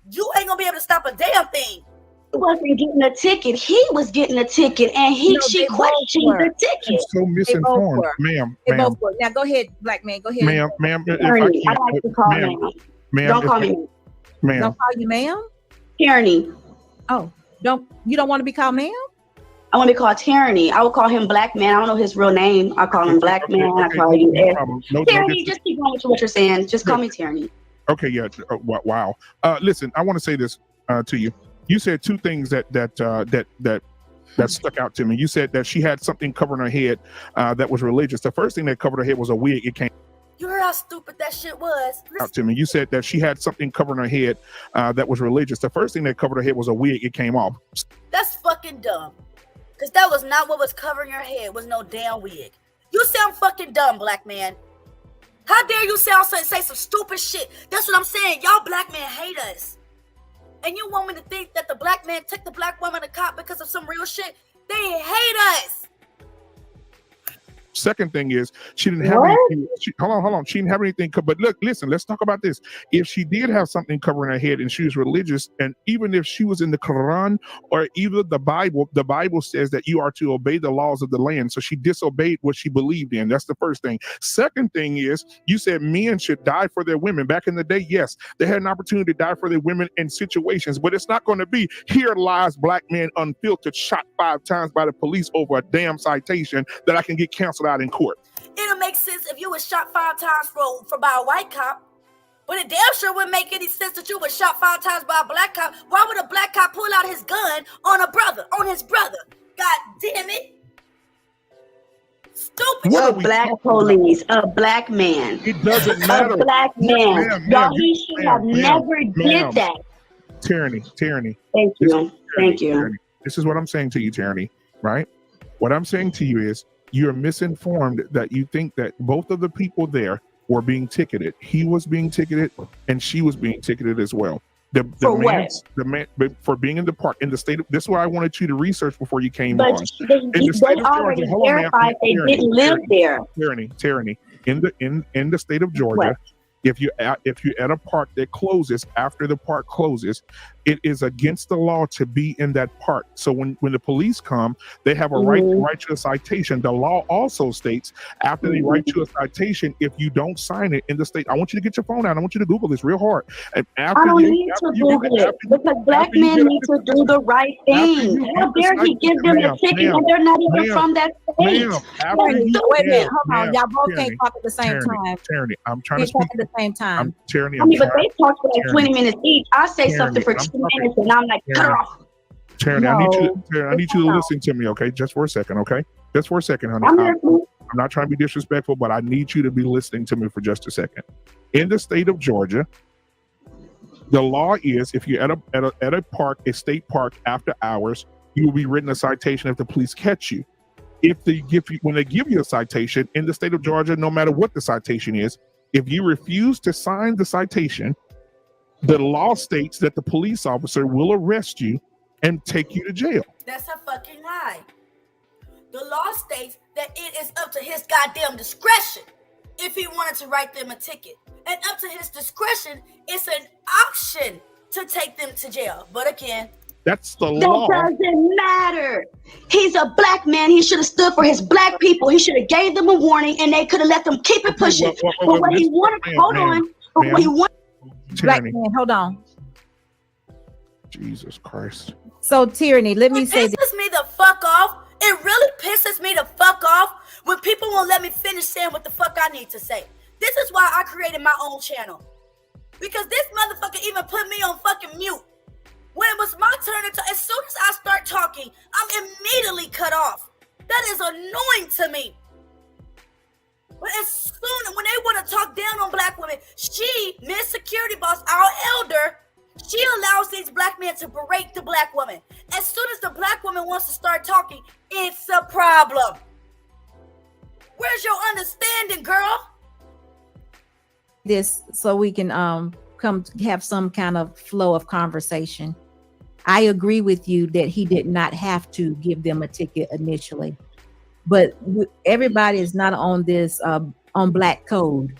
You ain't gonna be able to stop a damn thing. He wasn't getting a ticket. He was getting a ticket, and she questioned the ticket. I'm so misinformed, ma'am. Now go ahead, black man. Go ahead, ma'am. I like to call ma'am. Don't call me ma'am. Don't call you ma'am. Tyranny. Oh, you don't want to be called ma'am? I want to be called Tyranny. I would call him Black Man. I don't know his real name. I call him Black Man. I call you Tyranny. Just keep going with what you're saying. Just call me Tyranny. Okay, yeah. Wow. Listen, I want to say this to you. you said two things that stuck out to me. You said that she had something covering her head that was religious. The first thing that covered her head was a wig. It came You heard how stupid that shit was. out to me. You said that she had something covering her head that was religious. The first thing that covered her head was a wig. It came off. That's fucking dumb. Because that was not what was covering your head. Was no damn wig. You sound fucking dumb, black man. How dare you say some stupid shit? That's what I'm saying. Y'all black men hate us. And you want me to think that the black man took the black woman to cop because of some real shit? They hate us. Second thing is she didn't have anything. Hold on. She didn't have anything. But look, listen, let's talk about this. If she did have something covering her head and she was religious, and even if she was in the Quran or even the Bible says that you are to obey the laws of the land. So she disobeyed what she believed in. That's the first thing. Second thing is you said men should die for their women. Back in the day, yes, they had an opportunity to die for their women in situations, but it's not going to be here lies black men unfiltered, shot 5 times by the police over a damn citation that I can get canceled out in court. It'll make sense if you was shot 5 times for by a white cop, but it damn sure wouldn't make any sense that you was shot 5 times by a black cop. Why would a black cop pull out his gun on his brother? God damn it. Stupid. A black police, a black man. It doesn't matter. A black man. Ma'am, Y'all, he should have never did that. Tyranny. Thank you. Thank you. Tyranny. This is what I'm saying to you, Tyranny, right? What I'm saying to you is you're misinformed that you think that both of the people there were being ticketed. He was being ticketed and she was being ticketed as well. The man for being in the park in the state of, this is what I wanted you to research before you came on. They already verified they didn't live there. Tyranny. In the state of Georgia, if you're at a park that closes after the park closes, it is against the law to be in that park. So when the police come, they have a right to write you a citation. The law also states after they write you a citation, if you don't sign it in the state, I want you to get your phone out. I want you to Google this real hard. And after I don't need to Google it because black men need to do the right thing. How dare he give them a ticket and they're not even from that state? Wait a minute, hold on. Y'all both can't talk at the same time. Tyranny, I'm trying to speak at the same time. Tyranny, I mean, but they talk for like 20 minutes each. I say something for 2 minutes and I'm like, cut off. Tyranny, I need you to listen to me, okay? Just for a second, okay? Just for a second, honey. I'm not trying to be disrespectful, but I need you to be listening to me for just a second. In the state of Georgia, the law is if you're at a park, a state park after hours, you will be written a citation if the police catch you. When they give you a citation in the state of Georgia, no matter what the citation is, if you refuse to sign the citation, the law states that the police officer will arrest you and take you to jail. That's a fucking lie. The law states that it is up to his goddamn discretion if he wanted to write them a ticket. And up to his discretion, it's an option to take them to jail. But again, that's the law. That doesn't matter. He's a black man. He should have stood for his black people. He should have gave them a warning and they could have let them keep it pushing. But what he wanted, hold on. But what he wanted. Black man, hold on. Jesus Christ. So Tyranny, let me say this. It pisses me the fuck off. It really pisses me the fuck off when people won't let me finish saying what the fuck I need to say. This is why I created my own channel. Because this motherfucker even put me on fucking mute. When it was my turn to talk, as soon as I start talking, I'm immediately cut off. That is annoying to me. But as soon when they want to talk down on black women, Miss Security Boss, our elder, she allows these black men to berate the black woman. As soon as the black woman wants to start talking, it's a problem. Where's your understanding, girl? This so we can come have some kind of flow of conversation. I agree with you that he did not have to give them a ticket initially, but everybody is not on this on black code.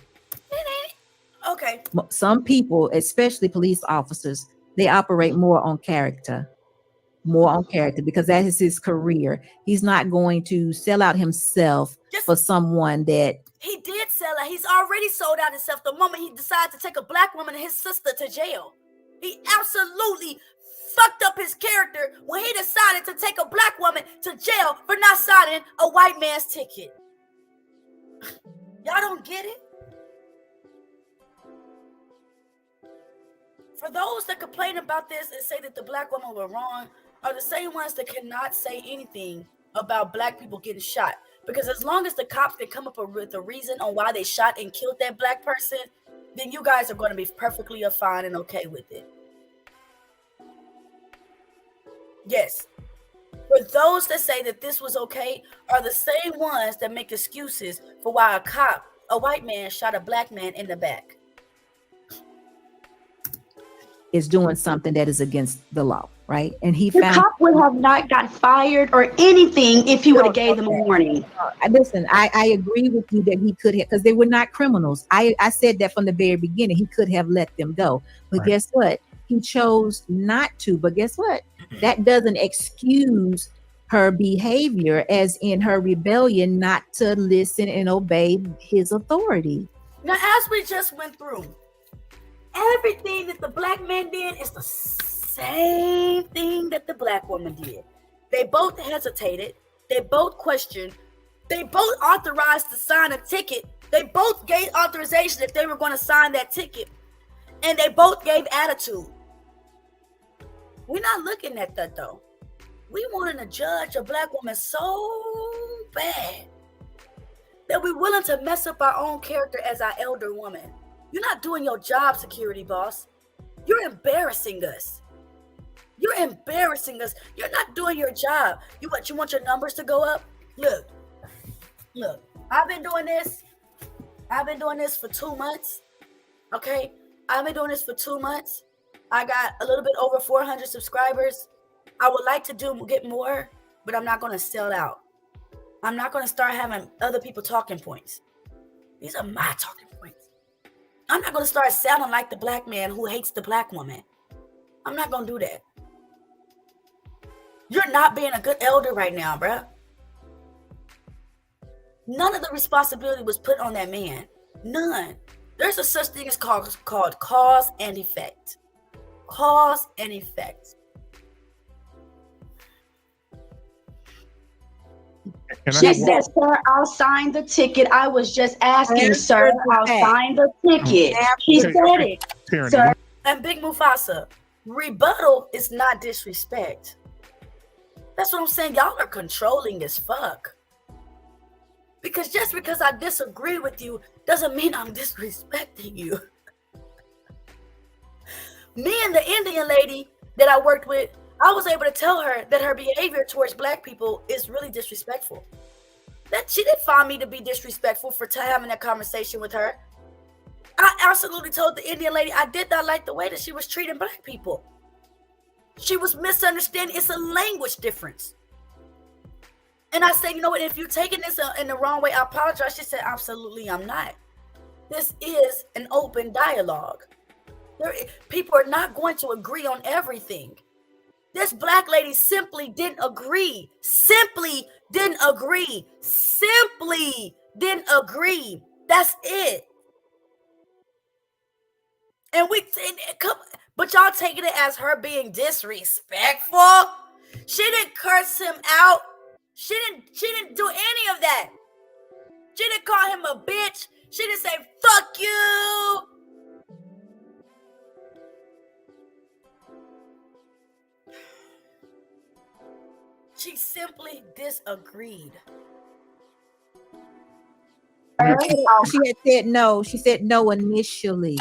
Okay. Some people, especially police officers, they operate more on character because that is his career. He's not going to sell out himself for someone that he did sell out. He's already sold out himself the moment he decided to take a black woman and his sister to jail. He absolutely fucked up his character when he decided to take a black woman to jail for not signing a white man's ticket. Y'all don't get it? For those that complain about this and say that the black women were wrong are the same ones that cannot say anything about black people getting shot. Because as long as the cops can come up with a reason on why they shot and killed that black person, then you guys are going to be perfectly fine and okay with it. Yes. For those that say that this was okay are the same ones that make excuses for why a white man shot a black man in the back. Is doing something that is against the law, right? And he The found cop would have not got fired or anything if he would have gave them a warning. Listen, I agree with you that he could have, because they were not criminals. I said that from the very beginning. He could have let them go. But guess what? He chose not to. But guess what? That doesn't excuse her behavior, as in her rebellion not to listen and obey his authority. Now, as we just went through, everything that the black man did is the same thing that the black woman did. They both hesitated. They both questioned. They both authorized to sign a ticket. They both gave authorization if they were going to sign that ticket. And they both gave attitude. We're not looking at that, though. We wanted to judge a black woman so bad that we're willing to mess up our own character as our elder woman. You're not doing your job, security boss. You're embarrassing us. You're embarrassing us. You're not doing your job. You want your numbers to go up? Look. I've been doing this. For 2 months. Okay? I've been doing this for 2 months. I got a little bit over 400 subscribers. I would like to get more, but I'm not going to sell out. I'm not going to start having other people talking points. These are my talking points. I'm not going to start sounding like the black man who hates the black woman. I'm not going to do that. You're not being a good elder right now, bruh. None of the responsibility was put on that man. None. There's a such thing as called cause and effect. Cause and effect. She said, sir, I'll sign the ticket. I was just asking, sir, I'll sign the ticket. She said it, sir. And Big Mufasa, rebuttal is not disrespect. That's what I'm saying. Y'all are controlling as fuck. Because just because I disagree with you doesn't mean I'm disrespecting you. Me and the Indian lady that I worked with, I was able to tell her that her behavior towards black people is really disrespectful. That she didn't find me to be disrespectful for having that conversation with her. I absolutely told the Indian lady I did not like the way that she was treating black people. She was misunderstanding. It's a language difference. And I said, you know what, if you're taking this in the wrong way, I apologize. She said, absolutely, I'm not. This is an open dialogue. People are not going to agree on everything. This black lady simply didn't agree. Simply didn't agree. Simply didn't agree. That's it. And but y'all taking it as her being disrespectful. She didn't curse him out. She didn't do any of that. She didn't call him a bitch. She didn't say fuck you. She simply disagreed. She had said no. She said no initially.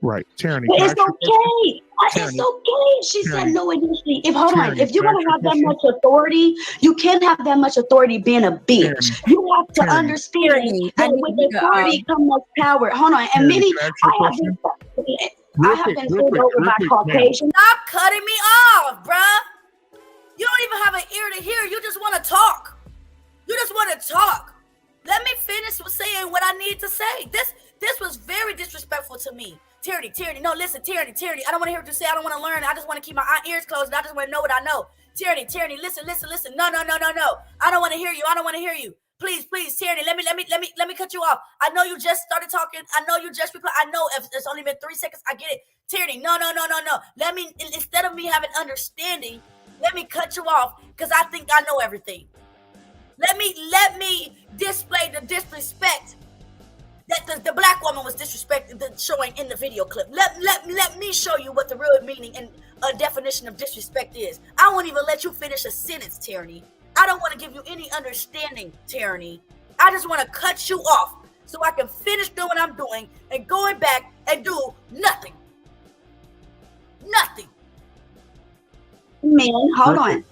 Right, Tyranny. It's okay. It's okay. She said no initially. If you're gonna have that much authority, you can't have that much authority being a bitch. You have to understand that with authority comes power. Hold on, and many I have been pulled over by Caucasian. Stop cutting me off, bruh. You don't even have an ear to hear. You just want to talk. You just want to talk. Let me finish with saying what I need to say. This was very disrespectful to me. Tyranny, no, listen, Tyranny, I don't want to hear what you say. I don't want to learn. I just want to keep my ears closed, and I just want to know what I know. Tyranny, listen. No. I don't want to hear you. Please, Tyranny, let me cut you off. I know you just started talking. I know you just replied. I know if it's only been 3 seconds. I get it. Tyranny, no. Let me, instead of me having understanding, let me cut you off because I think I know everything. Let me display the disrespect that the black woman was disrespected, showing in the video clip. Let me show you what the real meaning and definition of disrespect is. I won't even let you finish a sentence, Tyranny. I don't want to give you any understanding, Tyranny. I just want to cut you off so I can finish doing what I'm doing and going back and do nothing. Nothing. Man, hold on.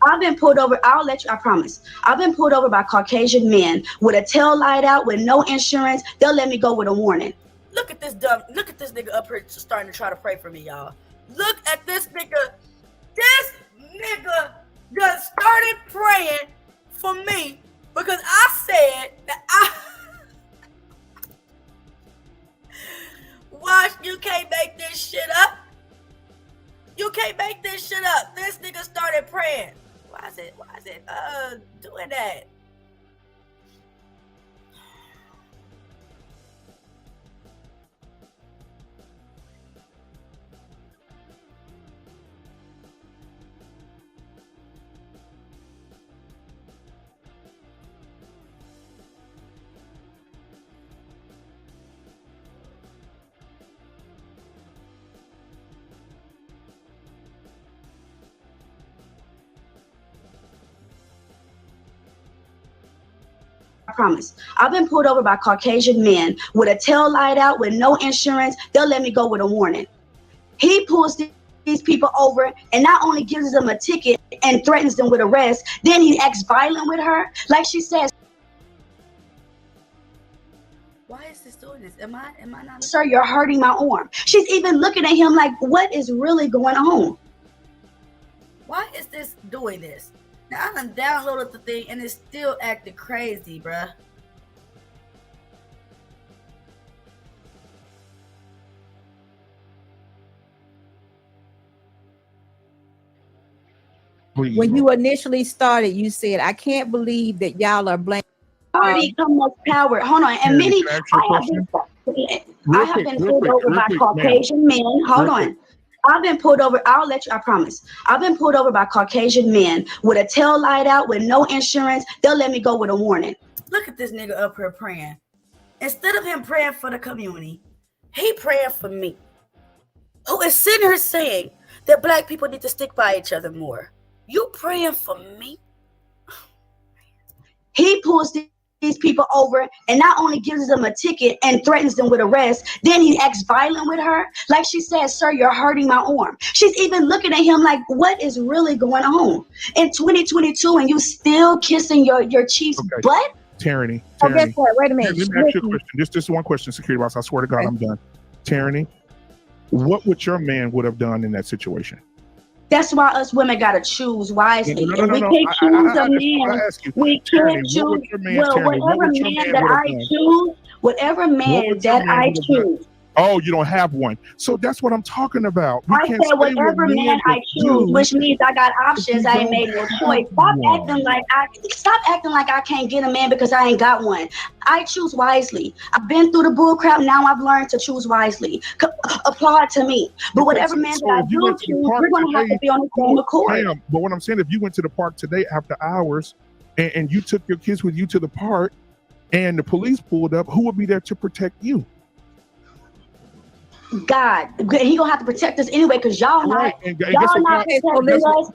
I've been pulled over. I'll let you, I promise. I've been pulled over by Caucasian men with a tail light out, with no insurance. They'll let me go with a warning. Look at this nigga up here starting to try to pray for me, y'all. Look at this nigga. This nigga just started praying for me because I said that Watch, you can't make this shit up. You can't make this shit up. This nigga started praying. Why is it doing that? I promise. I've been pulled over by Caucasian men with a tail light out, with no insurance. They'll let me go with a warning. He pulls these people over and not only gives them a ticket and threatens them with arrest, then he acts violent with her. Like she says, Why is this doing this? Am I not? sir, you're hurting my arm. She's even looking at him like, what is really going on? Why is this doing this? Now I done downloaded the thing and it's still acting crazy, bruh. When you initially started, you said, I can't believe that y'all are blaming. Already come with power. Hold on. And many, I have been pulled over by Caucasian men. Hold on. I've been pulled over. I'll let you, I promise. I've been pulled over by Caucasian men with a tail light out, with no insurance. They'll let me go with a warning. Look at this nigga up here praying. Instead of him praying for the community, he praying for me. Who is sitting here saying that black people need to stick by each other more. You praying for me? He pulls these people over and not only gives them a ticket and threatens them with arrest, then he acts violent with her. Like she says, sir, you're hurting my arm. She's even looking at him like, what is really going on? In 2022, and you still kissing your chief's butt? Tyranny. Oh, guess what? Wait a minute. Let me ask you a question. Just one question, security boss. I swear to God, I'm done. Tyranny, what would your man would have done in that situation? That's why us women gotta choose wisely. No, We can't choose a man. We can't choose. Well, whatever man that I choose, whatever man that I choose. Oh, you don't have one. So that's what I'm talking about. I said whatever man I choose, which means I got options. I ain't made no choice. Stop acting like I can't get a man because I ain't got one. I choose wisely. I've been through the bull crap. Now I've learned to choose wisely. Applaud to me. But whatever man that I do choose, we're gonna have to be on the same accord. But what I'm saying, if you went to the park today after hours and you took your kids with you to the park and the police pulled up, who would be there to protect you? God, he gonna have to protect us anyway, because y'all not protecting us.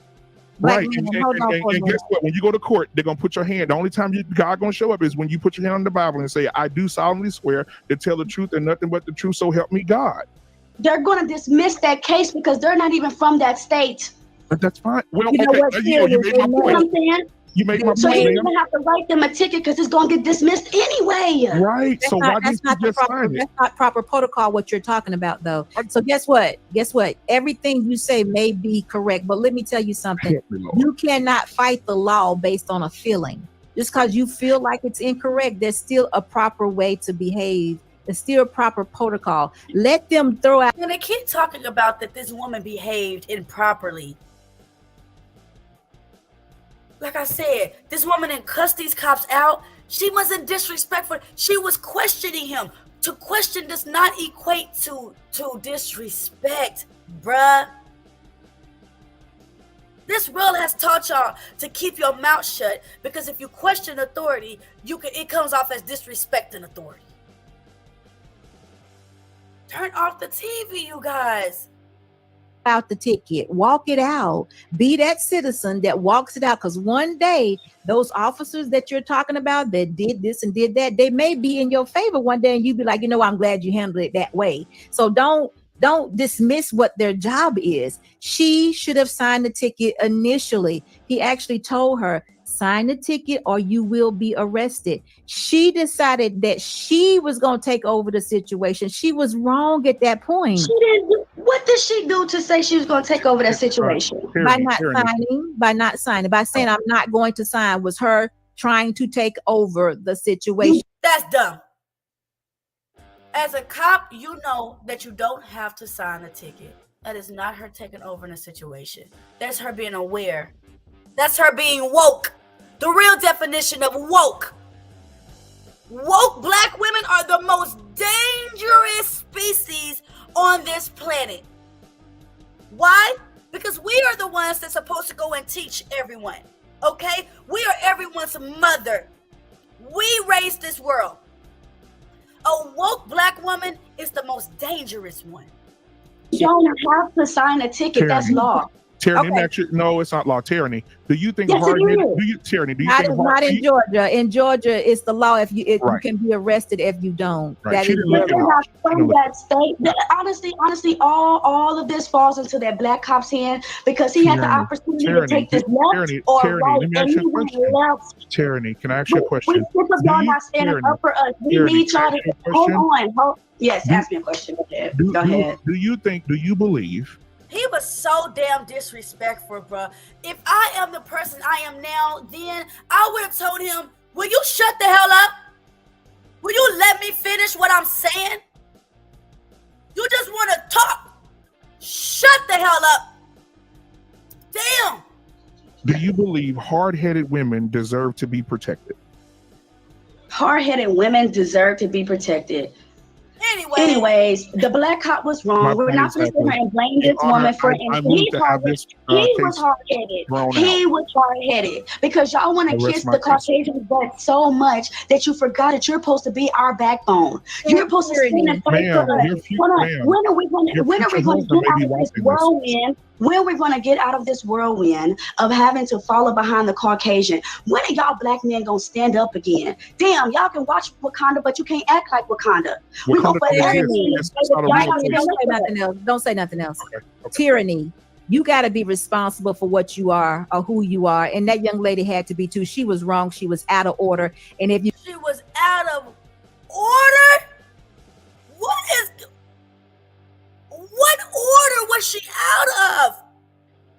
Right, and guess what? When you go to court, they're gonna put your hand. The only time God gonna show up is when you put your hand on the Bible and say, "I do solemnly swear to tell the truth and nothing but the truth, so help me God." They're gonna dismiss that case because they're not even from that state. But that's fine. Well, you know what? you made my point. You make my so point. you even have to write them a ticket because it's gonna get dismissed anyway. Right. That's so not, why that's didn't not you the just proper, sign it? that's not proper protocol what you're talking about though. So guess what? Everything you say may be correct, but let me tell you something. You cannot fight the law based on a feeling. Just because you feel like it's incorrect, there's still a proper way to behave. There's still a proper protocol. Let them throw out. And they keep talking about that this woman behaved improperly. Like I said, this woman didn't cuss these cops out. She wasn't disrespectful. She was questioning him. To question does not equate to disrespect, bruh. This world has taught y'all to keep your mouth shut because if you question authority, it comes off as disrespecting authority. Turn off the TV, you guys. Out the ticket, walk it out, be that citizen that walks it out. Because one day those officers that you're talking about that did this and did that, they may be in your favor one day, and you be like, you know, I'm glad you handled it that way. So don't dismiss what their job is. She should have signed the ticket initially. He actually told her, sign the ticket or you will be arrested. She decided that she was going to take over the situation. She was wrong at that point. She didn't. What did she do to say she was going to take over that situation? By not signing, by saying I'm not going to sign, was her trying to take over the situation. That's dumb. As a cop, you know that you don't have to sign a ticket. That is not her taking over in a situation. That's her being aware. That's her being woke. The real definition of woke. Woke black women are the most dangerous species on this planet. Why? Because we are the ones that's supposed to go and teach everyone. Okay? We are everyone's mother. We raised this world. A woke black woman is the most dangerous one. You don't have to sign a ticket. That's law. Tyranny, okay. No, it's not law. Tyranny. Do you think tyranny? Do you think not in Georgia? In Georgia, it's the law. If you you can be arrested if you don't. Right. That is from that state. Honestly, all of this falls into that black cop's hand because he had the opportunity to take this left or right, and he went left. Tyranny. Can I ask you a question? We sick of y'all not standing up for us. We need y'all to hold on. Yes, ask me a question. Go ahead. Do you believe? He was so damn disrespectful, bro. If I am the person I am now, then I would have told him, will you shut the hell up? Will you let me finish what I'm saying? You just want to talk. Shut the hell up. Damn. Do you believe hard-headed women deserve to be protected? Hard-headed women deserve to be protected. Anyways, the black cop was wrong. We're not going to sit here and blame this woman for it. He was hard-headed. He was hard-headed because y'all want to kiss the Caucasian butt so much that you forgot that you're supposed to be our backbone. You're supposed to stand and fight for us. When are we going to get out of this whirlwind? When are we going to get out of this whirlwind of having to follow behind the Caucasian? When are y'all black men going to stand up again? Damn, y'all can watch Wakanda, but you can't act like Wakanda. We go for everything. Don't say nothing else. Okay. Tyranny. You got to be responsible for what you are or who you are. And that young lady had to be too. She was wrong. She was out of order. And if she was out of order, what order was she out of?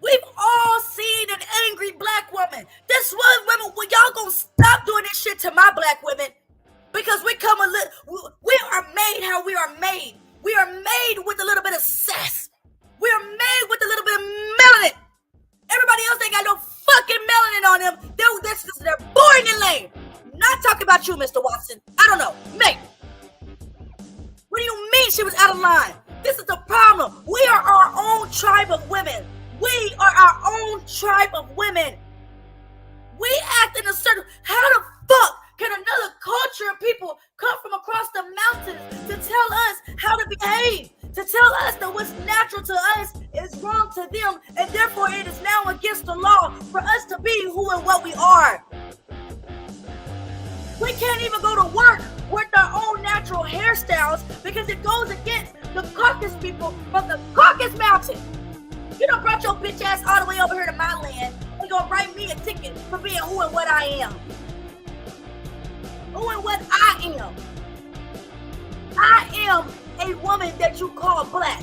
We've all seen an angry black woman. This one women, y'all gonna stop doing this shit to my black women because we are made how we are made. We are made with a little bit of sass. We are made with a little bit of melanin. Everybody else ain't got no fucking melanin on them. They're boring and lame. Not talking about you, Mr. Watson. I don't know. Mate. What do you mean she was out of line? This is the problem. We are our own tribe of women. We are our own tribe of women. We act in a certain... How the fuck can another culture of people come from across the mountains to tell us how to behave? To tell us that what's natural to us is wrong to them, and therefore it is now against the law for us to be who and what we are. We can't even go to work with our own natural hairstyles because it goes against the Caucasus people from the Caucasus Mountain. You done brought your bitch ass all the way over here to my land and gonna write me a ticket for being who and what I am. Who and what I am. I am a woman that you call black.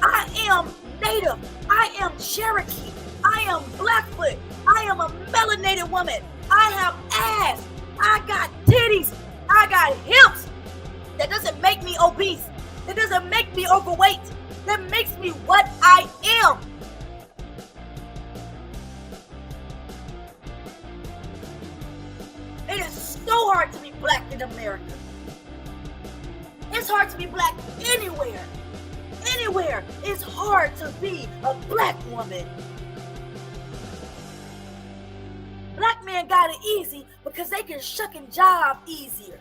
I am Native. I am Cherokee. I am Blackfoot. I am a melanated woman. I have ass. I got titties. I got hips. That doesn't make me obese. That doesn't make me overweight. That makes me what I am. It is so hard to be black in America. It's hard to be black anywhere. Anywhere. It's hard to be a black woman. Black men got it easy because they can shuck and job easier.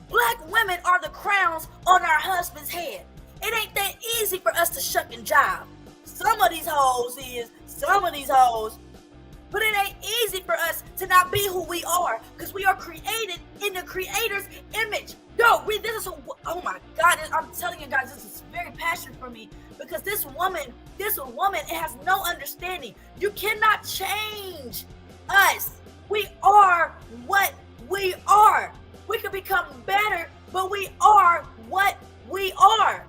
Black women are the crowns on our husband's head. It ain't that easy for us to shuck and jive. Some of these hoes is, some of these hoes. But it ain't easy for us to not be who we are, because we are created in the Creator's image. Yo, this is, oh my God, I'm telling you guys, this is very passionate for me, because this woman, it has no understanding. You cannot change us. We are what we are. We can become better, but we are what we are.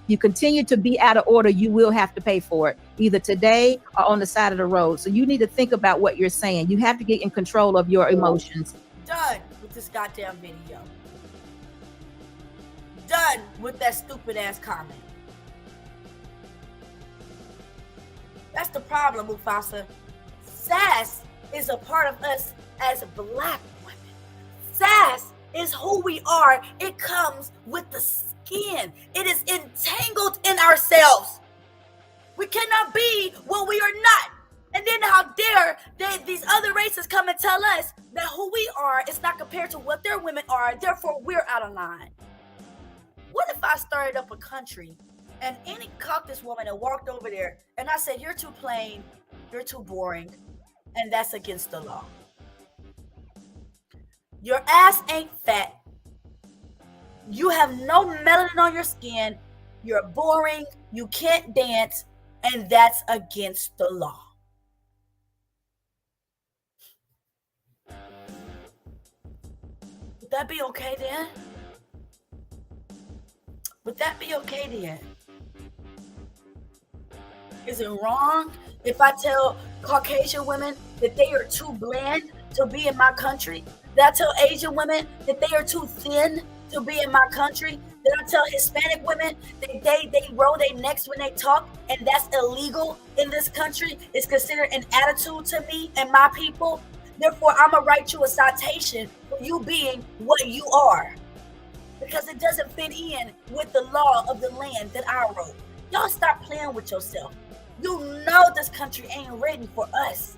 You continue to be out of order, you will have to pay for it, either today or on the side of the road. So you need to think about what you're saying. You have to get in control of your emotions. Done with this goddamn video. Done with that stupid ass comment. That's the problem, Mufasa. Sass is a part of us as Black women. Sass is who we are. It comes with the skin. It is entangled in ourselves. We cannot be what we are not. And then how dare these other races come and tell us that who we are is not compared to what their women are, therefore we're out of line. What if I started up a country and any caucus woman that walked over there and I said, you're too plain, you're too boring, and that's against the law. Your ass ain't fat. You have no melanin on your skin. You're boring. You can't dance. And that's against the law. Would that be okay then? Would that be okay then? Is it wrong if I tell Caucasian women that they are too bland to be in my country? That I tell Asian women that they are too thin to be in my country? That I tell Hispanic women that they roll their necks when they talk, and that's illegal in this country? It's considered an attitude to me and my people. Therefore, I'm going to write you a citation for you being what you are, because it doesn't fit in with the law of the land that I wrote. Y'all stop playing with yourself. You know this country ain't written for us.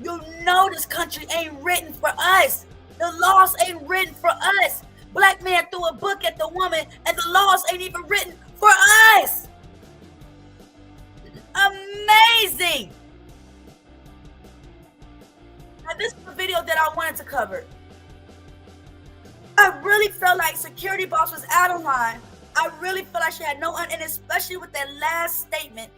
You know this country ain't written for us. The laws ain't written for us. Black man threw a book at the woman and the laws ain't even written for us. Amazing. Now this is the video that I wanted to cover. I really felt like Security Boss was out of line. I really feel like she had no, and especially with that last statement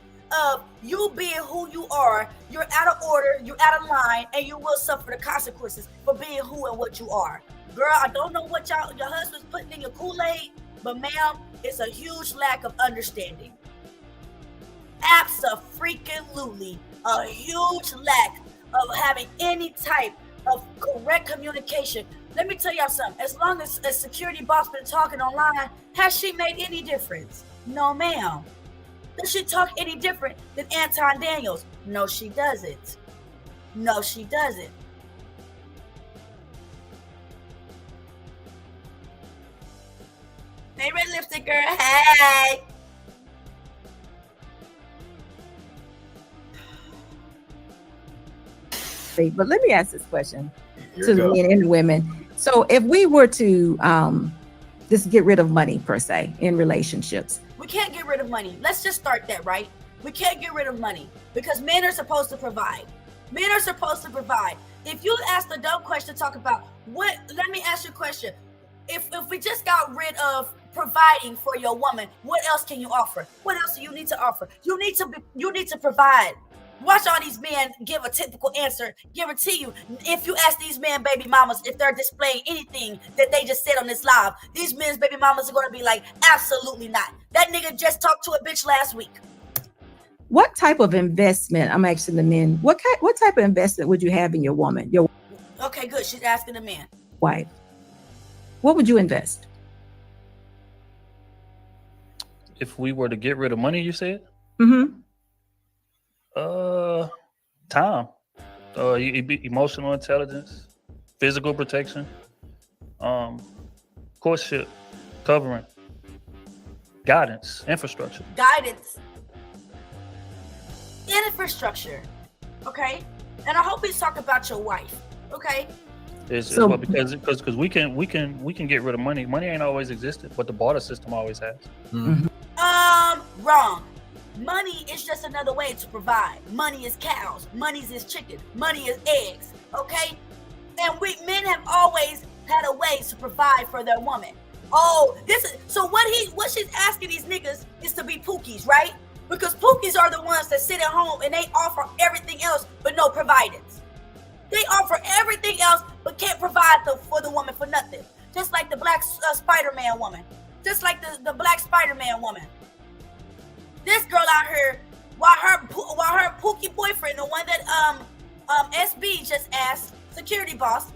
of you being who you are, you're out of order, you're out of line, and you will suffer the consequences for being who and what you are. Girl, I don't know what your husband's putting in your Kool-Aid, but ma'am, it's a huge lack of understanding. Abso-freaking-lutely, a huge lack of having any type of correct communication. Let me tell y'all something. As long as a Security Boss been talking online, has she made any difference? No, ma'am. Does she talk any different than Anton Daniels? No, she doesn't. No, she doesn't. Hey, Red Lipstick Girl. Hey. But let me ask this question to the men and women. So if we were to just get rid of money per se in relationships. We can't get rid of money. Let's just start that, right? We can't get rid of money because men are supposed to provide. Men are supposed to provide. If you ask the dumb question, talk about what, let me ask you a question. If we just got rid of providing for your woman, what else can you offer? What else do you need to offer? You need to provide. Watch all these men give a typical answer. Guarantee you, if you ask these men baby mamas if they're displaying anything that they just said on this live, these men's baby mamas are going to be like, absolutely not. That nigga just talked to a bitch last week. What type of investment, I'm asking the men, what type of investment would you have in your woman, your Okay, good. She's asking the man. wife? What would you invest? If we were to get rid of money, you said? Mm-hmm. Time, emotional intelligence, physical protection, courtship, covering, guidance, infrastructure. Guidance. Infrastructure. Okay? And I hope he's talking about your wife. Okay. Well, because we can get rid of money. Money ain't always existed, but the barter system always has. Wrong. Money is just another way to provide. Money is cows. Money is chicken. Money is eggs. Okay? And men have always had a way to provide for their woman. Oh, so what she's asking these niggas is to be pookies, right? Because pookies are the ones that sit at home and they offer everything else but no providence. They offer everything else but can't provide for the woman for nothing. Just like the black Spider-Man woman. Just like the black Spider-Man woman. This girl out here, while her pookie boyfriend, the one that SB just asked, security boss.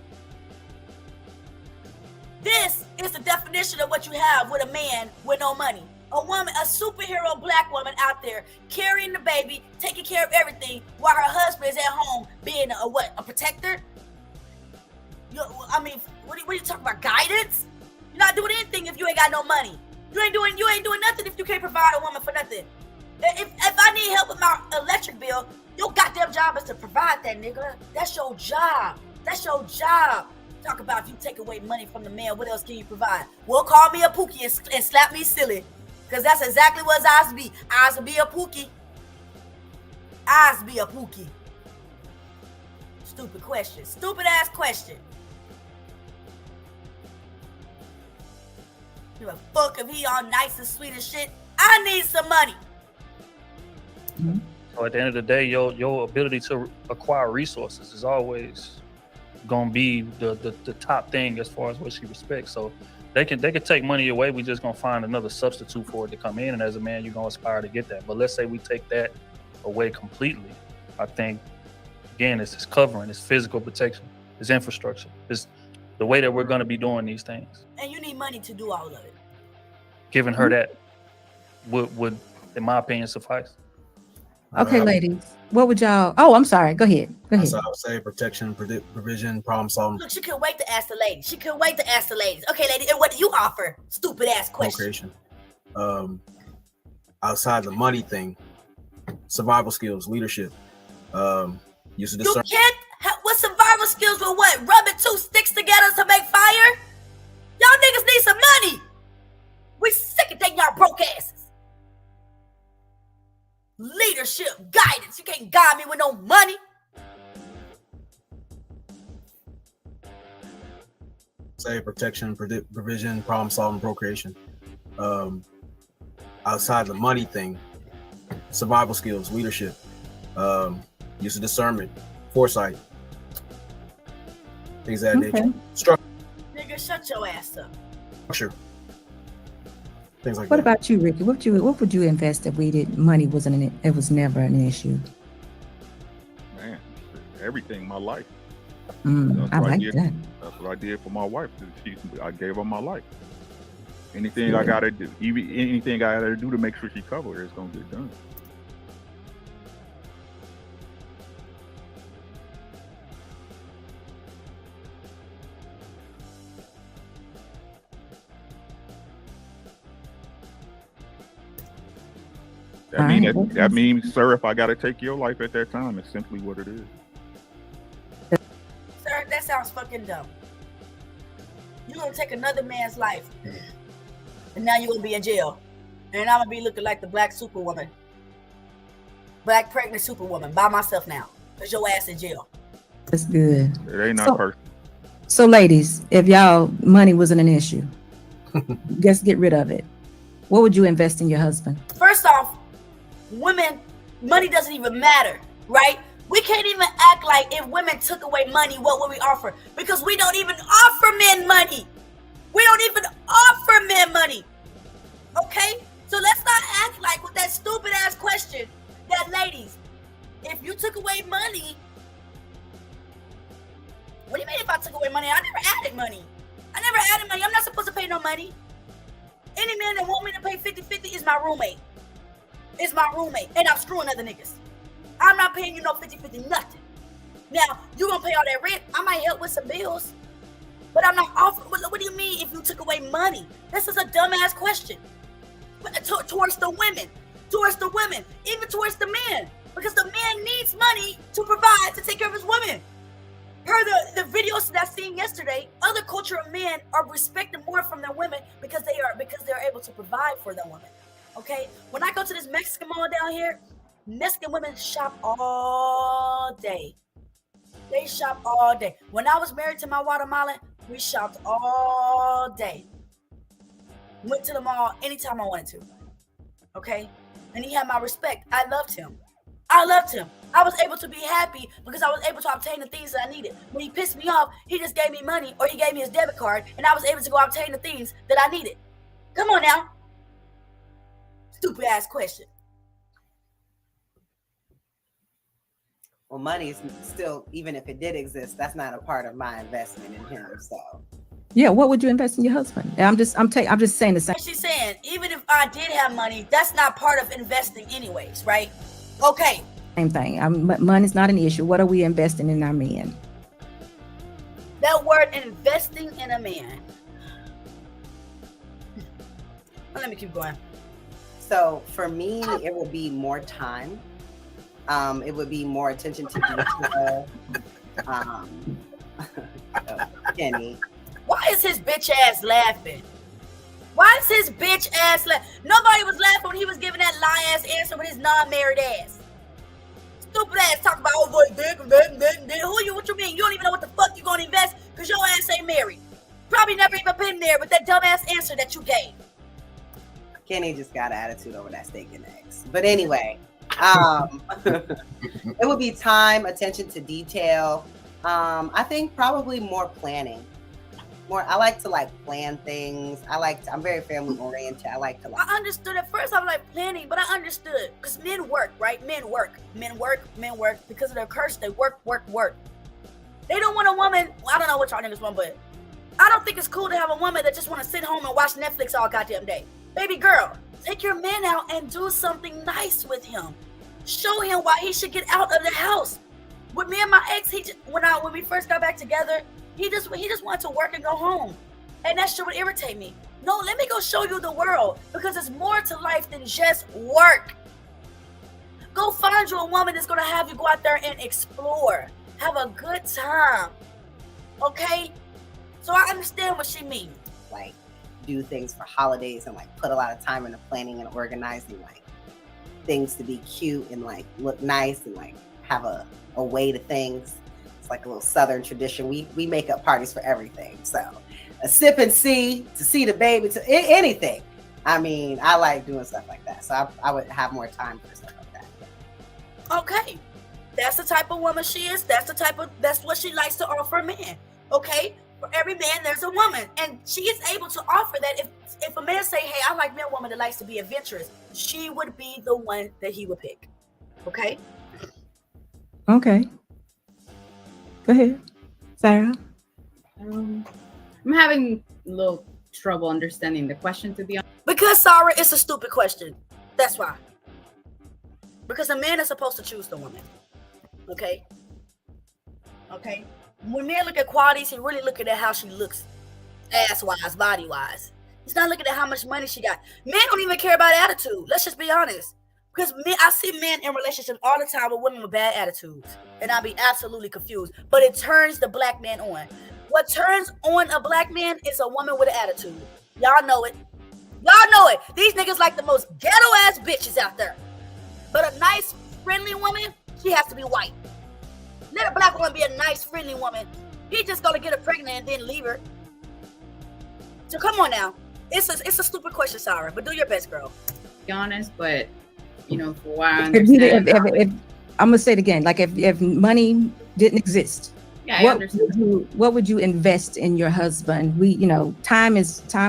This is the definition of what you have with a man with no money. A woman, a superhero black woman out there carrying the baby, taking care of everything, while her husband is at home being a protector. What are you talking about? Guidance? You're not doing anything if you ain't got no money. You ain't doing nothing if you can't provide a woman for nothing. If I need help with my electric bill, your goddamn job is to provide that, nigga. That's your job. That's your job. Talk about if you take away money from the man, what else can you provide? Well, call me a pookie and slap me silly. Because that's exactly what Oz be. Oz be a pookie. Oz be a pookie. Stupid question. Stupid ass question. Give a fuck if he all nice and sweet and shit. I need some money. So at the end of the day, your ability to acquire resources is always gonna be the top thing as far as what she respects. So they can take money away. We just gonna find another substitute for it to come in, and as a man, you're gonna aspire to get that. But let's say we take that away completely. I think again, it's covering, it's physical protection, it's infrastructure, it's the way that we're gonna be doing these things. And you need money to do all of it. Giving her that would, in my opinion, suffice. Okay, ladies, what would y'all? Oh, I'm sorry. Go ahead. So I would say protection, provision, problem solving. Look, she couldn't wait to ask the ladies. Okay, lady, and what do you offer? Stupid ass question. Procreation. Outside the money thing, survival skills, leadership. Use of discernment. You can't. What survival skills with what? Rubbing two sticks together to make fire? Y'all niggas need some money. We sick of taking y'all broke asses. Leadership, guidance. You can't guide me with no money. Say protection, provision, problem solving, procreation. Outside the money thing, survival skills, leadership, use of discernment, foresight, things of that nature. Structure. Nigga, shut your ass up. Structure. Things like What that. about you, Ricky? What would you invest if money wasn't it was never an issue? Man, everything, my life. I like that. That's what I did for my wife. I gave her my life. Anything I gotta do, even anything I gotta do to make sure she covered, it's gonna get done. That means, sir, if I gotta take your life at that time, it's simply what it is. Sir, that sounds fucking dumb. You're gonna take another man's life, and now you're gonna be in jail, and I'm gonna be looking like the black superwoman, black pregnant superwoman by myself now, cause your ass in jail. That's good. It ain't not personal. So, ladies, if y'all money wasn't an issue, just get rid of it. What would you invest in your husband? First off, women, money doesn't even matter, right? We can't even act like if women took away money, what would we offer? Because we don't even offer men money. We don't even offer men money. Okay? So let's not act like with that stupid ass question that, ladies, if you took away money, what do you mean if I took away money? I never added money. I'm not supposed to pay no money. Any man that want me to pay 50-50 is my roommate. It's my roommate. And I'm screwing other niggas. I'm not paying you no 50-50 nothing. Now, you gonna pay all that rent. I might help with some bills. But I'm not offering. What do you mean if you took away money? This is a dumbass question. Towards the women. Even towards the men. because the man needs money to provide to take care of his woman. Per the videos that I seen yesterday, other culture of men are respected more from their women because they're able to provide for their women. Okay, when I go to this Mexican mall down here, Mexican women shop all day. They shop all day. When I was married to my Guatemalan, we shopped all day. Went to the mall anytime I wanted to. Okay, and he had my respect. I loved him. I was able to be happy because I was able to obtain the things that I needed. When he pissed me off, he just gave me money or he gave me his debit card and I was able to go obtain the things that I needed. Come on now. Stupid ass question. Well, money is still, even if it did exist, that's not a part of my investment in him. So yeah, what would you invest in your husband? I'm just saying the same. She's saying, even if I did have money, that's not part of investing anyways, right? Okay. Same thing. Money's not an issue. What are we investing in our man? That word, investing in a man. Well, let me keep going. So for me, it would be more time. It would be more attention to detail. Kenny. Why is his bitch ass laughing? Why is his bitch ass laughing? Nobody was laughing when he was giving that lie ass answer with his non-married ass. Stupid ass talking about who you? What you mean? You don't even know what the fuck you gonna invest because your ass ain't married. Probably never even been there with that dumbass answer that you gave. Kenny just got an attitude over that steak and eggs. But anyway, it would be time, attention to detail. I think probably more planning. I like to plan things. I'm very family oriented. I understood at first. I'm like planning, but I understood because men work, right? Men work because of their curse. They work. They don't want a woman. I don't know what y'all niggas want, but I don't think it's cool to have a woman that just want to sit home and watch Netflix all goddamn day. Baby girl, take your man out and do something nice with him. Show him why he should get out of the house. With me and my ex, when we first got back together, he just wanted to work and go home. And that shit would irritate me. No, let me go show you the world because there's more to life than just work. Go find you a woman that's going to have you go out there and explore. Have a good time. Okay? So I understand what she means. Do things for holidays and put a lot of time into planning and organizing things to be cute and look nice and have a way to things. It's like a little Southern tradition. We make up parties for everything. So a sip and see, to see the baby, to anything. I mean, I like doing stuff like that. So I would have more time for stuff like that. Okay. That's the type of woman she is. That's what she likes to offer a man. Okay? For every man, there's a woman. And she is able to offer that. If a man say, hey, I like me a woman that likes to be adventurous, she would be the one that he would pick. Okay? Okay. Go ahead, Sarah. I'm having a little trouble understanding the question, to be honest. Because, Sarah, it's a stupid question. That's why. Because a man is supposed to choose the woman. Okay? Okay? When men look at qualities, he really looking at how she looks, ass-wise, body-wise. He's not looking at how much money she got. Men don't even care about attitude. Let's just be honest. Because I see men in relationships all the time with women with bad attitudes. And I'll be absolutely confused. But it turns the black man on. What turns on a black man is a woman with an attitude. Y'all know it. Y'all know it. These niggas like the most ghetto-ass bitches out there. But a nice, friendly woman, she has to be white. Let a black woman be a nice, friendly woman. He just gonna get her pregnant and then leave her. So come on now. It's a stupid question, Sarah. But do your best, girl. Be honest, but for what I understand. If I'm gonna say it again, if money didn't exist, yeah, what would you invest in your husband? Time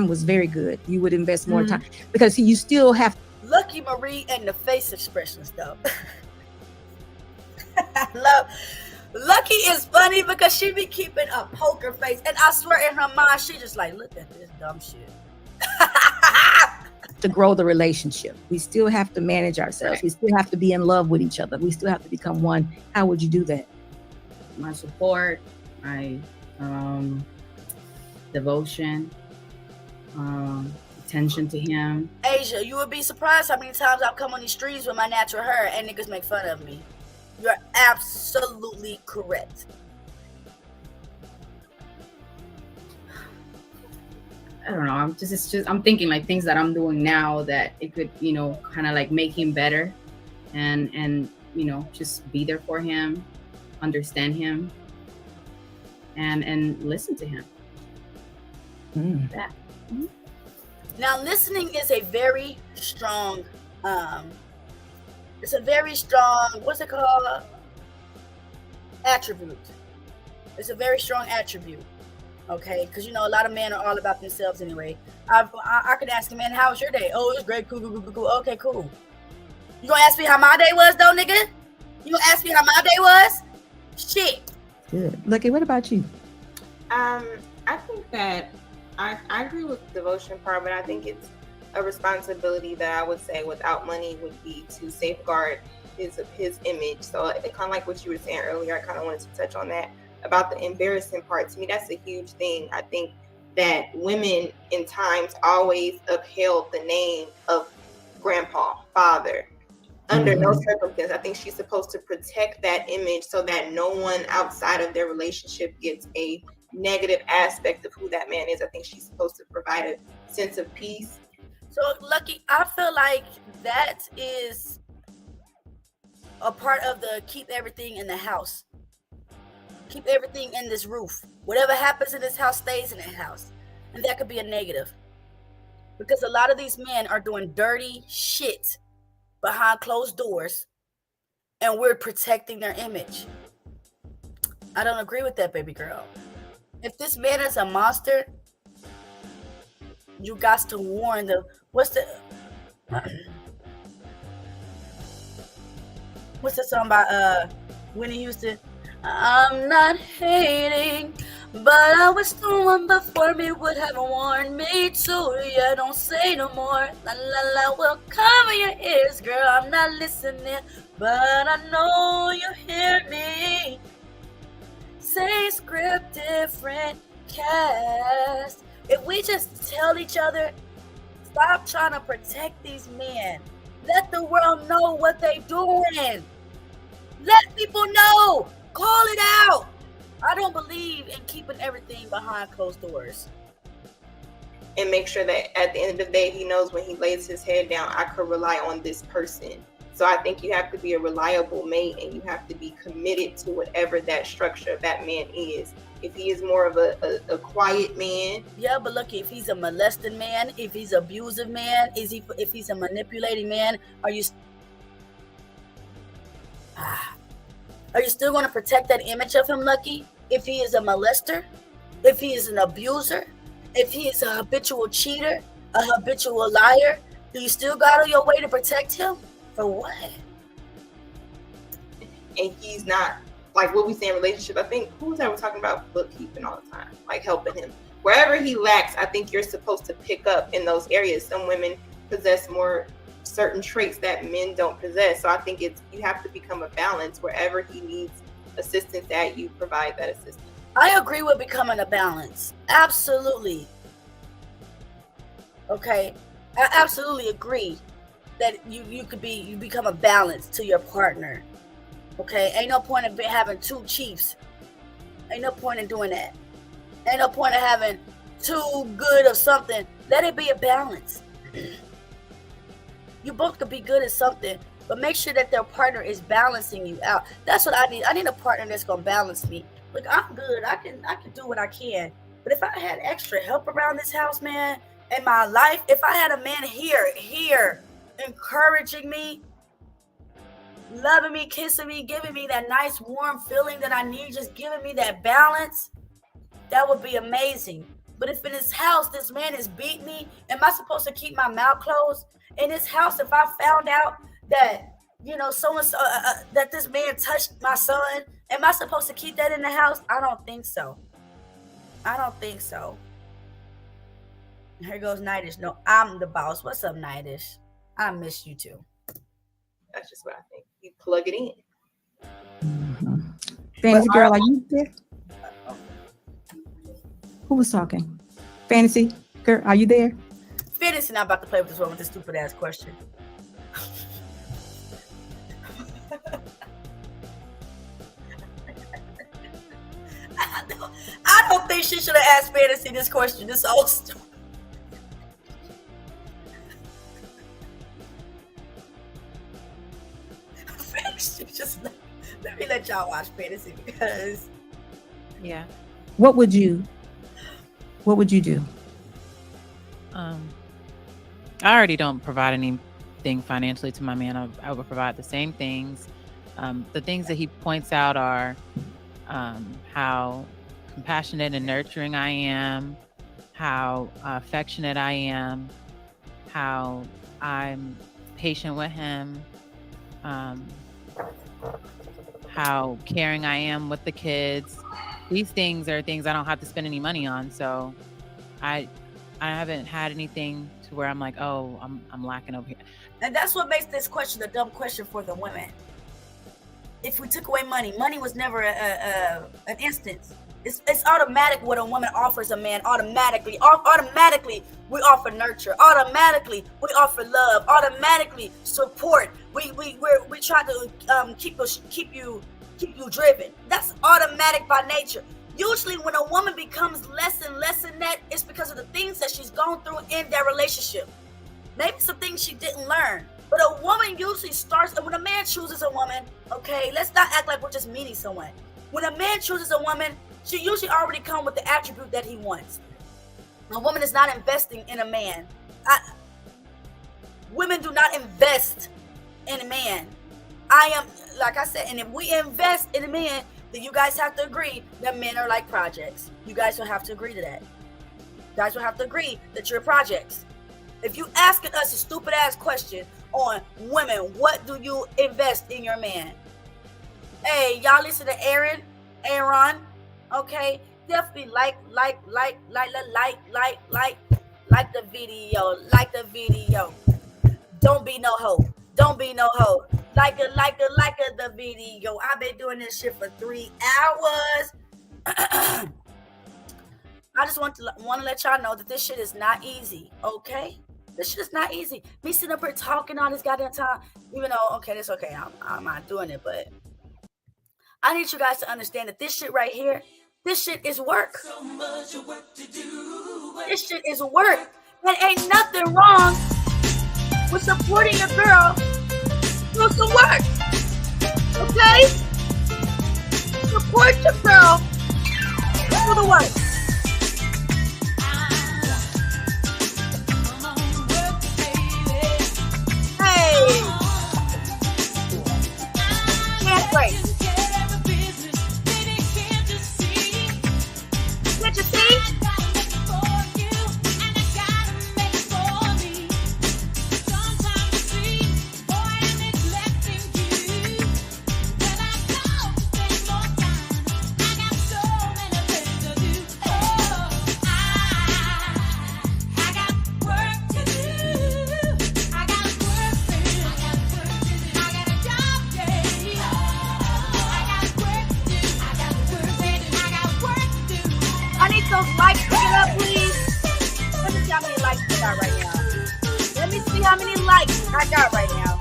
was very good. You would invest more time because you still have. Lucky Marie and the face expressions though. Lucky is funny because she be keeping a poker face, and I swear in her mind she just look at this dumb shit. To grow the relationship, we still have to manage ourselves. Right. We still have to be in love with each other. We still have to become one. How would you do that? My support, my devotion, attention to him. Asia, you would be surprised how many times I've come on these streets with my natural hair and niggas make fun of me. You're absolutely correct. I don't know. I'm thinking like things that I'm doing now that it could, you know, kind of like make him better, and you know, just be there for him, understand him, and listen to him. That. Now, listening is a very strong. It's a very strong. What's it called? Attribute. It's a very strong attribute. Okay, because you know a lot of men are all about themselves anyway. I could ask a man, "How was your day?" "Oh, it was great, cool. Okay, cool. You gonna ask me how my day was, though, nigga? You gonna ask me how my day was? Shit. Good. Lucky, what about you? I think that I agree with the devotion part, but I think it's a responsibility that I would say without money would be to safeguard his image. So it kind of like what you were saying earlier. I kind of wanted to touch on that about the embarrassing part. To me, that's a huge thing. I think that women in times always upheld the name of grandpa, father. Under no circumstance. I think she's supposed to protect that image so that no one outside of their relationship gets a negative aspect of who that man is. I think she's supposed to provide a sense of peace. So, Lucky, I feel like that is a part of the keep everything in the house. Keep everything in this roof. Whatever happens in this house stays in the house. And that could be a negative. Because a lot of these men are doing dirty shit behind closed doors, and we're protecting their image. I don't agree with that, baby girl. If this man is a monster, you got to warn them. What's the song by Whitney Houston? I'm not hating, but I wish the one before me would have warned me too. Yeah, don't say no more. La la la, well, cover your ears, girl. I'm not listening, but I know you hear me. Same script, different cast. If we just tell each other, stop trying to protect these men. Let the world know what they doing. Let people know. Call it out. I don't believe in keeping everything behind closed doors. And make sure that at the end of the day, he knows when he lays his head down, I could rely on this person. So I think you have to be a reliable mate, and you have to be committed to whatever that structure of that man is. If he is more of a quiet man. Yeah, but look, if he's a molesting man, if he's an abusive man, if he's a manipulating man, are you still going to protect that image of him, Lucky? If he is a molester, if he is an abuser, if he is a habitual cheater, a habitual liar, do you still go out of your way to protect him? For what? And he's not, like what we say in relationship, I think, who was that we're talking about bookkeeping all the time, like helping him. Wherever he lacks, I think you're supposed to pick up in those areas. Some women possess more certain traits that men don't possess. So I think you have to become a balance. Wherever he needs assistance at, you provide that assistance. I agree with becoming a balance. Absolutely. Okay. I absolutely agree that you become a balance to your partner. Okay. Ain't no point in having two chiefs. Ain't no point in doing that. Ain't no point in having too good of something. Let it be a balance. You both could be good at something, but make sure that their partner is balancing you out. That's what I need. I need a partner that's gonna balance me. Look, I'm good. I can do what I can. But if I had extra help around this house, man, in my life, if I had a man here, encouraging me, loving me, kissing me, giving me that nice warm feeling that I need, just giving me that balance, that would be amazing. But if in this house, this man is beating me, am I supposed to keep my mouth closed? In this house, if I found out that, so-and-so, that this man touched my son, am I supposed to keep that in the house? I don't think so. Here goes Nightish. No, I'm the boss. What's up, Nightish? I miss you too. That's just what I think. You plug it in. Mm-hmm. Fantasy girl, are you there? Who was talking? Fantasy girl, are you there? Fantasy not about to play with this one with this stupid ass question. I don't think she should have asked Fantasy this question. This old stupid. Just let me let y'all watch Fantasy because yeah. What would you do? I already don't provide anything financially to my man. I would provide the same things. The things that he points out are how compassionate and nurturing I am, how affectionate I am, how I'm patient with him, how caring I am with the kids. These things are things I don't have to spend any money on. So I haven't had anything to where I'm like, oh, I'm lacking over here. And that's what makes this question a dumb question for the women. If we took away money was never an instance. It's automatic what a woman offers a man. Automatically we offer nurture. Automatically we offer love. Automatically support. We try to keep you driven. That's automatic by nature. Usually when a woman becomes less and less in that, it's because of the things that she's gone through in their relationship. Maybe some things she didn't learn. But a woman usually starts, and when a man chooses a woman, okay, let's not act like we're just meeting someone. When a man chooses a woman, she usually already comes with the attribute that he wants. A woman is not investing in a man. Women do not invest in a man. I am, like I said, and if we invest in a man, then you guys have to agree that men are like projects. You guys will have to agree to that. You guys will have to agree that you're projects. If you asking us a stupid ass question on women, what do you invest in your man? Hey, y'all listen to Aaron, okay? Definitely like the video. Don't be no hoe. Like the video. I've been doing this shit for 3 hours. I just want to let y'all know that this shit is not easy, okay? This shit is not easy. Me sitting up here talking all this goddamn time, even though, okay, that's okay. I'm not doing it, but I need you guys to understand that this shit right here, this shit is work. So much work to do. This shit is work. And ain't nothing wrong with supporting your girl through some work. Okay? Support your girl through the work. Hey! Can't wait. Can't you see? How many likes I got right now?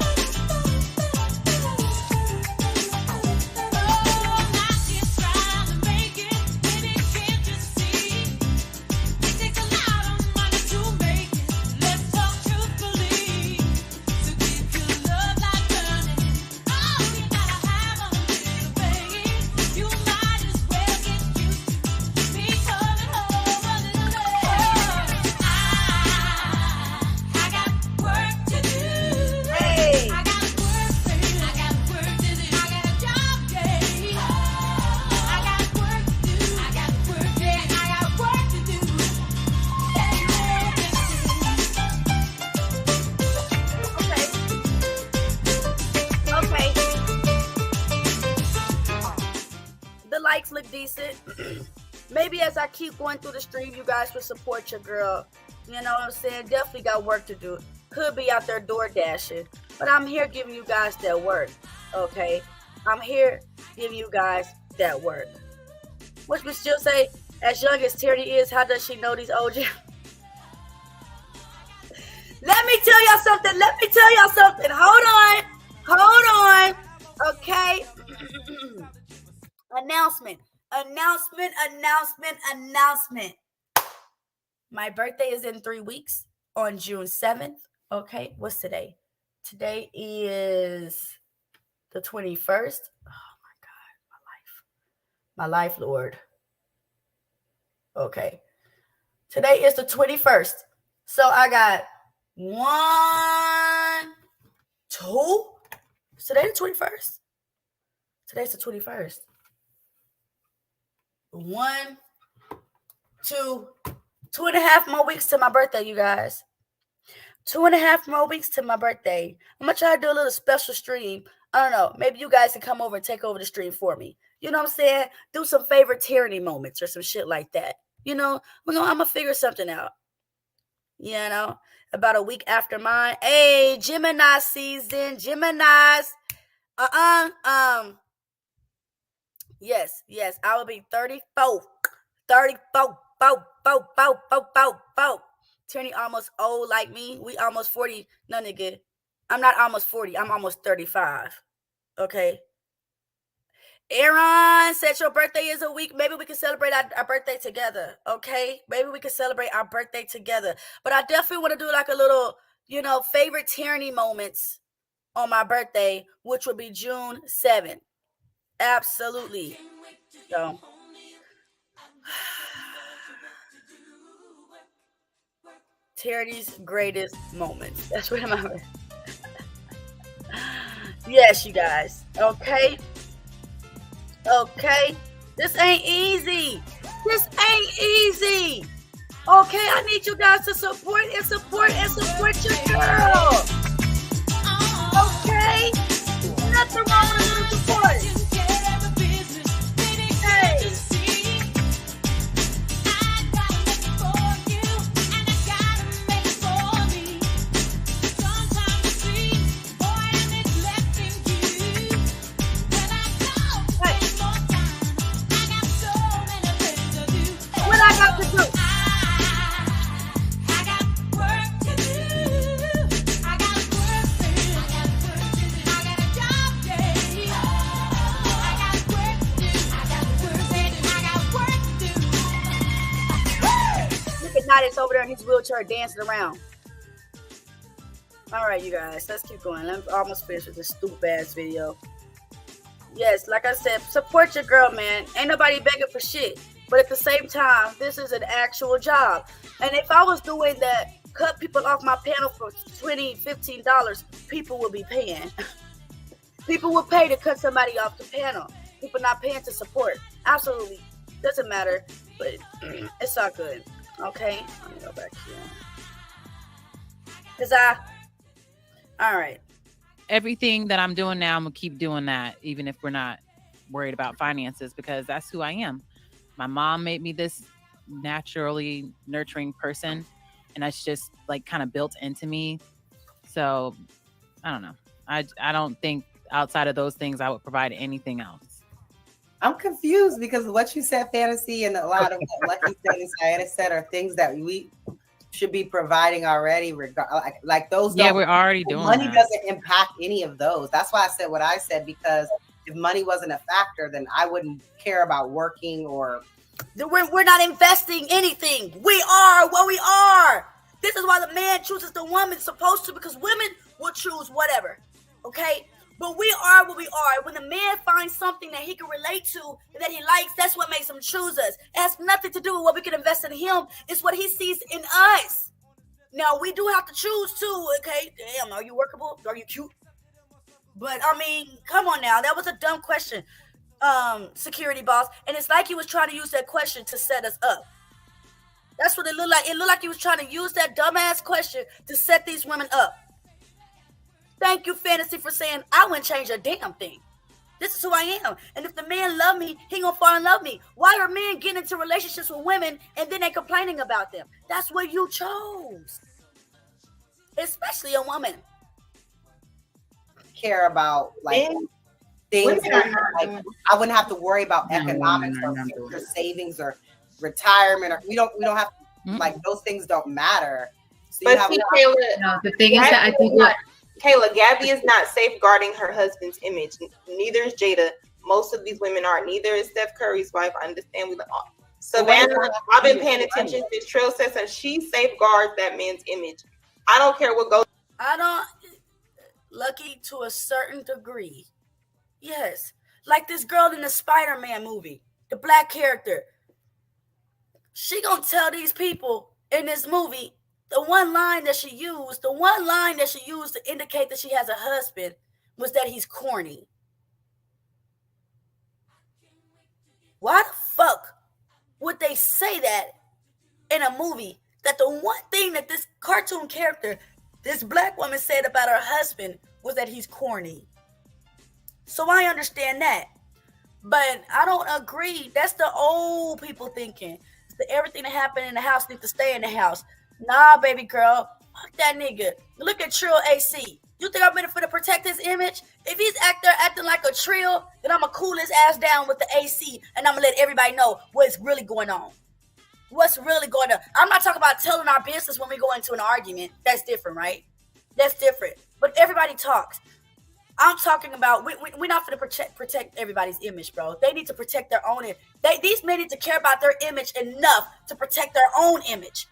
Look decent. Maybe as I keep going through the stream, you guys will support your girl. You know what I'm saying? Definitely got work to do. Could be out there door dashing, but I'm here giving you guys that work. Okay, I'm here giving you guys that work. Which we still say, as young as Terry is, how does she know these old Let me tell y'all something. Hold on. Okay. Announcement. My birthday is in 3 weeks on June 7th. Okay. What's today? Today is the 21st. Oh my God. My life, Lord. Okay. Today is the 21st. So I got 1, 2. Is today the 21st? Today's the 21st. 1, 2, 2.5 more weeks to my birthday, you guys. 2.5 more weeks to my birthday. I'm gonna try to do a little special stream. I don't know. Maybe you guys can come over and take over the stream for me. You know what I'm saying? Do some favorite tyranny moments or some shit like that. You know, I'm gonna figure something out. You know, about a week after mine. Hey, Gemini season, Geminis. Yes, I will be 34. 34. Tierney almost old like me. We almost 40. No, nigga. I'm not almost 40. I'm almost 35. Okay. Aaron said your birthday is a week. Maybe we can celebrate our birthday together. Okay. Maybe we can celebrate our birthday together. But I definitely want to do like a little, favorite tyranny moments on my birthday, which will be June 7th. Absolutely. So. Tyranny's greatest moments. That's what I'm. Yes, you guys. Okay. This ain't easy. Okay, I need you guys to support your girl. Okay. Nothing wrong with a little support. Hey. What I got to do? It's over there in his wheelchair dancing around. All right, you guys, let's keep going. I'm almost finished with this stupid ass video. Yes, like I said, support your girl, man. Ain't nobody begging for shit. But at the same time, this is an actual job. And if I was doing that, cut people off my panel for $20, $15, people will be paying. People will pay to cut somebody off the panel. People not paying to support. Absolutely. Doesn't matter. But it's all good. Okay, let me go back here. All right. Everything that I'm doing now, I'm gonna keep doing that, even if we're not worried about finances, because that's who I am. My mom made me this naturally nurturing person, and that's just like kind of built into me. So I don't know. I don't think outside of those things I would provide anything else. I'm confused because what you said, Fantasy, and a lot of what Lucky said and Diana said are things that we should be providing already. Like those. Yeah, we're already doing money that. Doesn't impact any of those. That's why I said what I said, because if money wasn't a factor, then I wouldn't care about working or. We're not investing anything. We are what we are. This is why the man chooses the woman supposed to, because women will choose whatever. Okay. But we are what we are. When the man finds something that he can relate to, that he likes, that's what makes him choose us. It has nothing to do with what we can invest in him. It's what he sees in us. Now, we do have to choose too, okay? Damn, are you workable? Are you cute? But, I mean, come on now. That was a dumb question, security boss. And it's like he was trying to use that question to set us up. That's what it looked like. It looked like he was trying to use that dumbass question to set these women up. Thank you, Fantasy, for saying I wouldn't change a damn thing. This is who I am. And if the man love me, he gonna fall in love with me. Why are men getting into relationships with women and then they complaining about them? That's what you chose. Especially a woman. Care about like things like I wouldn't have to worry about economics or future savings or retirement, or we don't have like those things don't matter. But see, Kayla, No, the thing is that I think what Kayla, Gabby is not safeguarding her husband's image. Neither is Jada. Most of these women are. Neither is Steph Curry's wife. I understand we all. Savannah, I've been paying attention to Trill says that she safeguards that man's image. I don't care what goes. I don't. Lucky to a certain degree. Yes. Like this girl in the Spider-Man movie, the black character. She gonna tell these people in this movie the one line that she used to indicate that she has a husband was that he's corny. Why the fuck would they say that in a movie, that the one thing that this cartoon character, this black woman, said about her husband was that he's corny? So I understand that. But I don't agree. That's the old people thinking. That everything that happened in the house needs to stay in the house. Nah, baby girl. Fuck that nigga. Look at Trill AC. You think I'm in it for to protect his image? If he's acting like a Trill, then I'm going to cool his ass down with the AC and I'm going to let everybody know what's really going on. What's really going on. I'm not talking about telling our business when we go into an argument. That's different, right? That's different. But everybody talks. I'm talking about we're not going to protect everybody's image, bro. They need to protect their own image. These men need to care about their image enough to protect their own image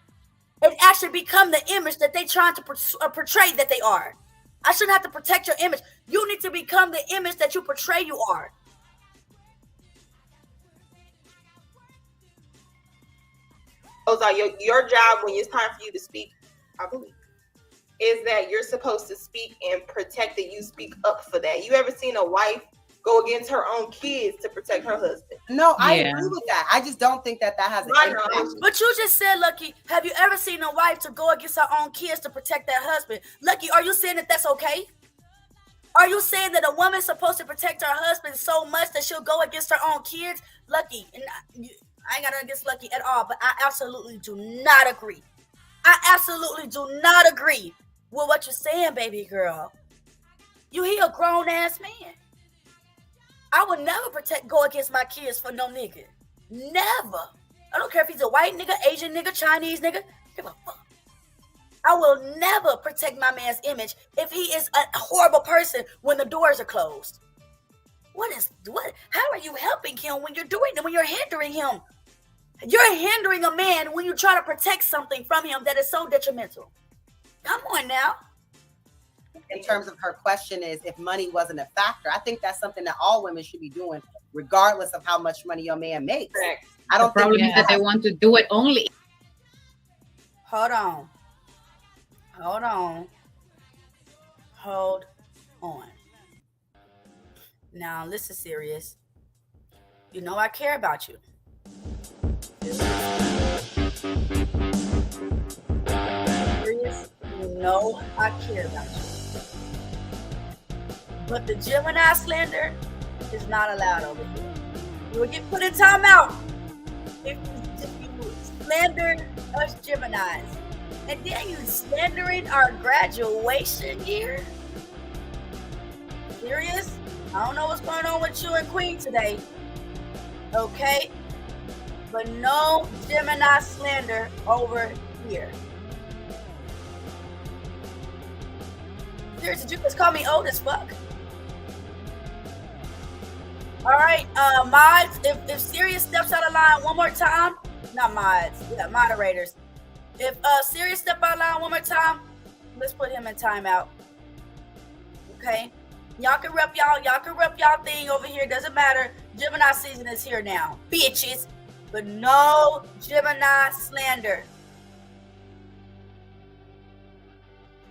and actually become the image that they trying to portray that they are. I shouldn't have to protect your image. You need to become the image that you portray you are. Your job when it's time for you to speak, I believe, is that you're supposed to speak and protect that you speak up for that. You ever seen a wife go against her own kids to protect her husband? No, I agree with that. I just don't think that has an impact. But you just said, Lucky, have you ever seen a wife to go against her own kids to protect that husband? Lucky, are you saying that that's okay? Are you saying that a woman's supposed to protect her husband so much that she'll go against her own kids? Lucky, and I ain't got nothing against Lucky at all, but I absolutely do not agree. I absolutely do not agree with what you're saying, baby girl. He a grown-ass man. I would never go against my kids for no nigga. Never. I don't care if he's a white nigga, Asian nigga, Chinese nigga. Give a fuck. I will never protect my man's image if he is a horrible person when the doors are closed. How are you helping him when you're doing it, when you're hindering him? You're hindering a man when you try to protect something from him that is so detrimental. Come on now. In terms of her question is if money wasn't a factor, I think that's something that all women should be doing, regardless of how much money your man makes. Correct. I don't the problem is that they want to do it only. Hold on. Now, listen, serious. You know I care about you. Serious? You know I care about you. But the Gemini slander is not allowed over here. You will get put in timeout if you slander us Geminis. And then you slandering our graduation year? Serious? I don't know what's going on with you and Queen today. Okay? But no Gemini slander over here. Serious, did you just call me old as fuck? All right, mods, if Sirius steps out of line one more time, not mods, yeah, moderators. If Sirius step out of line one more time, let's put him in timeout. Okay? Y'all can rep y'all thing over here, doesn't matter. Gemini season is here now, bitches. But no Gemini slander.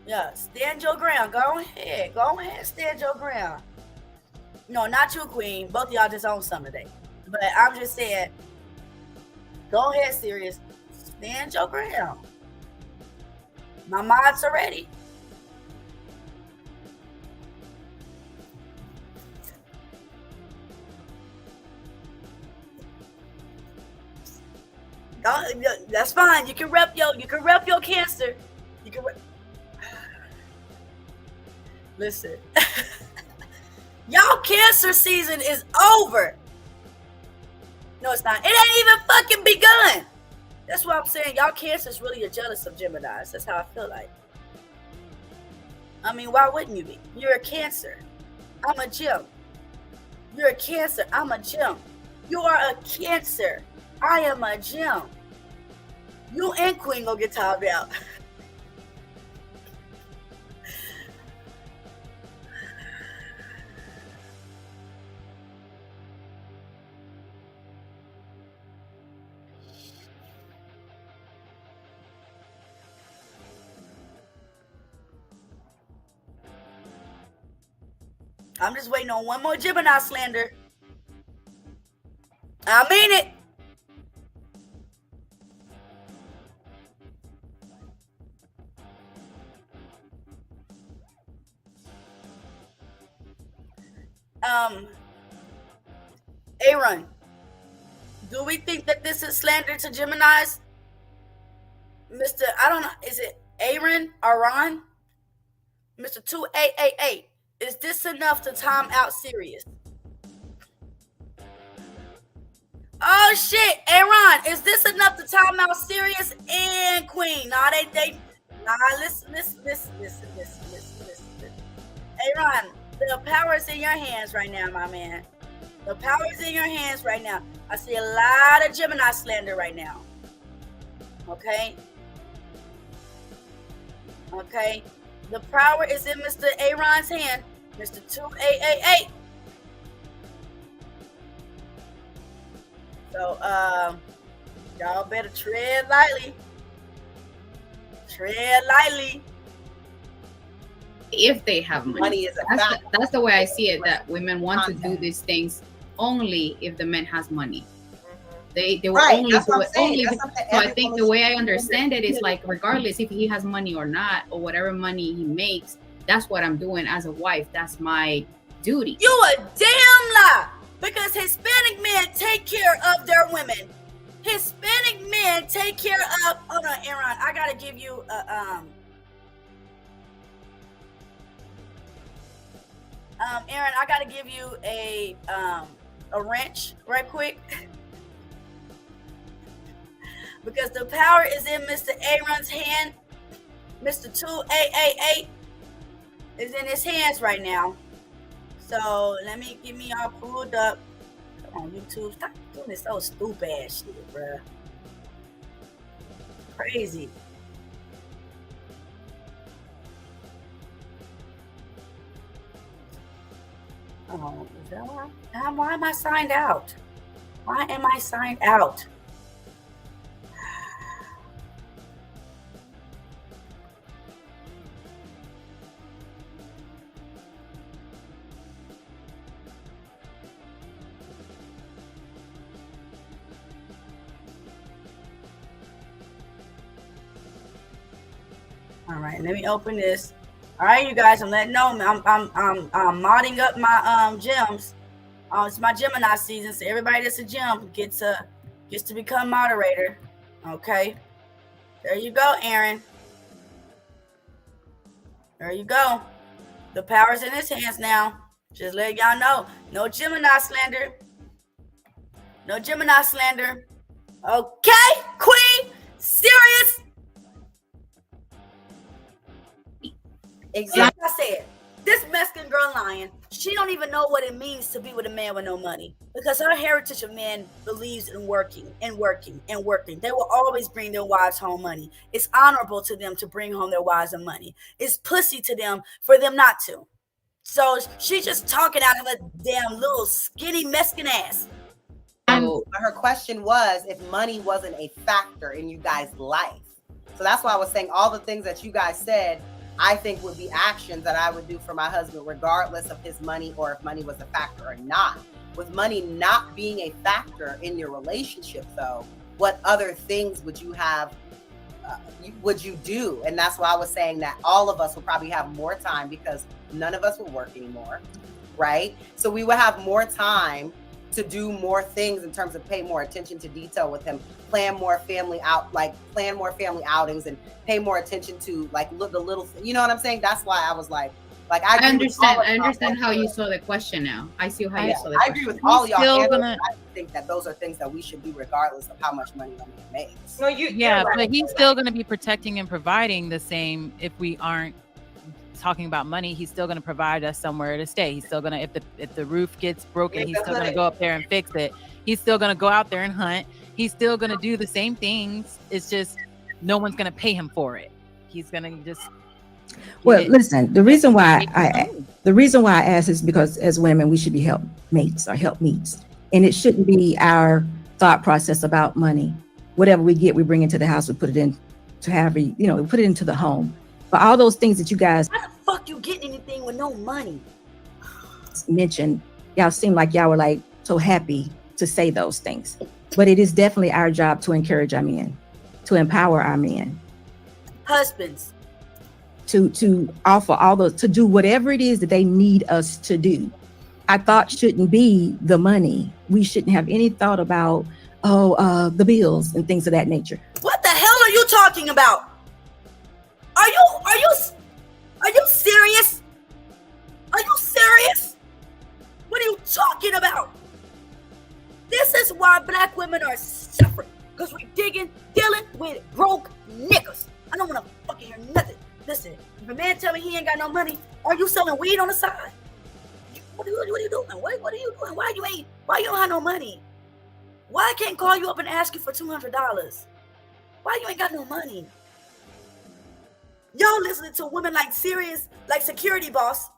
Yeah, stand your ground. Go ahead, stand your ground. No, not you, Queen. Both of y'all just own some today. But I'm just saying, go ahead, Sirius. Stand your ground. My mods are ready. That's fine. You can rep your Cancer. You can rep. Listen. Y'all Cancer season is over. No, it's not. It ain't even fucking begun. That's why I'm saying y'all Cancers really are jealous of Geminis. That's how I feel like. I mean, why wouldn't you be? You're a Cancer. I'm a Gem. You're a Cancer. I'm a Gem. You are a Cancer. I am a Gem. You and Queen gonna get timed out. I'm just waiting on one more Gemini slander. I mean it. Aaron, do we think that this is slander to Geminis? Mr. I don't know, is it Aaron? Mr. 2888. Is this enough to time out Sirius? Oh shit, Aaron, is this enough to time out Sirius and Queen? Nah, listen. Aaron, the power is in your hands right now, my man. The power is in your hands right now. I see a lot of Gemini slander right now. Okay? Okay? The power is in Mr. Aaron's hand. Mr. 2888. So, y'all better tread lightly. Tread lightly. If they have money, Money is a factor. that's the way I see it. That women want to do these things only if the man has money. They will Right, only that's do what it I'm saying. only. That's something So I everyone think is the way I doing. understand it is like, regardless if he has money or not, or whatever money he makes, that's what I'm doing as a wife. That's my duty. You a damn lie. Because Hispanic men take care of their women. Hispanic men take care of. Hold on, Aaron. I gotta give you a Aaron, I gotta give you a wrench right quick. Because the power is in Mr. Aaron's hand. Mr. 2888 is in his hands right now. So let me get me all pulled up. Come on, YouTube. Stop doing this so stupid ass shit, bruh. Crazy. Oh, is that why am I signed out? Why am I signed out? All right, let me open this. All right, you guys, I'm letting know. I'm modding up my gems. It's my Gemini season, so everybody that's a gem gets to become moderator. Okay, there you go, Aaron. There you go. The power's in his hands now. Just let y'all know. No Gemini slander. No Gemini slander. Okay, Queen, serious. Exactly. Like I said, this Mexican girl lying. She don't even know what it means to be with a man with no money, because her heritage of men believes in working and working and working. They will always bring their wives home money. It's honorable to them to bring home their wives and money. It's pussy to them for them not to. So she's just talking out of a damn little skinny Mexican ass. Her question was if money wasn't a factor in you guys' life. So that's why I was saying all the things that you guys said, I think would be actions that I would do for my husband, regardless of his money or if money was a factor or not. With money not being a factor in your relationship, though, what other things would you have, would you do? And that's why I was saying that all of us will probably have more time because none of us will work anymore, right? So we would have more time to do more things in terms of pay more attention to detail with him, plan more family outings and pay more attention to like the little, you know what I'm saying? That's why I was like, Like I understand how you saw the question now. I see how you saw the question. I agree with all y'all. Still I think that those are things that we should do regardless of how much money a man makes. No, but he's still going to be protecting and providing the same. If we aren't talking about money, he's still going to provide us somewhere to stay. He's still going to, if the roof gets broken, he's still going to go up there and fix it. He's still going to go out there and hunt. He's still going to do the same things. It's just no one's going to pay him for it. He's going to just. Well, listen, the reason why I ask is because as women, we should be helpmates or helpmeets. And it shouldn't be our thought process about money. Whatever we get, we bring into the house, we put it in to have, we put it into the home. But all those things that you guys. How the fuck you getting anything with no money? Mentioned, y'all seem like y'all were like so happy to say those things. But it is definitely our job to encourage our men, to empower our men. Husbands. To offer all those, to do whatever it is that they need us to do. Our thought shouldn't be the money. We shouldn't have any thought about, the bills and things of that nature. What the hell are you talking about? Are you serious? Are you serious? What are you talking about? This is why black women are suffering. Because we're dealing with broke niggas. I don't want to fucking hear nothing. Listen, if a man tell me he ain't got no money, are you selling weed on the side? What are you doing? What are you doing? Why you don't have no money? Why I can't call you up and ask you for $200? Why you ain't got no money? Y'all listening to women like serious, like security boss,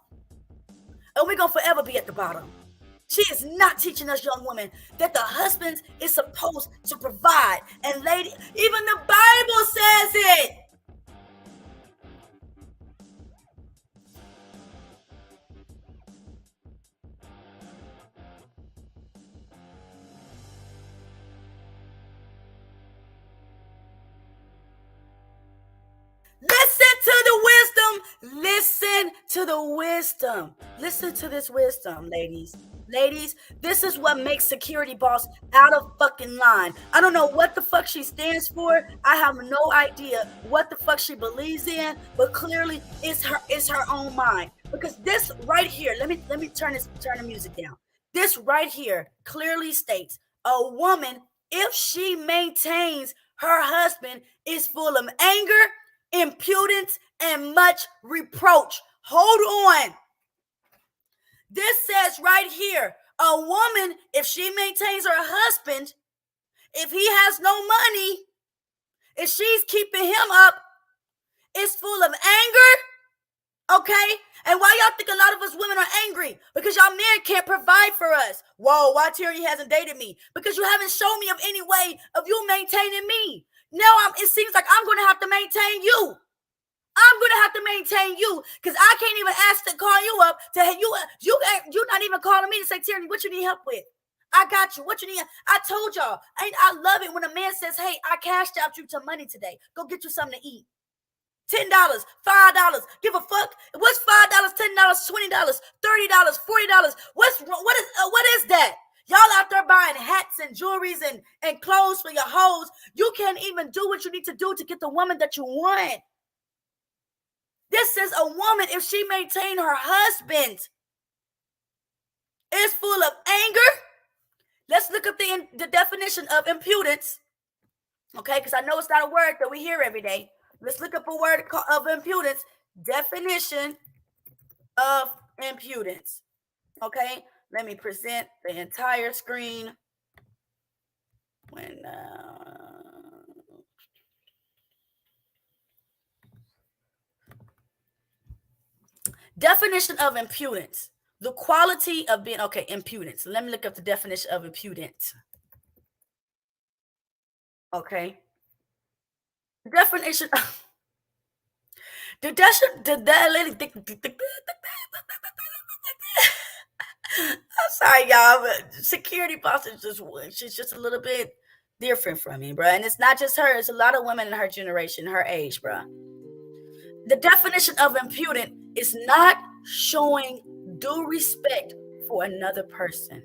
and we're gonna forever be at the bottom. She is not teaching us young women that the husband is supposed to provide. And lady, even the Bible says it. Listen to the wisdom. Listen to this wisdom, ladies. Ladies, this is what makes security boss out of fucking line. I don't know what the fuck she stands for. I have no idea what the fuck she believes in, but clearly it's her own mind. Because this right here, let me turn the music down. This right here clearly states a woman, if she maintains her husband, is full of anger, impudence, and much reproach. Hold on. This says right here, a woman, if she maintains her husband, if he has no money, if she's keeping him up, is full of anger, okay? And why y'all think a lot of us women are angry? Because y'all men can't provide for us. Whoa, why Tyranny hasn't dated me? Because you haven't shown me of any way of you maintaining me. Now it seems like I'm going to have to maintain you. I'm going to have to maintain you because I can't even ask to call you up to you not even calling me to say, Tyranny, what you need help with? I got you. What you need? I told y'all. I love it when a man says, hey, I cashed out you some money today. Go get you something to eat. $10, $5. Give a fuck. What's $5, $10, $20, $30, $40? What is that? Y'all out there buying hats and jewelries and clothes for your hoes. You can't even do what you need to do to get the woman that you want. This says a woman, if she maintain her husband, is full of anger. Let's look up the definition of impudence. Okay, because I know it's not a word that we hear every day. Let's look up a word of impudence. Definition of impudence. Okay, let me present the entire screen. Definition of impudence. The quality of being, impudence. Let me look up the definition of impudence. Okay. Definition. I'm sorry, y'all, but security boss is she's just a little bit different from me, bro. And it's not just her, it's a lot of women in her generation, her age, bro. The definition of impudent is not showing due respect for another person.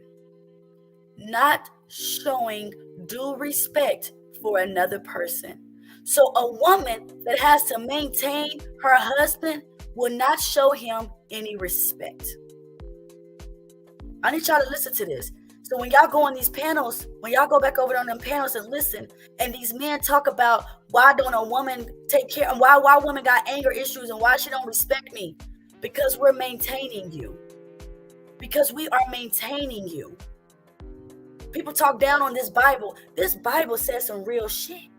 Not showing due respect for another person. So a woman that has to maintain her husband will not show him any respect. I need y'all to listen to this. So when y'all go on these panels, when y'all go back over on them panels and listen, and these men talk about why don't a woman take care, and why women got anger issues and why she don't respect me, because we're maintaining you. Because we are maintaining you. People talk down on this Bible. This Bible says some real shit.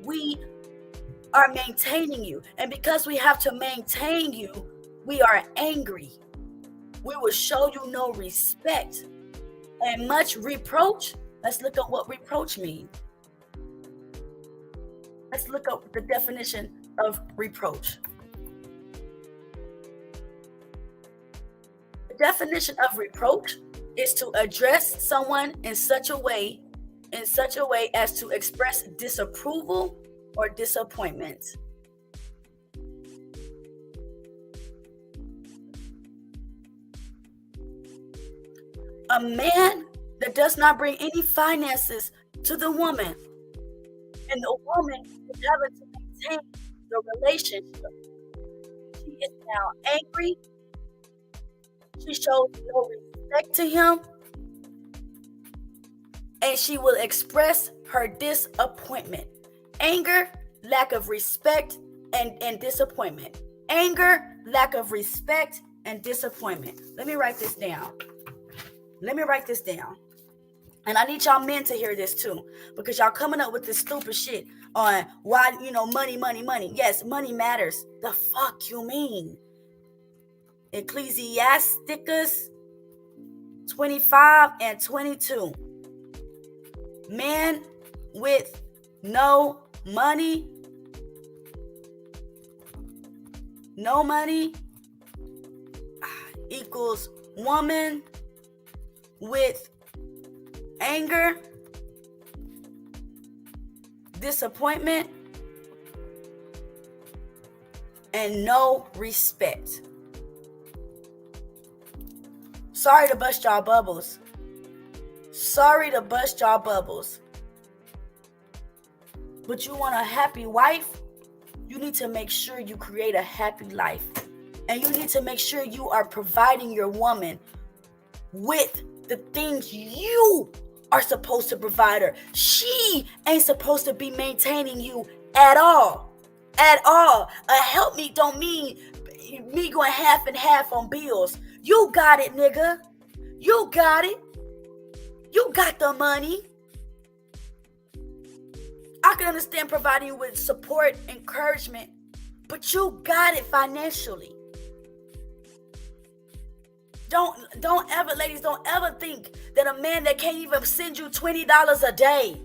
We are maintaining you. And because we have to maintain you, we are angry. We will show you no respect and much reproach. Let's look up what reproach means. Let's look up the definition of reproach. The definition of reproach is to address someone in such a way as to express disapproval or disappointment. A man that does not bring any finances to the woman, and the woman is having to maintain the relationship. She is now angry. She shows no respect to him, and she will express her disappointment. Anger, lack of respect, and disappointment. Anger, lack of respect, and disappointment. Let me write this down. And I need y'all men to hear this too, because y'all coming up with this stupid shit on why, money. Yes, money matters. The fuck you mean? Ecclesiasticus 25 and 22. Man with no money equals woman with anger, disappointment, and no respect. Sorry to bust y'all bubbles. But you want a happy wife? You need to make sure you create a happy life. And you need to make sure you are providing your woman with the things you are supposed to provide her. She ain't supposed to be maintaining you at all. A helpmeet don't mean me going half and half on bills. You got it, nigga. You got it. You got the money. I can understand providing you with support, encouragement, but you got it financially. Don't ever think that a man that can't even send you $20 a day,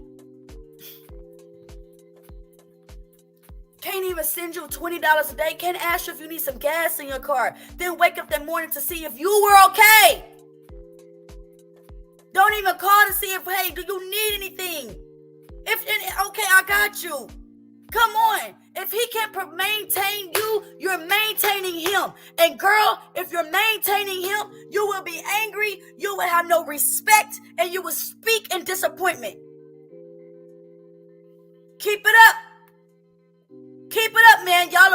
can't even send you $20 a day, can't ask you if you need some gas in your car, then wake up that morning to see if you were okay. Don't even call to see if, hey, do you need anything? Okay, I got you. Come on. If he can't maintain you, you're maintaining him. And girl, if you're maintaining him, you will be angry, you will have no respect, and you will speak in disappointment. Keep it up. Keep it up, man. Y'all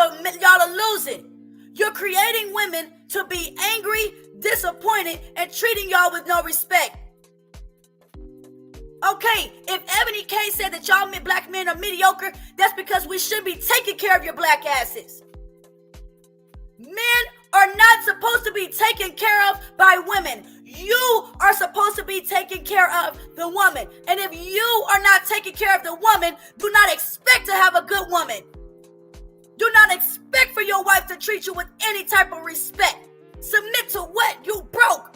are losing. You're creating women to be angry, disappointed, and treating y'all with no respect. Okay, if Ebony K said that y'all black men are mediocre, that's because we should be taking care of your black asses. Men are not supposed to be taken care of by women. You are supposed to be taking care of the woman. And if you are not taking care of the woman, do not expect to have a good woman. Do not expect for your wife to treat you with any type of respect. Submit to what? You broke.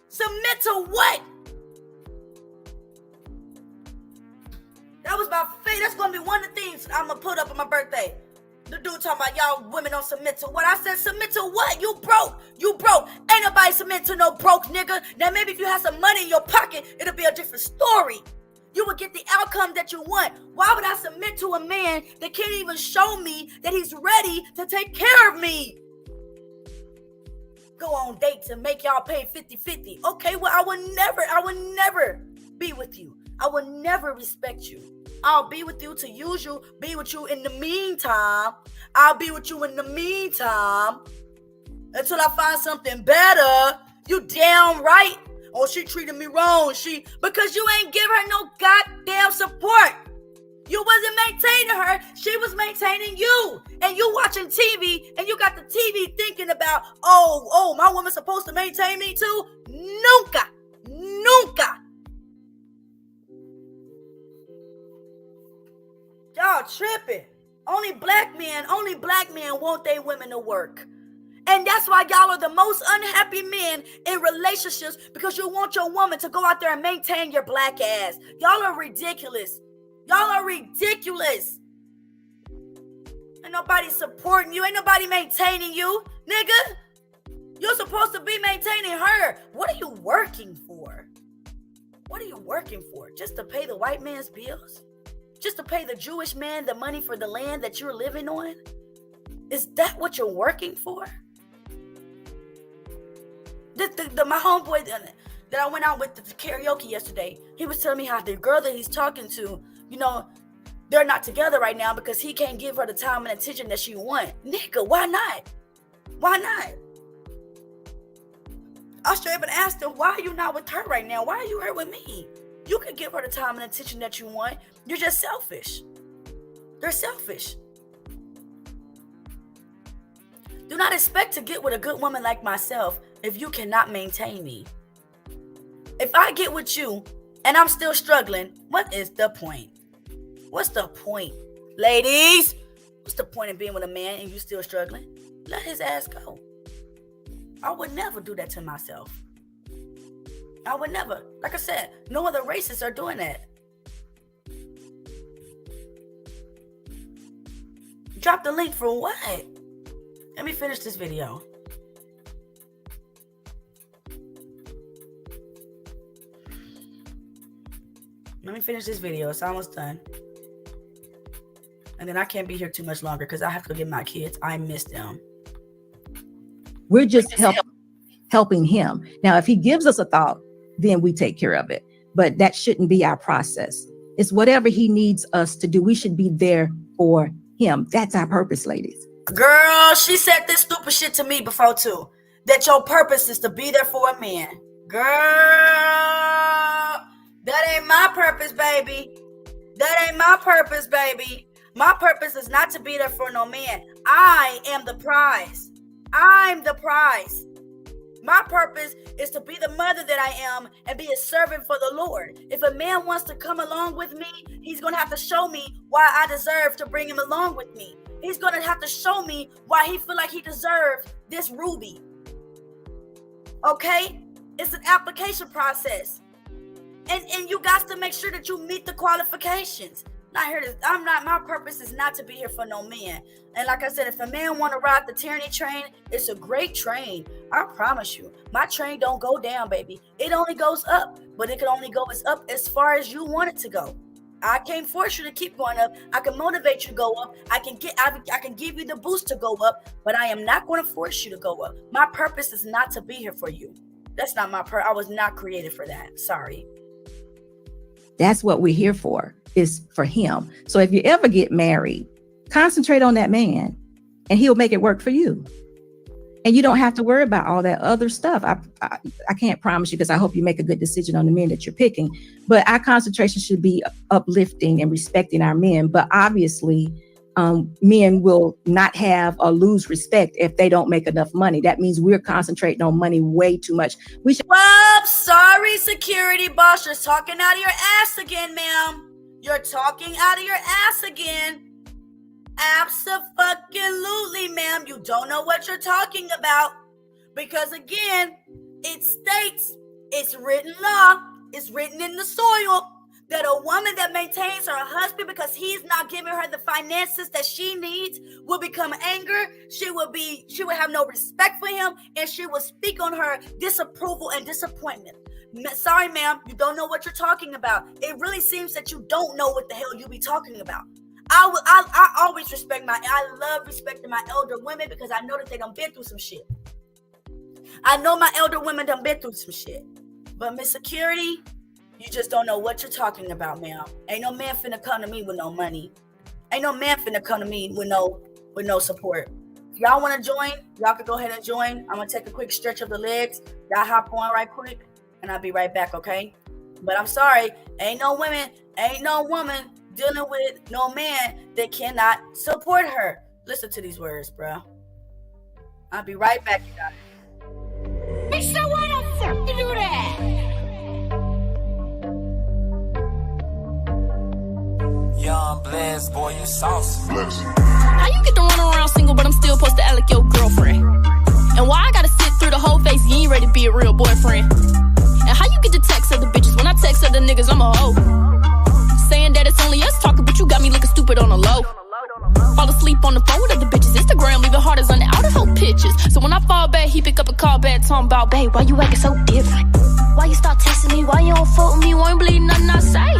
Submit to what? That was my favorite. That's going to be one of the things I'm going to put up on my birthday. The dude talking about y'all women don't submit to what? I said submit to what? You broke. You broke. Ain't nobody submit to no broke nigga. Now maybe if you have some money in your pocket, it'll be a different story. You will get the outcome that you want. Why would I submit to a man that can't even show me that he's ready to take care of me? Go on dates and make y'all pay 50-50. Okay, well, I would never be with you. I will never respect you. I'll be with you to use you, be with you in the meantime. I'll be with you in the meantime until I find something better. You damn right. Oh, she treated me wrong. Because you ain't give her no goddamn support. You wasn't maintaining her. She was maintaining you. And you watching TV and you got the TV thinking about, oh, my woman's supposed to maintain me too? Nunca. Y'all tripping. Only black men want their women to work. And that's why y'all are the most unhappy men in relationships, because you want your woman to go out there and maintain your black ass. Y'all are ridiculous. Ain't nobody supporting you. Ain't nobody maintaining you, nigga. You're supposed to be maintaining her. What are you working for? Just to pay the white man's bills? Just to pay the Jewish man the money for the land that you're living on? Is that what you're working for? My homeboy that I went out with the karaoke yesterday, he was telling me how the girl that he's talking to, they're not together right now because he can't give her the time and attention that she wants. Nigga, why not? I straight up and asked him, why are you not with her right now? Why are you here with me? You can give her the time and attention that you want. You're just selfish. They're selfish. Do not expect to get with a good woman like myself if you cannot maintain me. If I get with you and I'm still struggling, what is the point? What's the point? Ladies, what's the point of being with a man and you still struggling? Let his ass go. I would never do that to myself. I would never. Like I said, no other races are doing that. Drop the link for what? Let me finish this video. It's almost done. And then I can't be here too much longer because I have to go get my kids. I miss them. We're just helping him. Now, if he gives us a thought, then we take care of it. But that shouldn't be our process. It's whatever he needs us to do. We should be there for him. That's our purpose, ladies. Girl, she said this stupid shit to me before too. That your purpose is to be there for a man. Girl, that ain't my purpose, baby. My purpose is not to be there for no man. I am the prize. I'm the prize. My purpose is to be the mother that I am and be a servant for the Lord. If a man wants to come along with me, he's going to have to show me why I deserve to bring him along with me. He's going to have to show me why he feel like he deserves this ruby. Okay? It's an application process. And you got to make sure that you meet the qualifications. My purpose is not to be here for no man. And like I said, if a man want to ride the tyranny train, it's a great train. I promise you. My train don't go down, baby. It only goes up, but it can only go up as far as you want it to go. I can't force you to keep going up. I can motivate you to go up. I can give you the boost to go up, but I am not going to force you to go up. My purpose is not to be here for you. That's not my purpose. I was not created for that. Sorry. That's what we're here for, is for him. So if you ever get married, concentrate on that man and he'll make it work for you. And you don't have to worry about all that other stuff. I can't promise you, because I hope you make a good decision on the men that you're picking. But our concentration should be uplifting and respecting our men. But obviously, men will not have or lose respect if they don't make enough money. That means we're concentrating on money way too much. We should. Well, sorry, security boss. You're talking out of your ass again, ma'am. You're talking out of your ass again. Abso-fucking-lutely, ma'am. You don't know what you're talking about. Because again, it states, it's written law, it's written in the soil, that a woman that maintains her husband because he's not giving her the finances that she needs will become angry. She will have no respect for him, and she will speak on her disapproval and disappointment. Sorry, ma'am, you don't know what you're talking about. It really seems that you don't know what the hell you be talking about. I always I love respecting my elder women because I know that they done been through some shit. I know my elder women done been through some shit. But Miss Security, You just don't know what you're talking about, ma'am. Ain't no man finna come to me with no money. Ain't no man finna come to me with no support. If y'all want to join, y'all can go ahead and join. I'm gonna take a quick stretch of the legs. Y'all hop on right quick, and I'll be right back, okay? But I'm sorry, ain't no woman, ain't no woman dealing with no man that cannot support her. Listen to these words, bro. I'll be right back, you guys. Bitch, so why the fuck you do that? Young Bless, boy, you saucy. How you get to run around single, but I'm still supposed to act like your girlfriend? And why I gotta sit through the whole face, you ain't ready to be a real boyfriend? And how you get to text other bitches when I text other niggas, I'm a hoe? Saying that it's only us talking, but you got me looking stupid on the low. Fall asleep on the phone with other bitches. Instagram leaving heart is on the outer whole pictures. So when I fall back, he pick up a call back, talking about, babe, why you acting so different? Why you start texting me? Why you don't fuck with me? Why you believe nothing I say?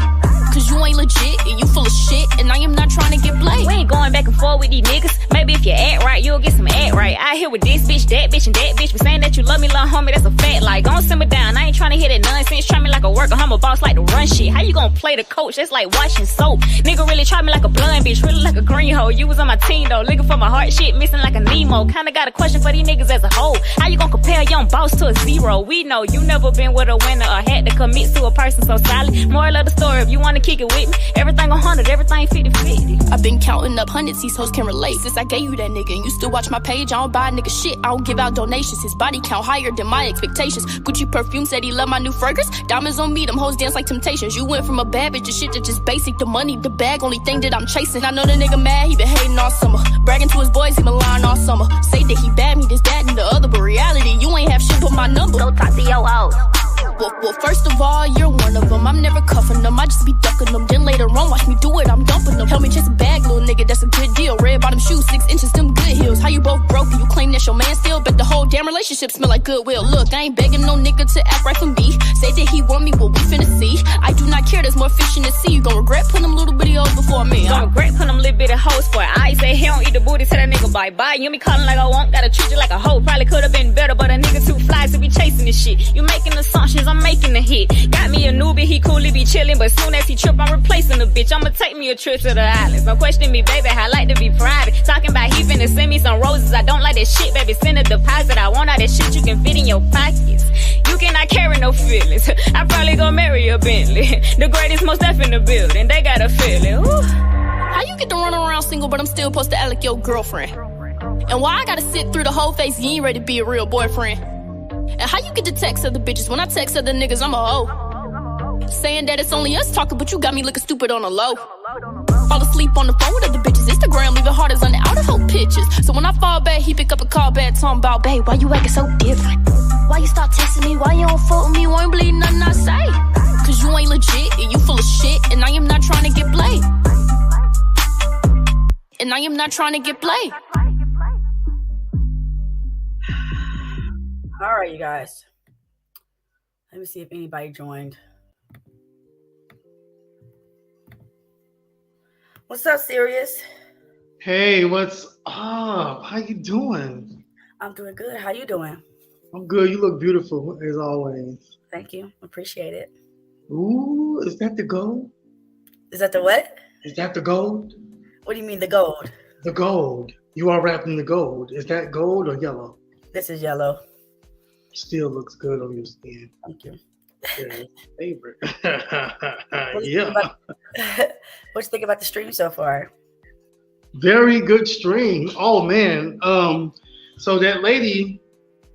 Cause you ain't legit and you full of shit, and I am not trying to get blamed. We ain't going back and forth with these niggas. Maybe if you act right, you'll get some act right. I here with this bitch, and that bitch. But saying that you love me, little homie, that's a fact. Like, gon' simmer down. I ain't trying to hear that nonsense. Try me like a worker, I'm a boss, like to run shit. How you gon' play the coach? That's like watching soap. Nigga really try me like a blind bitch, really like a green hoe. You was on my team though, looking for my heart shit, missing like a Nemo. Kinda got a question for these niggas as a whole. How you gon' compare a young boss to a zero? We know you never been with a winner or had to commit to a person so solid. Moral of the story, if you wanna kick it with me, everything 100, everything 50-50. I've been counting up hundreds, these hoes can relate. Since I gave you that nigga and you still watch my page, I don't buy nigga shit, I don't give out donations. His body count higher than my expectations. Gucci perfume said he love my new fragrance. Diamonds on me, them hoes dance like Temptations. You went from a bad bitch to shit that just basic. The money, the bag, only thing that I'm chasing. I know the nigga mad, he been hating all summer. Bragging to his boys, he been lying all summer. Say that he bad me, this, that, and the other. But reality, you ain't have shit but my number. Go talk to your hoes. Well, first of all, you're one of them. I'm never cuffing them, I just be ducking them. Then later on, watch me do it, I'm dumping them. Help me chase a bag, little nigga, that's a good deal. Red bottom shoes, 6 inches, them good heels. How you both broke and you claim that's your man still? Bet the whole damn relationship smell like Goodwill. Look, I ain't begging no nigga to act right for me. Say that he want me, what we finna see. I do not care, there's more fish in the sea. You gon' regret putting them little bitty hoes before me. Gon' regret putting them little bitty hoes for it. I say he don't eat the booty, tell that nigga bye-bye. You me calling like I won't, gotta treat you like a hoe. Probably could've been better, but a nigga too fly to be chasing this shit. You making assumptions, I'm making a hit. Got me a newbie, he cool, he be chillin', but soon as he trip, I'm replacing the bitch. I'ma take me a trip to the islands. Don't question me, baby, I like to be private. Talking about he finna send me some roses. I don't like that shit, baby, send a deposit. I want all that shit you can fit in your pockets. You cannot carry no feelings. I probably gon' marry a Bentley. The greatest, most deaf in the building. They got a feeling. Ooh. How you get to run around single, but I'm still supposed to act like your girlfriend? And why I gotta sit through the whole face, you ain't ready to be a real boyfriend? And how you get to text other bitches when I text other niggas, I'm a hoe? Saying that it's only us talking, but you got me looking stupid on the low. Fall asleep on the phone with other bitches. Instagram leaving heart is on the outer whole pictures. So when I fall back, he pick up a call back, talking about, babe, why you acting so different? Why you start texting me? Why you don't fuck with me? Why you believe nothing I say? Cause you ain't legit and you full of shit, and I am not trying to get played. And I am not trying to get played. All right, you guys. Let me see if anybody joined. What's up, Sirius? Hey, what's up? How you doing? I'm doing good. How you doing? I'm good. You look beautiful as always. Thank you. Appreciate it. Ooh, is that the gold? Is that the what? Is that the gold? What do you mean the gold? The gold. You are wrapped in the gold. Is that gold or yellow? This is yellow. Still looks good on your skin. Thank you. Yeah, favorite. What do Yeah. you think about the stream so far? Very good stream. Oh man. So that lady,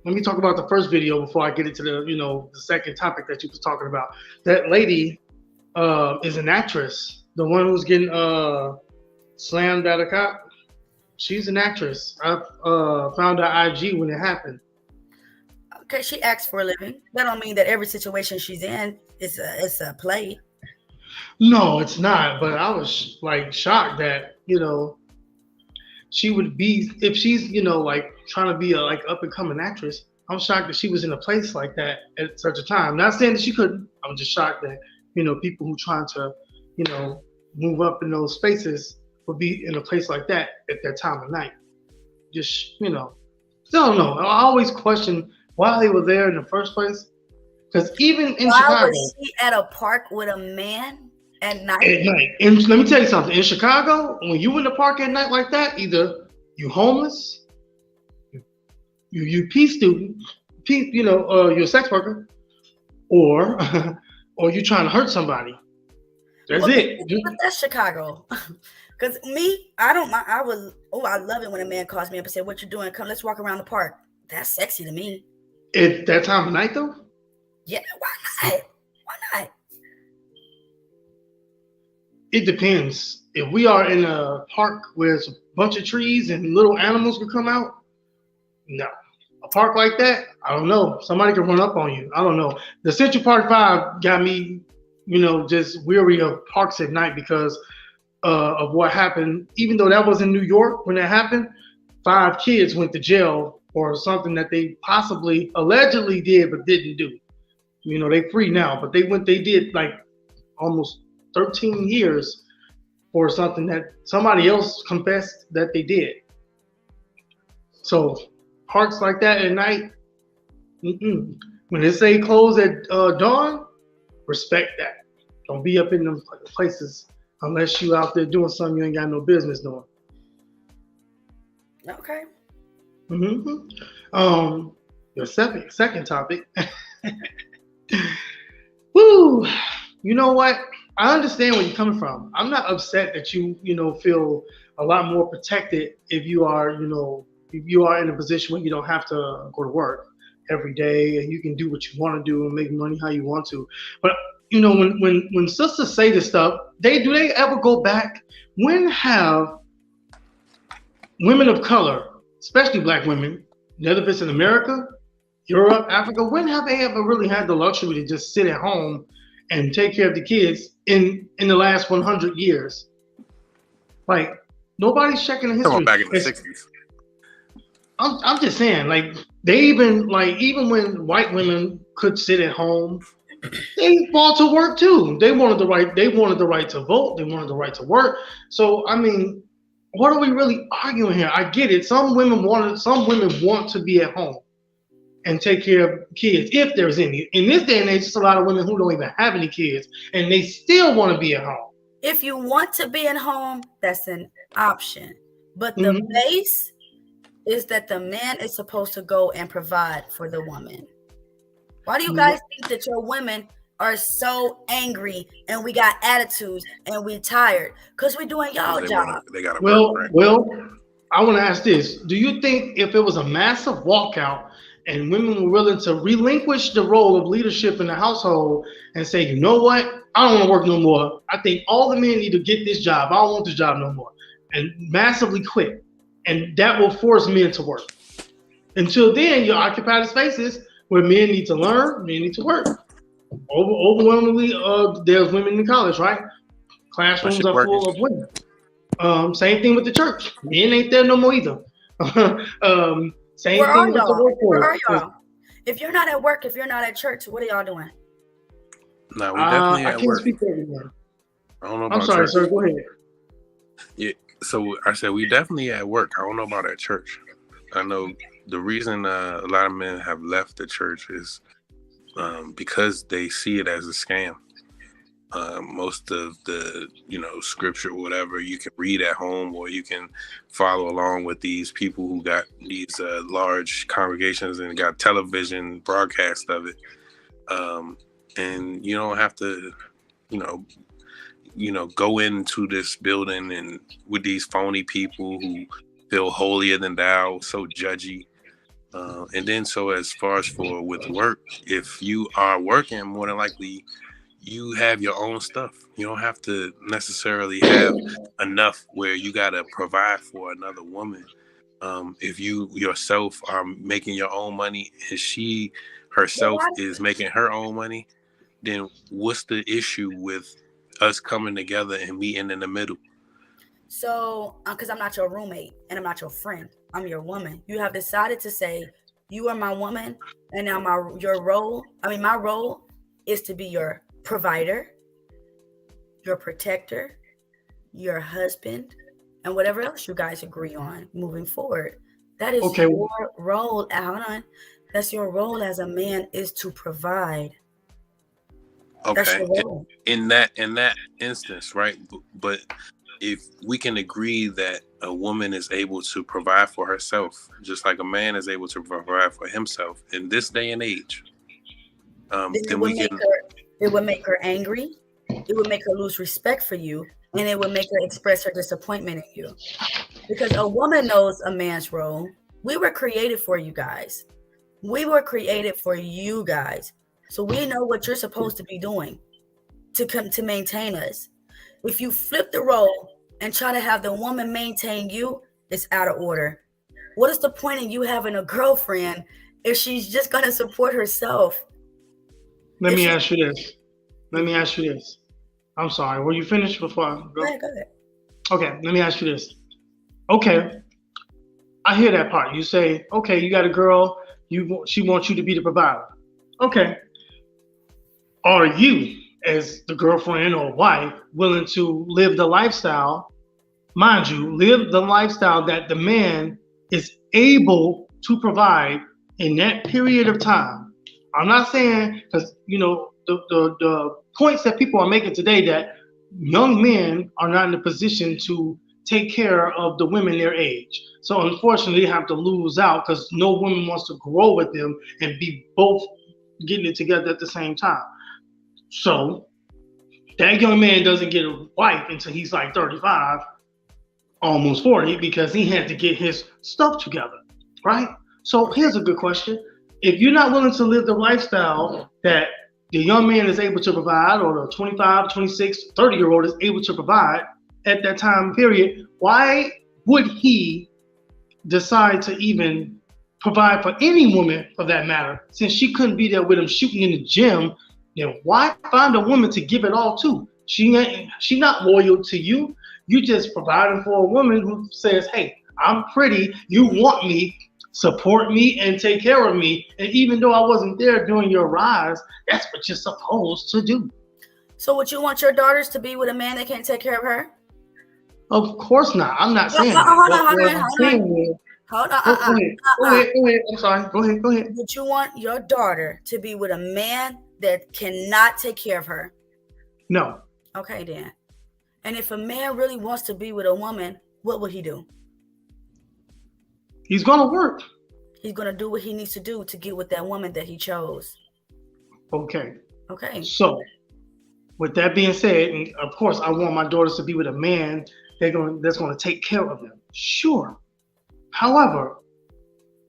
let me talk about the first video before I get into the second topic that you was talking about. That lady is an actress. The one who's getting slammed at a cop. She's an actress. I found her IG when it happened. Okay, she acts for a living. That don't mean that every situation she's in is a play. No, it's not. But I was like shocked that she would be, if she's like trying to be a like up and coming actress. I'm shocked that she was in a place like that at such a time. Not saying that she couldn't. I'm just shocked that people who trying to move up in those spaces would be in a place like that at that time of night. Just still don't know. I always question why they were there in the first place. Because even in Why Chicago, was she at a park with a man at night? at night, and let me tell you something. In Chicago, when you in the park at night like that, either you homeless, you P student, you're a sex worker, or or you trying to hurt somebody. That's it. But that's Chicago. Because me, I don't mind. I love it when a man calls me up and said, "What you doing? Come, let's walk around the park." That's sexy to me. At that time of night, though? Yeah, why not? Why not? It depends. If we are in a park where there's a bunch of trees and little animals can come out, no. A park like that, I don't know. Somebody can run up on you. I don't know. The Central Park 5 got me, just weary of parks at night because of what happened. Even though that was in New York when that happened, 5 kids went to jail for something that they possibly allegedly did but didn't do. They free now, but they did like almost 13 years for something that somebody else confessed that they did. So parks like that at night, when they say close at dawn, respect that. Don't be up in them places unless you out there doing something you ain't got no business doing. Okay. Your second topic. Woo! You know what? I understand where you're coming from. I'm not upset that you feel a lot more protected if you are in a position where you don't have to go to work every day and you can do what you want to do and make money how you want to. But when sisters say this stuff, do they ever go back? When have women of color, especially black women, whether it's in America, Europe, Africa, when have they ever really had the luxury to just sit at home and take care of the kids in the last 100 years? Like, nobody's checking the history. Back in the 60s. I'm just saying, like, they even when white women could sit at home, they fought to work too. They wanted the right to vote. They wanted the right to work. So I mean, what are we really arguing here? I get it. Some women want to be at home and take care of kids if there's any. In this day and age, there's a lot of women who don't even have any kids and they still want to be at home. If you want to be at home, that's an option. But the base is that the man is supposed to go and provide for the woman. Why do you guys think that your women are so angry and we got attitudes and we tired? Because we're doing y'all job. Well, I want to ask this. Do you think if it was a massive walkout and women were willing to relinquish the role of leadership in the household and say, you know what, I don't want to work no more. I think all the men need to get this job. I don't want this job no more. And massively quit. And that will force men to work. Until then, you occupy the spaces where men need to learn, men need to work. Overwhelmingly, there's women in college, right? Classrooms are full of women. Same thing with the church. Men ain't there no more either. Same Where thing with are the workforce. Where are y'all? If you're not at work, if you're not at church, what are y'all doing? No, we definitely I at can't work. speak for everyone. I don't know about I'm sorry, church. sir. Go ahead. Yeah, so I said we definitely at work. I don't know about at church. I know the reason a lot of men have left the church is because they see it as a scam. Most of the scripture or whatever you can read at home, or you can follow along with these people who got these large congregations and got television broadcast of it, and you don't have to go into this building and with these phony people who feel holier than thou, so judgy. And then so as far as with work, if you are working, more than likely you have your own stuff. You don't have to necessarily have enough where you got to provide for another woman. If you yourself are making your own money and she herself is making her own money, then what's the issue with us coming together and meeting in the middle? So, because I'm not your roommate and I'm not your friend, I'm your woman. You have decided to say, you are my woman, and now my role is to be your provider, your protector, your husband, and whatever else you guys agree on moving forward. That is your role. Hold on. That's your role as a man, is to provide Okay. In that instance, right? But if we can agree that a woman is able to provide for herself, just like a man is able to provide for himself in this day and age, then we can. It would make her angry. It would make her lose respect for you, and it would make her express her disappointment in you. Because a woman knows a man's role. We were created for you guys. We were created for you guys. So we know what you're supposed to be doing to maintain us. If you flip the role and try to have the woman maintain you, it's out of order. What is the point of you having a girlfriend if she's just going to support herself? Let me ask you this. I'm sorry. Were you finished before I go? Go ahead. Okay, let me ask you this. Okay, I hear that part. You say, okay, you got a girl, she wants you to be the provider. Okay. Are you, as the girlfriend or wife, willing to live the lifestyle, mind you, live the lifestyle that the man is able to provide in that period of time? I'm not saying, because, the points that people are making today that young men are not in a position to take care of the women their age. So unfortunately, they have to lose out because no woman wants to grow with them and be both getting it together at the same time. So that young man doesn't get a wife until he's like 35, almost 40, because he had to get his stuff together, right? So here's a good question. If you're not willing to live the lifestyle that the young man is able to provide, or the 25, 26, 30-year-old is able to provide at that time period, why would he decide to even provide for any woman for that matter? Since she couldn't be there with him shooting in the gym, then why find a woman to give it all to? She not loyal to you. You just providing for a woman who says, hey, I'm pretty, you want me, support me and take care of me. And even though I wasn't there during your rise, that's what you're supposed to do. So would you want your daughters to be with a man that can't take care of her? Of course not. I'm not saying that. Hold on. Go ahead. I'm sorry. Go ahead. Would you want your daughter to be with a man that cannot take care of her? No. Okay, then. And if a man really wants to be with a woman, what would he do? He's going to work. He's going to do what he needs to do to get with that woman that he chose. Okay. So, with that being said, and of course, I want my daughters to be with a man that's going to take care of them. Sure. However,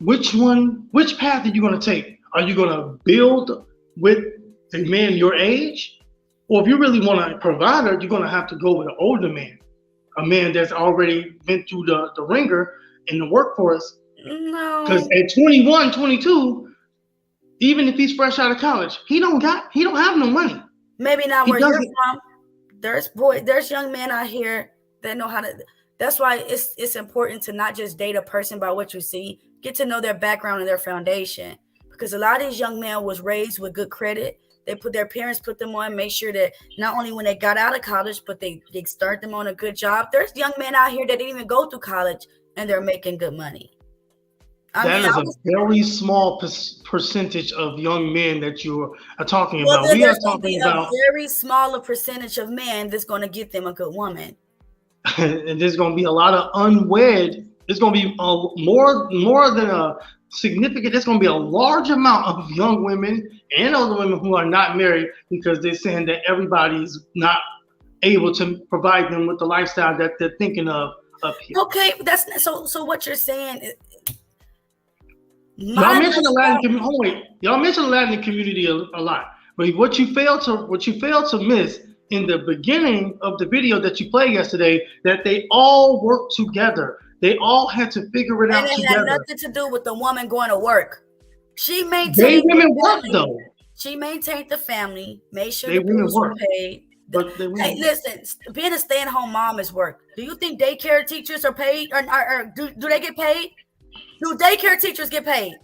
which path are you going to take? Are you going to build with a man your age? Or if you really want a provider, you're going to have to go with an older man, a man that's already been through the ringer in the workforce. No. Because at 21, 22, even if he's fresh out of college, he don't have no money. Maybe not where you're from. There's young men out here that know how to. That's why it's important to not just date a person by what you see. Get to know their background and their foundation. Because a lot of these young men was raised with good credit. Their parents put them on, make sure that not only when they got out of college, but they start them on a good job. There's young men out here that didn't even go through college and they're making good money. That is a very small percentage of young men that you are talking about. Well, We are talking about a very smaller percentage of men that's going to get them a good woman. And there's going to be a lot of unwed. There's going to be more than a significant. There's going to be a large amount of young women and older women who are not married because they're saying that everybody's not able to provide them with the lifestyle that they're thinking of up here. Okay, that's so. What you're saying is. Y'all mentioned the Latin community a lot, but what you failed to miss in the beginning of the video that you played yesterday, that they all work together. They all had to figure it out together. And it had nothing to do with the woman going to work. She maintained. They women work though. She maintained the family, made sure the bills were paid. But hey, listen, being a stay-at-home mom is work. Do you think daycare teachers are paid, or do they get paid? Do daycare teachers get paid?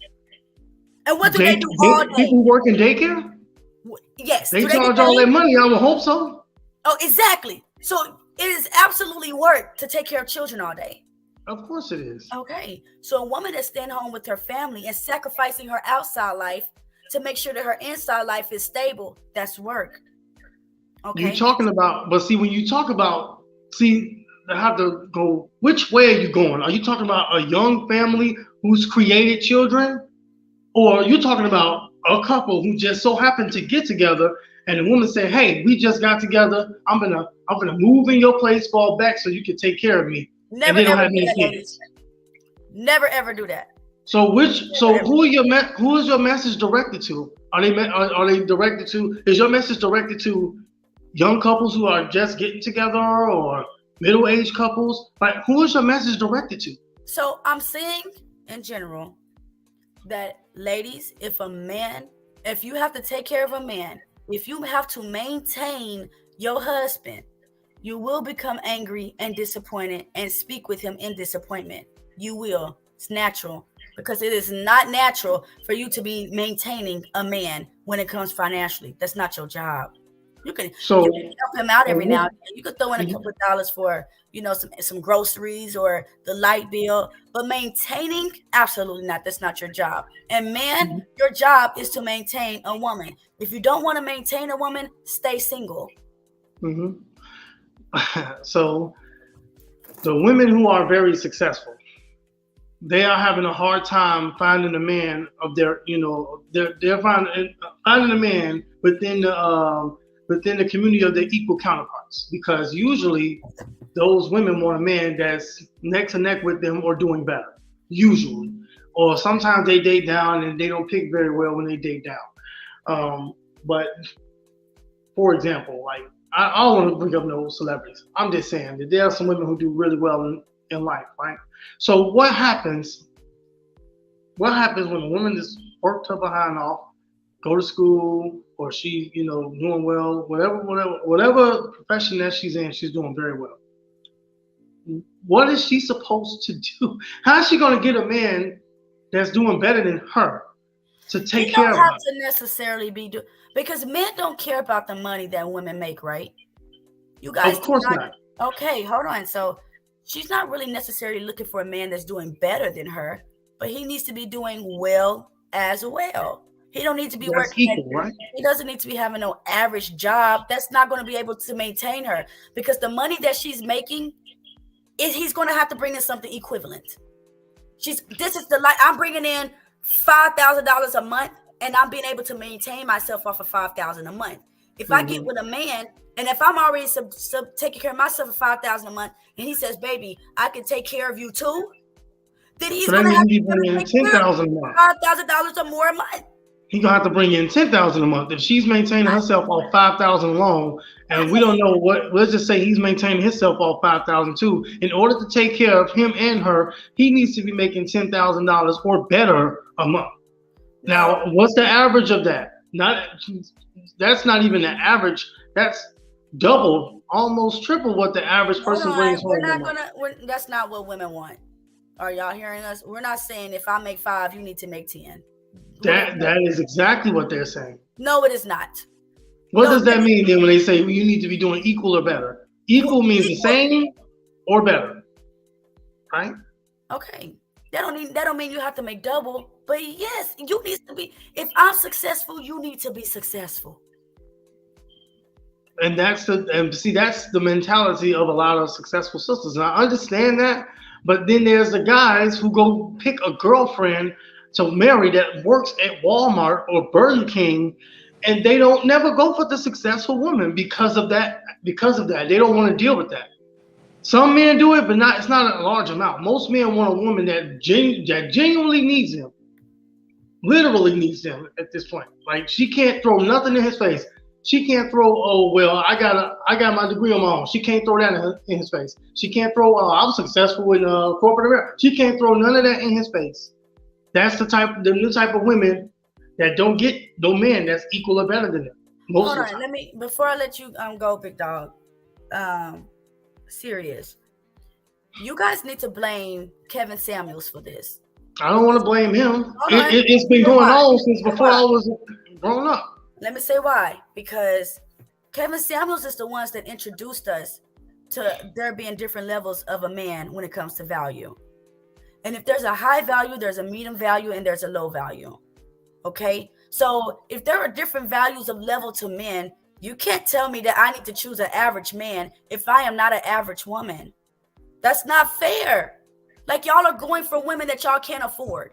And what do they do all day? People work in daycare? Yes. They charge all that money. I would hope so. Oh, exactly. So it is absolutely work to take care of children all day. Of course it is. Okay. So a woman that's staying home with her family and sacrificing her outside life to make sure that her inside life is stable, that's work. Okay. You're talking about, but see, when you talk about, see, I have to go, which way are you going? Are you talking about a young family who's created children? Or you're talking about a couple who just so happened to get together and the woman say, hey, we just got together. I'm gonna move in your place, fall back so you can take care of me. Never and they don't ever have do any that, kids. ladies. Never ever do that. So who is your message directed to? Are they directed to? Is your message directed to young couples who are just getting together, or middle-aged couples? Like, who is your message directed to? So I'm saying in general that, ladies, if you have to take care of a man, if you have to maintain your husband, you will become angry and disappointed and speak with him in disappointment. You will. It's natural, because it is not natural for you to be maintaining a man when it comes financially. That's not your job. You can help him out every now and then. You could throw in a couple of dollars for, some groceries or the light bill, but maintaining, absolutely not. That's not your job. And man, your job is to maintain a woman. If you don't want to maintain a woman, stay single. So the women who are very successful, they are having a hard time finding a man of their, they're finding a man within the community of their equal counterparts, because usually those women want a man that's neck to neck with them or doing better, usually. Or sometimes they date down and they don't pick very well when they date down. But for example, like, I don't want to bring up no celebrities. I'm just saying that there are some women who do really well in life, right? So what happens when a woman is worked her behind off, go to school, or she, doing well, whatever profession that she's in, she's doing very well. What is she supposed to do? How is she going to get a man that's doing better than her to take care of her? You don't have to necessarily be because men don't care about the money that women make, right? You guys, of course not. Okay, hold on. So she's not really necessarily looking for a man that's doing better than her, but he needs to be doing well as well. He don't need to be working equal, right? He doesn't need to be having no average job. That's not going to be able to maintain her, because the money that she's making, he's going to have to bring in something equivalent. I'm bringing in $5,000 a month, and I'm being able to maintain myself off of $5,000 a month. If I get with a man, and if I'm already taking care of myself for $5,000 a month, and he says, "Baby, I can take care of you too," then he's going to have to bring in $10,000 a month, $5,000 or more a month. He's gonna have to bring in $10,000 a month. If she's maintaining herself off $5,000 alone, and we don't know what, let's just say he's maintaining himself off $5,000 too. In order to take care of him and her, he needs to be making $10,000 or better a month. Now, what's the average of that? That's not even the average. That's double, almost triple what the average person brings home. That's not what women want. Are y'all hearing us? We're not saying if I make 5, you need to make 10. That is exactly what they're saying. No, it is not. What does that mean then when they say you need to be doing equal or better? Equal means the same or better, right? Okay. That don't mean you have to make double, but yes, you need to be. If I'm successful, you need to be successful. And that's the mentality of a lot of successful sisters. And I understand that, but then there's the guys who go pick a girlfriend to marry that works at Walmart or Burger King, and they don't never go for the successful woman because of that. They don't want to deal with that. Some men do it, but it's not a large amount. Most men want a woman that genuinely needs them, literally needs them at this point. Like, she can't throw nothing in his face. She can't throw, oh well, I got my degree on my own. She can't throw that in his face. She can't throw, I'm successful in corporate America. She can't throw none of that in his face. That's the new type of women that don't get no man that's equal or better than them. Hold on, before I let you go, big dog. Serious. You guys need to blame Kevin Samuels for this. I don't want to blame him. It's been going on since before I was grown up. Let me say why. Because Kevin Samuels is the ones that introduced us to there being different levels of a man when it comes to value. And if there's a high value, there's a medium value, and there's a low value. Okay? So if there are different values of level to men, You can't tell me that I need to choose an average man if I am not an average woman. That's not fair. Like, y'all are going for women that y'all can't afford.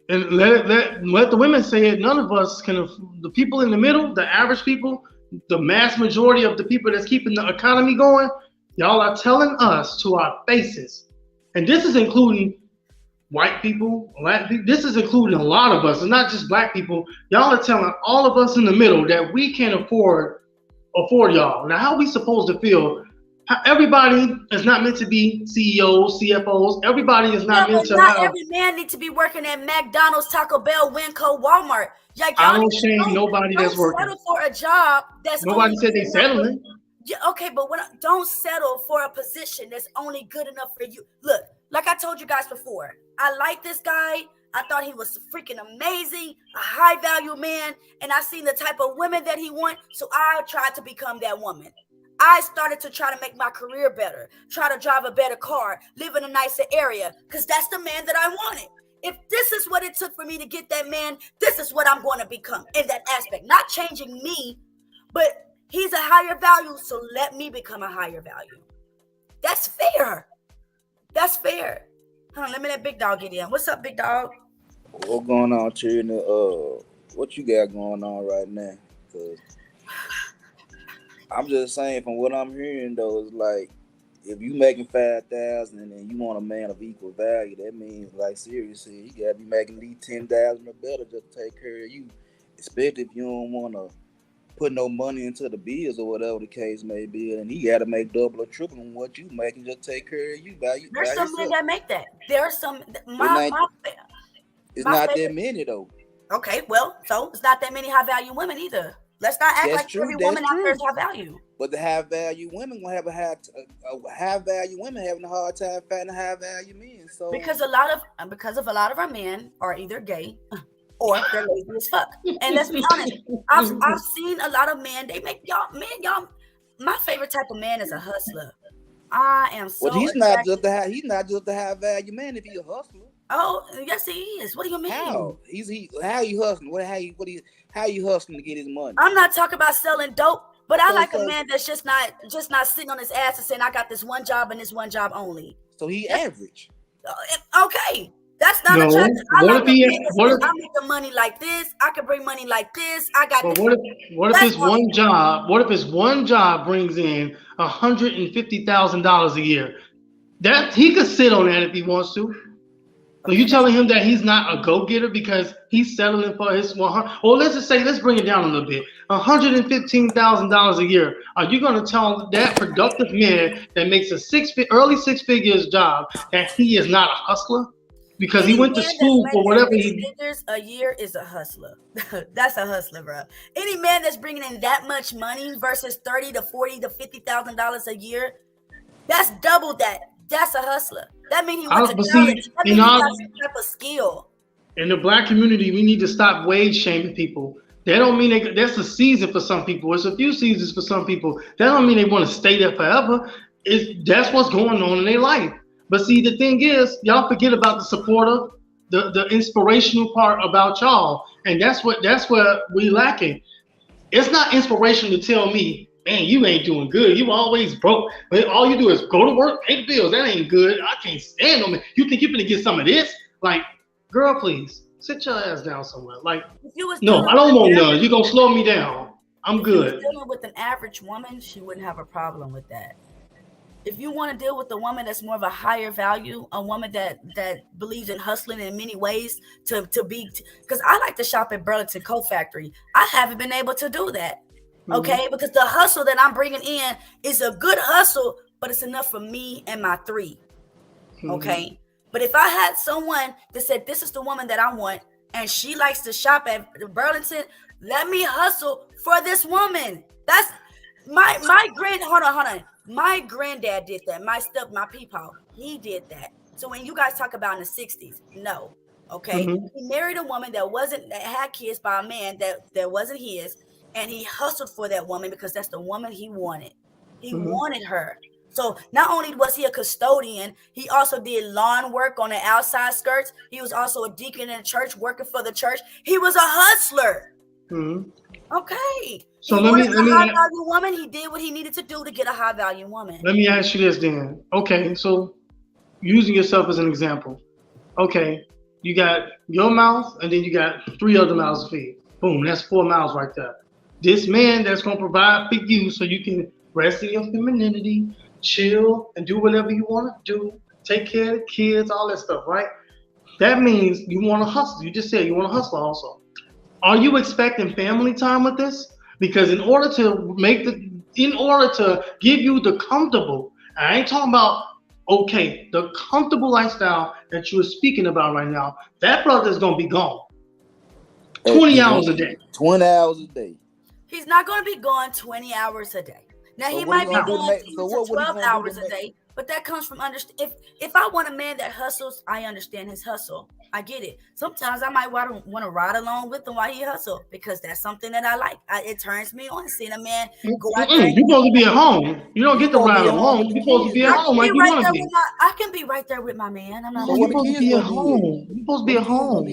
And let the women say it. None of us can. The people in the middle, the average people, the mass majority of the people that's keeping the economy going, y'all are telling us to our faces, and this is including white people, black people. This is including a lot of us. It's not just black people. Y'all are telling all of us in the middle that we can't afford y'all. Now, how are we supposed to feel? Everybody is not meant to be CEOs, CFOs. Everybody is not meant to not have. every man needs to be working at McDonald's, Taco Bell, Winco, Walmart. Like, I don't shame nobody that's working. Don't settle for a job that's Nobody only said they good enough settling. Yeah, okay, but don't settle for a position that's only good enough for you. Look, like I told you guys before, I like this guy. I thought he was freaking amazing, a high value man, and I seen the type of women that he want, so I tried to become that woman. I started to try to make my career better, try to drive a better car, live in a nicer area, because that's the man that I wanted. If this is what it took for me to get that man, this is what I'm going to become in that aspect. Not changing me, but he's a higher value, so let me become a higher value. That's fair. That's fair. Hold on, let me let Big Dog get in. What's up, Big Dog? What's going on, Trina? What you got going on right now? 'Cause I'm just saying, from what I'm hearing though, it's like if you making 5,000 and you want a man of equal value, that means, like seriously, you gotta be making at least 10,000 or better just to take care of you. Especially if you don't want to put no money into the bills or whatever the case may be, and he got to make double or triple on what you making just take care of you. There's some men that make that. There are some. It's not that many though. Okay, well, so it's not that many high value women either. Let's not act like every woman out there is high value. But the high value women gonna have a high value women having a hard time finding high value men. So because a lot of our men are either gay or they're lazy as fuck. And let's be honest, I've seen a lot of men. They make y'all. My favorite type of man is a hustler. I am so. Well, he's not just the high value man if he's a hustler. Oh yes, he is. What do you mean? How you hustling? How you hustling to get his money? I'm not talking about selling dope, but I like a man that's just not sitting on his ass and saying I got this one job and this one job only. So he average. Okay. That's not No. attractive. I What if I make the money like this. I can bring money like this. I got. But this. what if his one job? What if his one job brings in $150,000 a year? That he could sit on that if he wants to. So you telling him that he's not a go-getter because he's settling for his 100? Or let's bring it down a little bit. $115,000 a year. Are you going to tell that productive man that makes a early six figures job that he is not a hustler? Because he went to school for whatever figures a year is a hustler. That's a hustler, bro. Any man that's bringing in that much money versus $30,000 to $40,000 to $50,000 a year, that's double that. That's a hustler. That means he went to college. That means he got some type of skill. In the black community, we need to stop wage shaming people. That don't mean that's a season for some people. It's a few seasons for some people. That don't mean they want to stay there forever. That's what's going on in their life. But see, the thing is, y'all forget about the supportive, the inspirational part about y'all, and that's where we lacking. It's not inspirational to tell me, man, you ain't doing good. You always broke. All you do is go to work, pay the bills. That ain't good. I can't stand on it. You think you're gonna get some of this? Like, girl, please sit your ass down somewhere. Like, no, I don't want none. You're gonna slow me down. I'm good. If you were dealing with an average woman, she wouldn't have a problem with that. If you want to deal with a woman that's more of a higher value, a woman that believes in hustling in many ways to be, because I like to shop at Burlington Coat Factory. I haven't been able to do that. Okay, because the hustle that I'm bringing in is a good hustle, but it's enough for me and my three. Okay, but if I had someone that said this is the woman that I want, and she likes to shop at Burlington, let me hustle for this woman. That's my hold on. My granddad did that. My peepaw, he did that. So when you guys talk about in the 60s, no, okay, he married a woman that had kids by a man that wasn't his. And he hustled for that woman because that's the woman he wanted. He wanted her. So not only was he a custodian, he also did lawn work on the outside skirts. He was also a deacon in the church working for the church. He was a hustler. Mm-hmm. Okay. So he let wanted me a high value woman. He did what he needed to do to get a high value woman. Let me ask you this then. Okay, so using yourself as an example. Okay, you got your mouth, and then you got 3 other mouths to feed. Boom, that's 4 mouths right there. This man that's gonna provide for you, so you can rest in your femininity, chill, and do whatever you want to do. Take care of the kids, all that stuff, right? That means you want to hustle. You just said you want to hustle also. Are you expecting family time with this? Because in order to give you the comfortable, I ain't talking about the comfortable lifestyle that you are speaking about right now, that brother's gonna be gone. 20 hours a day. 20 hours a day. He's not going to be gone 20 hours a day. Now So he what might he be gonna do to gone make- 10 so to what he 12 gonna do to hours a make- day, but that comes from if I want a man that hustles, I understand his hustle. I get it. Sometimes I might want to ride along with him while he hustle because that's something that I like. It turns me on seeing a man go out there. You're supposed to be at home. You don't get to ride alone. You're supposed to be at home like you want to be. I can be right there with my man. I'm not. You're supposed to be at home. You're supposed to be at home.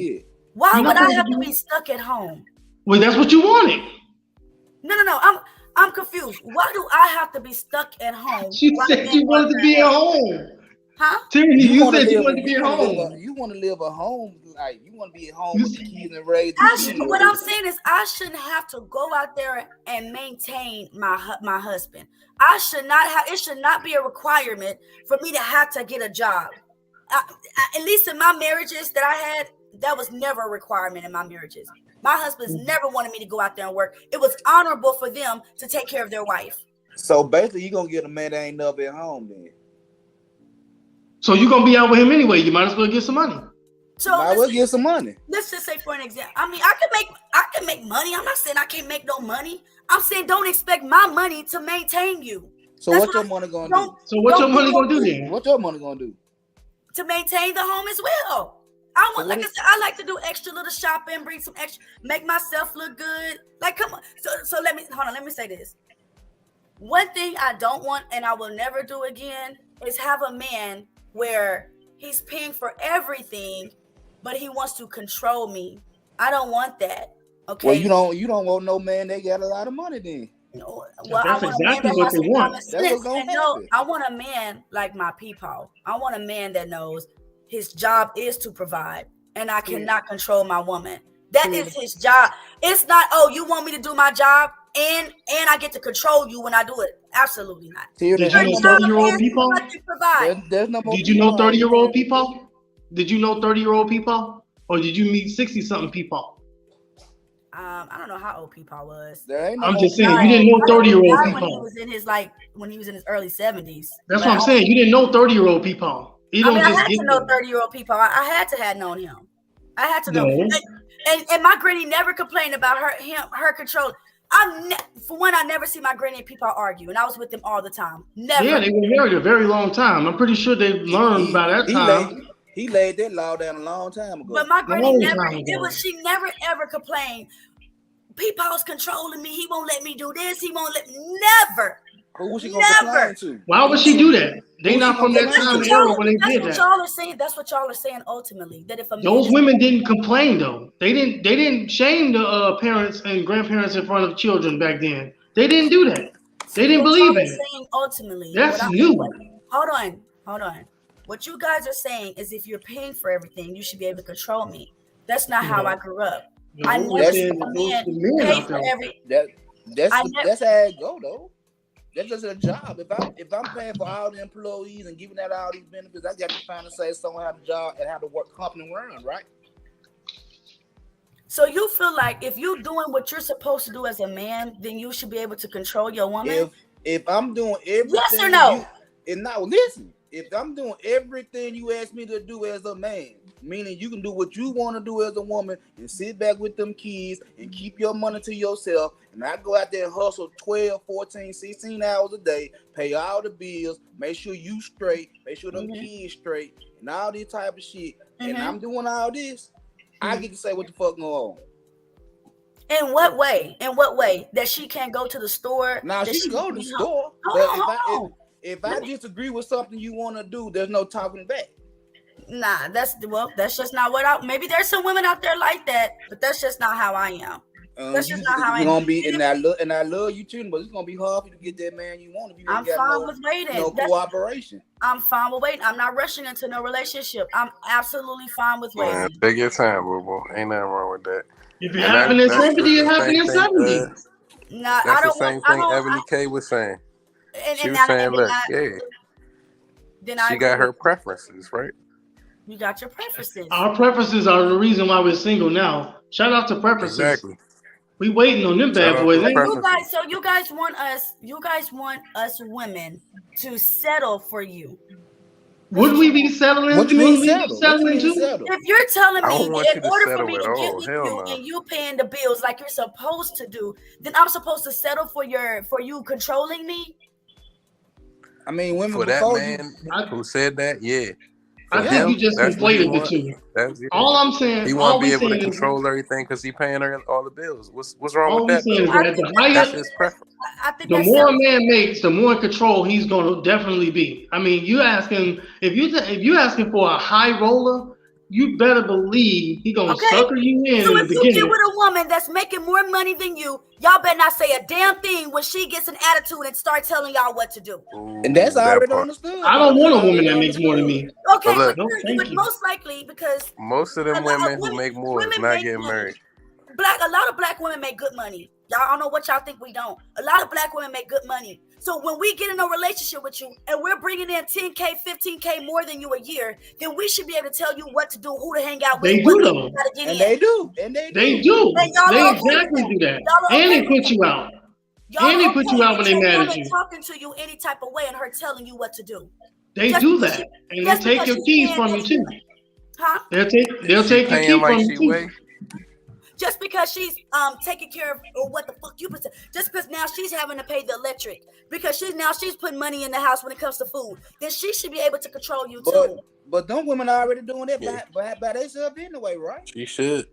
Why You're would not I supposed have to to be- be stuck at home? Well, that's what you wanted. No. I'm confused. Why do I have to be stuck at home? She while said men you go wanted out to there be and at work? home. Huh? Tierney, you wanna said you live- wanted to be at wanna live home. a- You want to live a home, like you want to be at home with the kids and raise the kids. What I'm saying is, I shouldn't have to go out there and maintain my husband. I should not have. It should not be a requirement for me to have to get a job. At least in my marriages that I had, that was never a requirement in my marriages. My husbands never wanted me to go out there and work. It was honorable for them to take care of their wife. So basically, you gonna get a man that ain't never at home then. So you're gonna be out with him anyway. You might as well get some money. So Might as well get some money. Let's just say, for an example, I mean, I can make money. I'm not saying I can't make no money. I'm saying don't expect my money to maintain you. So what your money gonna do? So what your money gonna do then? What your money gonna do? To maintain the home as well. I want, like I said, I like to do extra little shopping, bring some extra, make myself look good. Like, come on. So let me say this. One thing I don't want, and I will never do again, is have a man where he's paying for everything, but he wants to control me. I don't want that. Okay. Well, you don't want no man that got a lot of money then. No, Well, That's exactly what they want. That's what's gonna happen. I want a man like my peepaw. I want a man that knows his job is to provide, and I cannot control my woman. That is his job. It's not, oh, you want me to do my job and I get to control you when I do it. Absolutely not. Did you know 30-year-old people? Did you know 30-year-old people? Did you know 30-year-old people? Or did you meet 60-something people? I don't know how old Peepaw was. I'm just saying, you didn't know 30-year-old When he people. was in his early 70s. That's what I'm saying. You didn't know 30-year-old people. You don't I just had get to know them. 30-year-old people. I had to have known him. I had to know. No. And my granny never complained about her control. For one, I never see my granny and Peepaw argue, and I was with them all the time. Never. Yeah, they were married a very long time. I'm pretty sure they learned by that time. He laid that law down a long time ago. But my granny Long never. time ago. She never ever complained. Peepaw's controlling me. He won't let me do this. He won't let me. Never. Who was she gonna complain to? Why would she do that? They Who's not she from gonna that complain time to? era when they did That's that. what y'all are saying. That's what y'all are saying ultimately. That if a man Those is- women didn't complain though. They didn't shame the parents and grandparents in front of children back then. They didn't do that. They didn't what believe y'all are it. saying ultimately. That's what I- new. Hold on. What you guys are saying is if you're paying for everything, you should be able to control me. That's not how I grew up. I never saw a man pay for every. That's I how it go though. That's just a job. If I'm paying for all the employees and giving out all these benefits, I got to find and say someone have a job and have to work company run, right? So you feel like if you're doing what you're supposed to do as a man, then you should be able to control your woman? If I'm doing everything, Yes or no? And now listen, if I'm doing everything you ask me to do as a man, meaning you can do what you want to do as a woman and sit back with them kids and keep your money to yourself, and I go out there and hustle 12, 14, 16 hours a day, pay all the bills, make sure you straight, make sure them kids straight, and all this type of shit, and I'm doing all this, I get to say what the fuck going on. In what way? In what way? That she can't go to the store? Now That she can go to the can- store, Hold on. if I disagree with something you want to do, there's no talking back. Nah, that's just not what maybe there's some women out there like that, but that's just not how I am. That's just not how you're gonna be, and I love you too, but it's gonna be hard for you to get that man you want if you ain't got fine with waiting. no cooperation. I'm fine with waiting. I'm not rushing into no relationship. I'm absolutely fine with waiting. Man, take your time, boo. Ain't nothing wrong with that. If it happened in 70, it happened in 70. Nah, That's the same thing Evelyn K was saying. She was saying, look, she got her preferences, right? You got your preferences. Our preferences are the reason why we're single now. Shout out to preferences. Exactly. We waiting on them bad boys. You guys want us women to settle for you. Would we be settling? What do you mean settle? If you're telling I me don't want that you in to order for settle me at to all. get with Hell you no. and you paying the bills like you're supposed to do, then I'm supposed to settle for you controlling me? I mean, women for that man who said that, yeah. I think you just conflated the two. All I'm saying, he want to be able to control everything because he paying her all the bills. What's wrong all with that? saying is that the That's higher, his preference. the more a man makes, the more in control he's going to definitely be. I mean, you ask him if you asking for a high roller, you better believe he gonna sucker you in So the if you beginning. get with a woman that's making more money than you, y'all better not say a damn thing when she gets an attitude and start telling y'all what to do. And that's already understood. I don't want a woman that makes more than me. Okay, But but most likely because most of them women who make more is not getting married. a lot of black women make good money. Y'all don't know what y'all think we don't. A lot of black women make good money. So when we get in a relationship with you and we're bringing in 10K, 15K more than you a year, then we should be able to tell you what to do, who to hang out with. They do though. They do. They do. They exactly do that. And they put you out. And they put you out when they mad at you. Talking to you any type of way and her telling you what to do. They do that. And they take your keys from you too. Huh? They'll take your key from you too. Just because she's taking care of what the fuck you put, just because now she's having to pay the electric, because she's putting money in the house when it comes to food, then she should be able to control you too. But don't women already doing that by themselves anyway, right? She should.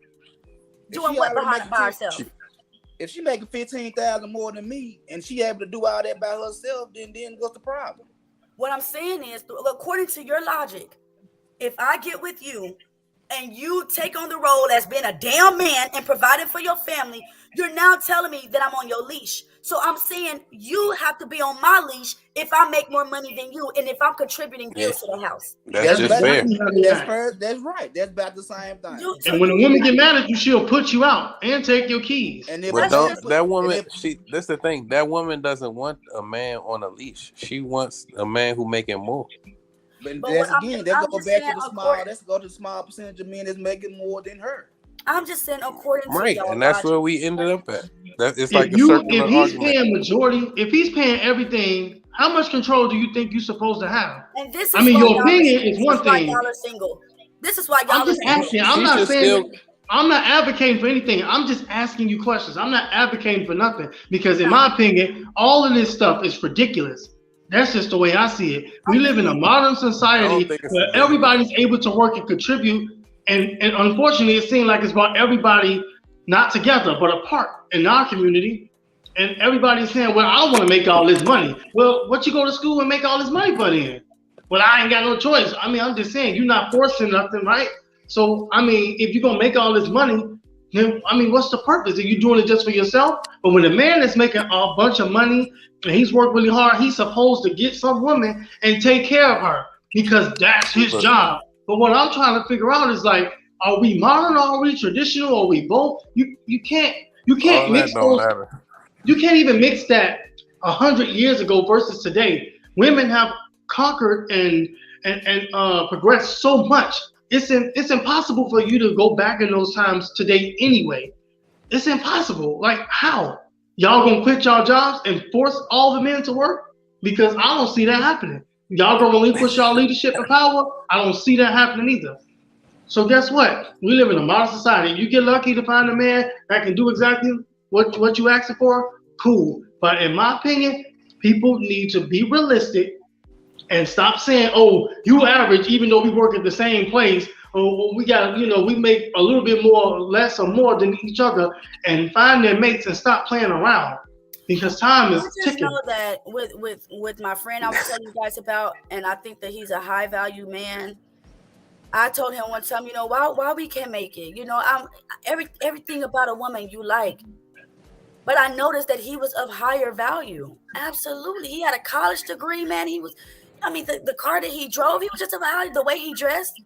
Doing what by herself? If she making 15,000 more than me and she able to do all that by herself, then what's the problem? What I'm saying is, according to your logic, if I get with you and you take on the role as being a damn man and providing for your family, you're now telling me that I'm on your leash. So I'm saying you have to be on my leash if I make more money than you and if I'm contributing bills to the house. That's just fair. That's right. That's about the same thing. And when a woman get mad at you, she'll put you out and take your keys. But that woman, that's the thing. That woman doesn't want a man on a leash. She wants a man who making more. But that's again, that goes back to the small. Let's go to the small percentage of men that's making more than her. I'm just saying, according to right, y'all and that's logic. Where we ended up at. It's If like if he's paying majority, if he's paying everything, how much control do you think you're supposed to have? And this is I mean, why your y'all opinion are- is one this why thing. Y'all are single. This is why y'all I'm just are single. asking. I'm not saying. I'm not advocating for anything. I'm just asking you questions. I'm not advocating for nothing because, in my opinion, all of this stuff is ridiculous. That's just the way I see it. We live in a modern society where everybody's able to work and contribute, and unfortunately, it seems like it's about everybody not together but apart in our community. And everybody's saying, "Well, I want to make all this money." Well, what you go to school and make all this money for then? Well, I ain't got no choice. I mean, I'm just saying, you're not forcing nothing, right? So, I mean, if you're gonna make all this money, then I mean, what's the purpose? Are you doing it just for yourself? But when a man is making a bunch of money and he's worked really hard, he's supposed to get some woman and take care of her because that's his job. But what I'm trying to figure out is like, are we modern or are we traditional? Or are we both? You can't mix those. You can't even mix that 100 years ago versus today. Women have conquered and progressed so much. It's impossible for you to go back in those times today anyway. It's impossible. Like, how? Y'all gonna quit y'all jobs and force all the men to work? Because I don't see that happening. Y'all gonna relinquish y'all leadership and power? I don't see that happening either. So guess what? We live in a modern society. You get lucky to find a man that can do exactly what you asking for, cool. But in my opinion, people need to be realistic and stop saying, "Oh, you average," even though we work at the same place. Oh, we got, we make a little bit more, or less, or more than each other, and find their mates and stop playing around because time is ticking. I just know that with my friend I was telling you guys about, and I think that he's a high value man. I told him one time, why we can't make it? I'm everything about a woman you like. But I noticed that he was of higher value. Absolutely. He had a college degree, man. The car that he drove, he was just of value, the way he dressed.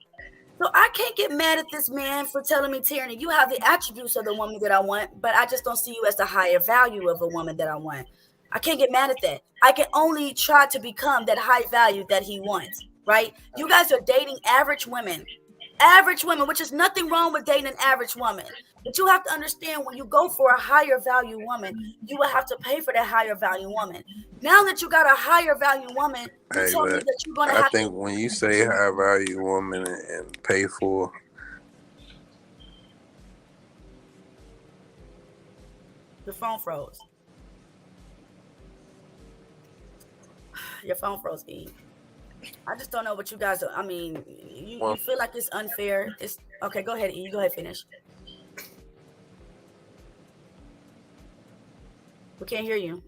So I can't get mad at this man for telling me, Tierney, you have the attributes of the woman that I want, but I just don't see you as the higher value of a woman that I want. I can't get mad at that. I can only try to become that high value that he wants, right? You guys are dating average women, which is nothing wrong with dating an average woman. But you have to understand, when you go for a higher value woman, you will have to pay for that higher value woman. Now that you got a higher value woman, you Hey, told me but that you're gonna I have think to. when you say high value woman and pay for, The phone froze. Your phone froze, E. I just don't know what you guys are. You feel like it's unfair. It's okay. Go ahead, E. Go ahead, finish. We can't hear you.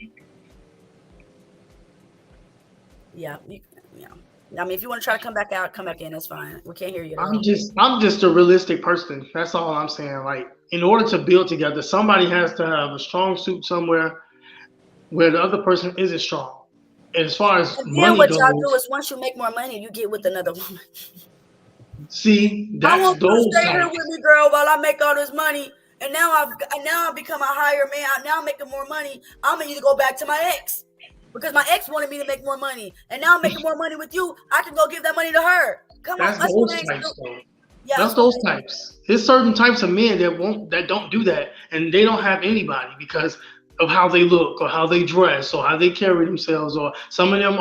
Yeah. If you want to try to come back out, come back in. That's fine. We can't hear you at all. I'm just a realistic person. That's all I'm saying. Like, in order to build together, somebody has to have a strong suit somewhere where the other person isn't strong. And as far as And then money what goes, y'all do is, once you make more money, you get with another woman. see, I that's want you to those stay here types. with me, girl, while I make all this money. And now I've become a higher man. Now I'm making more money. I'm gonna either go back to my ex, because my ex wanted me to make more money, and now I'm making more money with you. I can go give that money to her. Come on, That's let's those do. types, though. Yeah, That's those types. There's certain types of men that don't do that, and they don't have anybody because of how they look or how they dress or how they carry themselves. Or some of them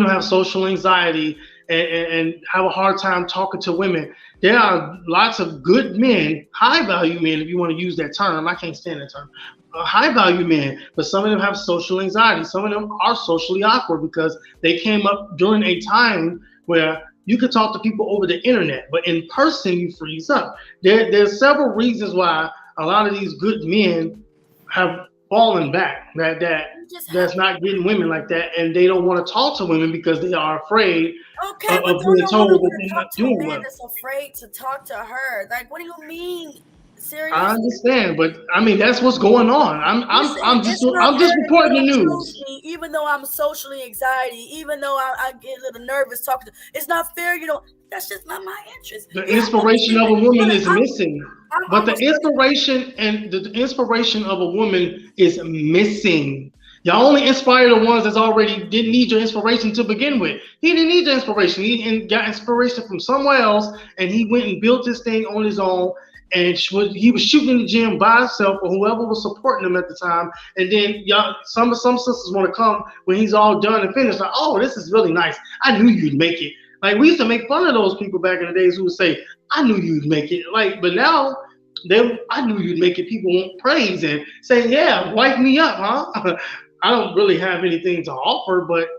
have social anxiety and have a hard time talking to women. There are lots of good men, high value men, if you want to use that term. I can't stand that term. High value men, but some of them have social anxiety. Some of them are socially awkward because they came up during a time where you could talk to people over the internet, but in person you freeze up. There's several reasons why a lot of these good men have fallen back. That's not getting women like that, and they don't want to talk to women because they are afraid Okay, but of don't being no told woman that want to they're talk not to a doing man well. that's afraid to talk to her. Like, what do you mean? Serious? I understand, but I mean that's what's going on. Listen, I'm it's not just fair that you reporting the don't news. choose me, even though I'm socially anxiety, even though I get a little nervous talking to. It's not fair, That's just not my interest. The inspiration of a woman is missing. I'm But the almost inspiration of a woman is missing. Y'all only inspire the ones that's already didn't need your inspiration to begin with. He didn't need your inspiration. He got inspiration from somewhere else, and he went and built this thing on his own. And he was shooting in the gym by himself, or whoever was supporting him at the time. And then some sisters want to come when he's all done and finished. Like, oh, this is really nice. I knew you'd make it. Like, we used to make fun of those people back in the days who would say, I knew you'd make it. Like, but now, I knew you'd make it. People want praise and say, yeah, wipe me up, huh? I don't really have anything to offer, but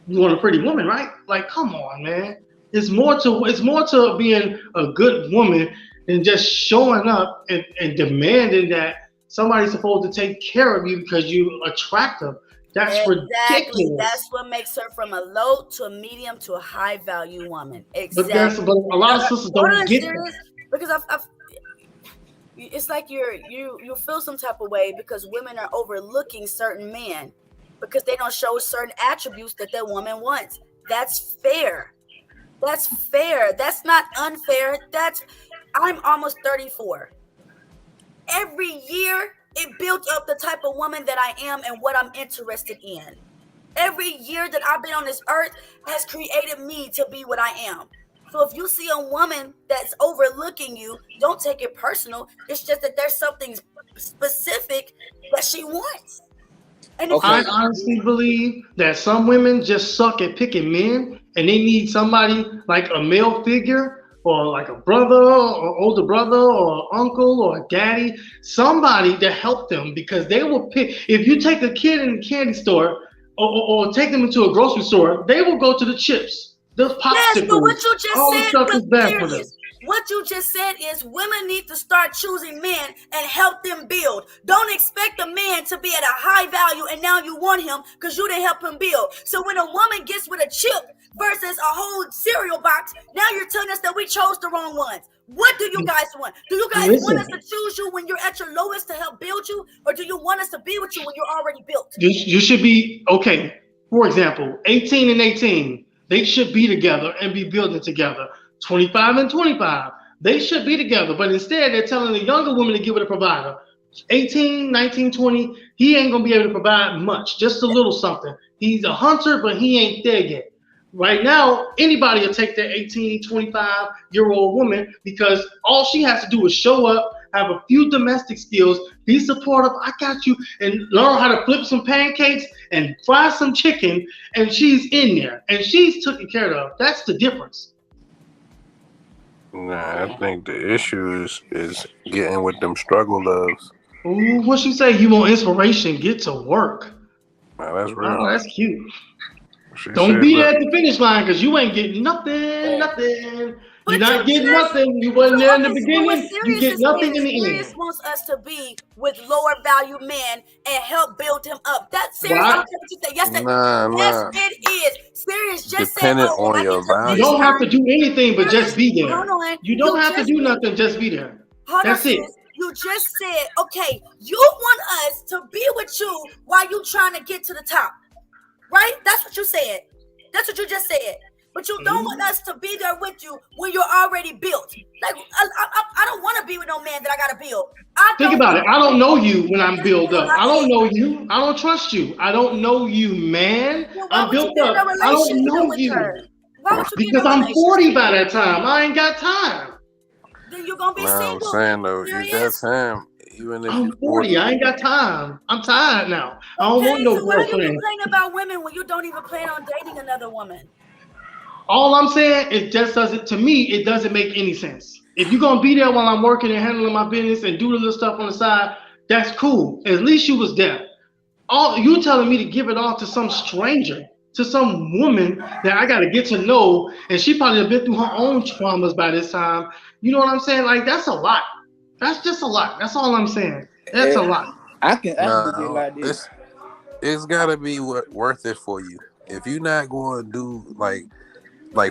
you want a pretty woman, right? Like, come on, man. It's more to being a good woman than just showing up and demanding that somebody's supposed to take care of you because you're attractive. That's exactly. ridiculous. That's what makes her from a low to a medium to a high value woman. But Exactly. a lot of sisters don't get that. Because it's like you feel some type of way because women are overlooking certain men because they don't show certain attributes that that woman wants. That's fair. That's fair. That's not unfair. I'm almost 34. Every year, it built up the type of woman that I am and what I'm interested in. Every year that I've been on this earth has created me to be what I am. So if you see a woman that's overlooking you, don't take it personal. It's just that there's something specific that she wants. And I honestly believe that some women just suck at picking men, and they need somebody like a male figure or like a brother or older brother or uncle or daddy, somebody to help them, because they will pick. If you take a kid in a candy store or take them into a grocery store, they will go to the chips, the popsicles. Yes, but what you just all the said stuff was is bad for them. serious. What you just said is women need to start choosing men and help them build. Don't expect a man to be at a high value and now you want him because you didn't help him build. So when a woman gets with a chip versus a whole cereal box, now you're telling us that we chose the wrong ones. What do you guys want? Do you guys want us to choose you when you're at your lowest to help build you? Or do you want us to be with you when you're already built? You should be, okay, for example, 18 and 18, they should be together and be building together. 25 and 25, they should be together, but instead they're telling the younger woman to give it a provider. 18, 19, 20, he ain't gonna be able to provide much, just a little something. He's a hunter, but he ain't there yet. Right now, anybody will take that 18, 25-year-old woman because all she has to do is show up, have a few domestic skills, be supportive, I got you, and learn how to flip some pancakes and fry some chicken, and she's in there, and she's taken care of. That's the difference. Nah, I think the issue is getting with them struggle loves. Ooh, what you say? You want inspiration? Get to work. Nah, that's real. Oh, that's cute. She Don't said be there that. at the finish line because you ain't getting nothing. You're not you getting just- nothing. You wasn't there in the What beginning. You Sirius get is nothing saying in is the Sirius end. wants us to be with lower value men and help build him up. That's Sirius. I Why? don't care what you say. Yes, Nah. it is. Sirius just Dependent said, on I your get to You finish don't have to line. do anything but just be there. Hold on. You don't have to just- do nothing. Just be there. Hold That's on, it. sis. You just said, okay, you want us to be with you while you trying to get to the top. Right? That's what you said. That's what you just said. But you don't want us to be there with you when you're already built. Like, I don't want to be with no man that I got to build. Think about it. I don't know you when I'm built up. I don't know you. I don't trust you. I don't know you, man. Well, why I'm would you built get in up. a I don't relationship know with you. her? Why would you Because get in a I'm relationship? 40 by that time. I ain't got time. Then you're going to be Nah, I'm single. saying though, if Serious? that's him, even if I'm you're 40. I ain't got time. I'm tired now. I don't want no So why are you girlfriend. complaining about women when you don't even plan on dating another woman? All I'm saying, it just doesn't, to me, it doesn't make any sense. If you're going to be there while I'm working and handling my business and do the little stuff on the side, that's cool. At least you was there. All you telling me to give it all to some stranger, to some woman that I got to get to know, and she probably have been through her own traumas by this time. You know what I'm saying? Like, that's a lot. That's just a lot. That's all I'm saying. That's a lot. I can Nah, look at it like this. it's gotta be worth it for you. If you're not going to do like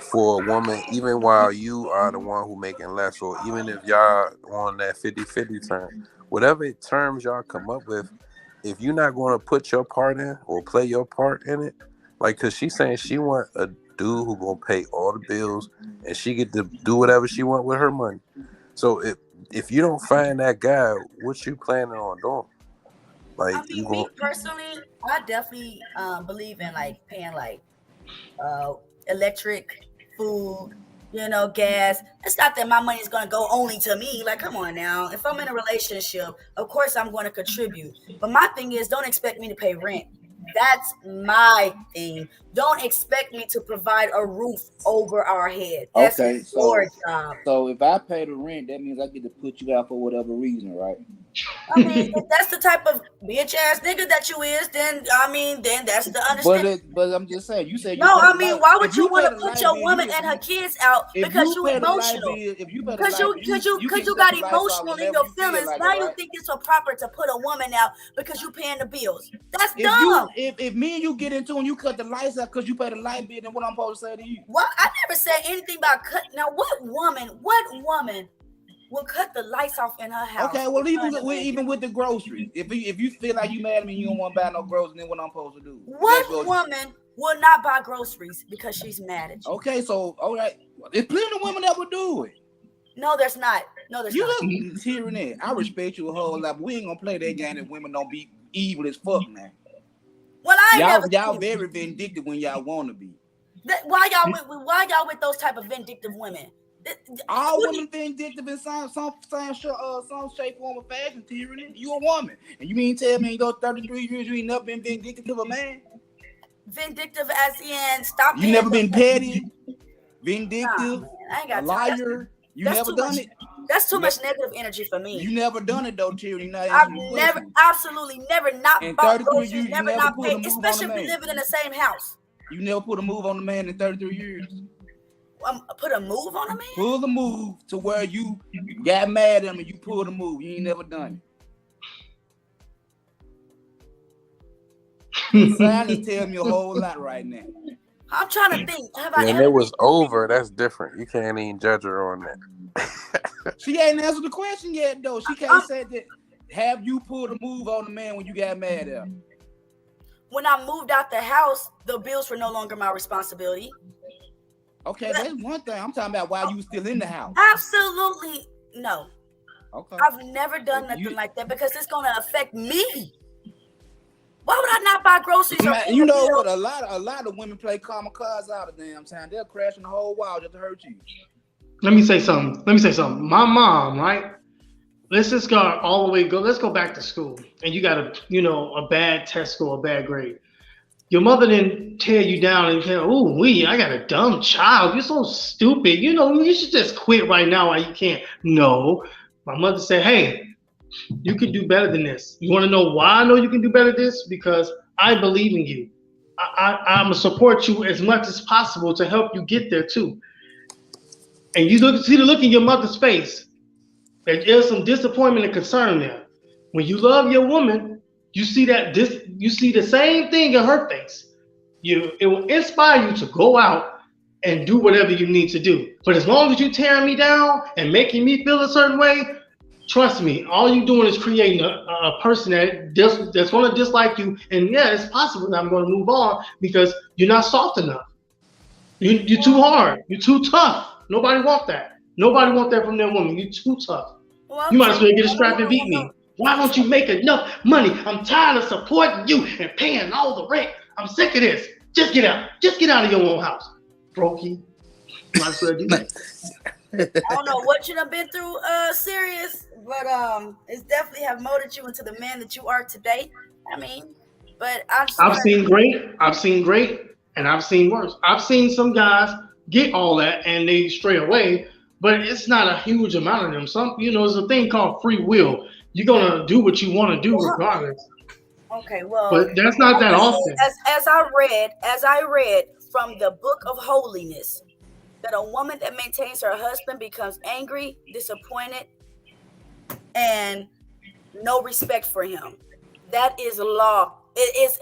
for a woman, even while you are the one who making less, or even if y'all on that 50-50 term, whatever terms y'all come up with, if you're not going to put your part in or play your part in it, like, cause she's saying she want a dude who gonna pay all the bills and she get to do whatever she want with her money. So if you don't find that guy, what you planning on doing? Like, I mean, me personally, I definitely believe in like paying like electric, food, gas. It's not that my money is going to go only to me. Like, come on now. If I'm in a relationship, of course I'm going to contribute. But my thing is, don't expect me to pay rent. That's my thing. Don't expect me to provide a roof over our head. That's Okay, your job. So if I pay the rent, that means I get to put you out for whatever reason, right? I mean, if that's the type of bitch ass nigga that you is, then that's the understanding. But I'm just saying, you said No, I mean, why would you want to to put your woman and her kids out because you emotional? Because you got emotional in your feelings. Now you think it's so proper to put a woman out because you paying the bills. That's dumb. If me and you get into and you cut the lights out because you pay the light bill, then what I'm supposed to say to you? What? I never said anything about cut. Now, what woman will cut the lights off in her house? Okay, well, even with the groceries, if you feel like you mad at me, you don't want to buy no groceries, then what I'm supposed to do? What woman will not buy groceries because she's mad at you? Okay, so all right, there's plenty of women that would do it. No, there's not. No, there's not. You look hearing that. I respect you a whole lot, but we ain't gonna play that game that women don't be evil as fuck, man. Well, y'all very vindictive when y'all want to be. Why y'all with those type of vindictive women? All women vindictive in some shape, form, or fashion. Tyranny. You a woman, and you mean tell me in your 33 years you ain't never been vindictive to a man? Vindictive as in stop. You never been petty, vindictive, nah, I ain't got a liar. You never done it. That's too much negative energy for me. You never done it though, Tyranny. I've never, absolutely never not bought groceries, never not paid, especially if we living in the same house. You never put a move on the man in 33 years. put a move on a man? Pull the move to where you got mad at him and you pulled the move. You ain't never done it. Silence tells me a whole lot right now. I'm trying to think. Have I And ever? it was over. That's different. You can't even judge her on that. She ain't answered the question yet, though. She can't say that. Have you pulled a move on the man when you got mad at him? When I moved out the house, the bills were no longer my responsibility. Okay, that's one thing. I'm talking about while you was still in the house. Absolutely no. Okay. I've never done nothing like that because it's gonna affect me. Why would I not buy groceries? You know what? A lot of women play kamikaze all the damn time. They'll crash in the whole wall just to hurt you. Let me say something. My mom, right? Let's just go all the way. Let's go back to school. And you got a bad test score, a bad grade. Your mother didn't tear you down and say, I got a dumb child. You're so stupid. You should just quit right now while you can't. No. My mother said, hey, you can do better than this. You want to know why I know you can do better than this? Because I believe in you. I'm going to support you as much as possible to help you get there too. And you see the look in your mother's face. There's some disappointment and concern there. When you love your woman, you see the same thing in her face. It will inspire you to go out and do whatever you need to do. But as long as you're tearing me down and making me feel a certain way, trust me, all you're doing is creating a person that's going to dislike you. And yeah, it's possible that I'm going to move on because you're not soft enough. You're too hard. You're too tough. Nobody want that. Nobody want that from their woman. You're too tough. You might as well get a strap and beat me. Why don't you make enough money? I'm tired of supporting you and paying all the rent. I'm sick of this. Just get out. Just get out of your own house. Brokey. Might as well do that. I don't know what you done been through, serious, but it's definitely have molded you into the man that you are today. I mean, but I've seen great, and I've seen worse. I've seen some guys get all that and they stray away, but it's not a huge amount of them. There's a thing called free will. You're gonna do what you want to do regardless. Okay, well, but that's not that often. As I read from the Book of Holiness, that a woman that maintains her husband becomes angry, disappointed, and no respect for him. That is law. It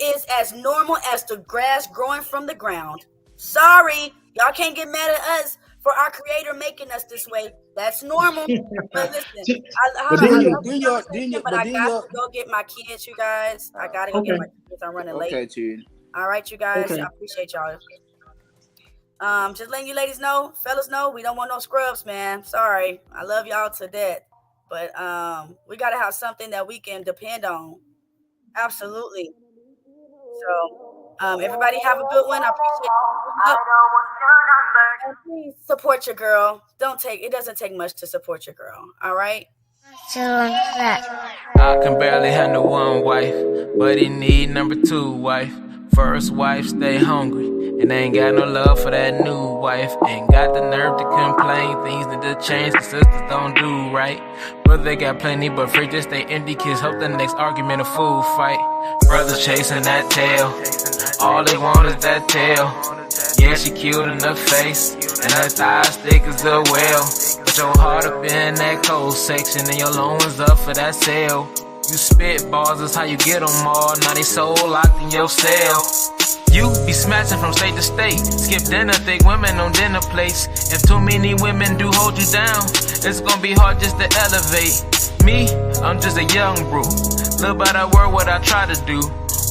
is as normal as the grass growing from the ground. Sorry, y'all can't get mad at us for our Creator making us this way. That's normal. But listen, I got to go get my kids, you guys. I gotta go get my kids. I'm running late. Okay, all right, you guys. Okay. I appreciate y'all. Just letting you ladies know, fellas know, we don't want no scrubs, man. Sorry. I love y'all to death. But we gotta have something that we can depend on. Absolutely. So everybody have a good one. I appreciate you. And please support your girl. It doesn't take much to support your girl. All right. I can barely handle one wife, but he need number 2 wife. First wife stay hungry, and ain't got no love for that new wife. Ain't got the nerve to complain, things need to change, the sisters don't do right. But they got plenty, but free just stay empty. Kids hope the next argument a food fight. Brothers chasing that tail, all they want is that tail. Yeah, she cute in the face, and her thighs thick as a whale. Put your heart up in that cold section, and your loans up for that sale. You spit balls, that's how you get them all. Now they so locked in your cell. You be smashing from state to state. Skip dinner, thick women on dinner plates. If too many women do hold you down, it's gonna be hard just to elevate. Me, I'm just a young brew. Little by that word, what I try to do.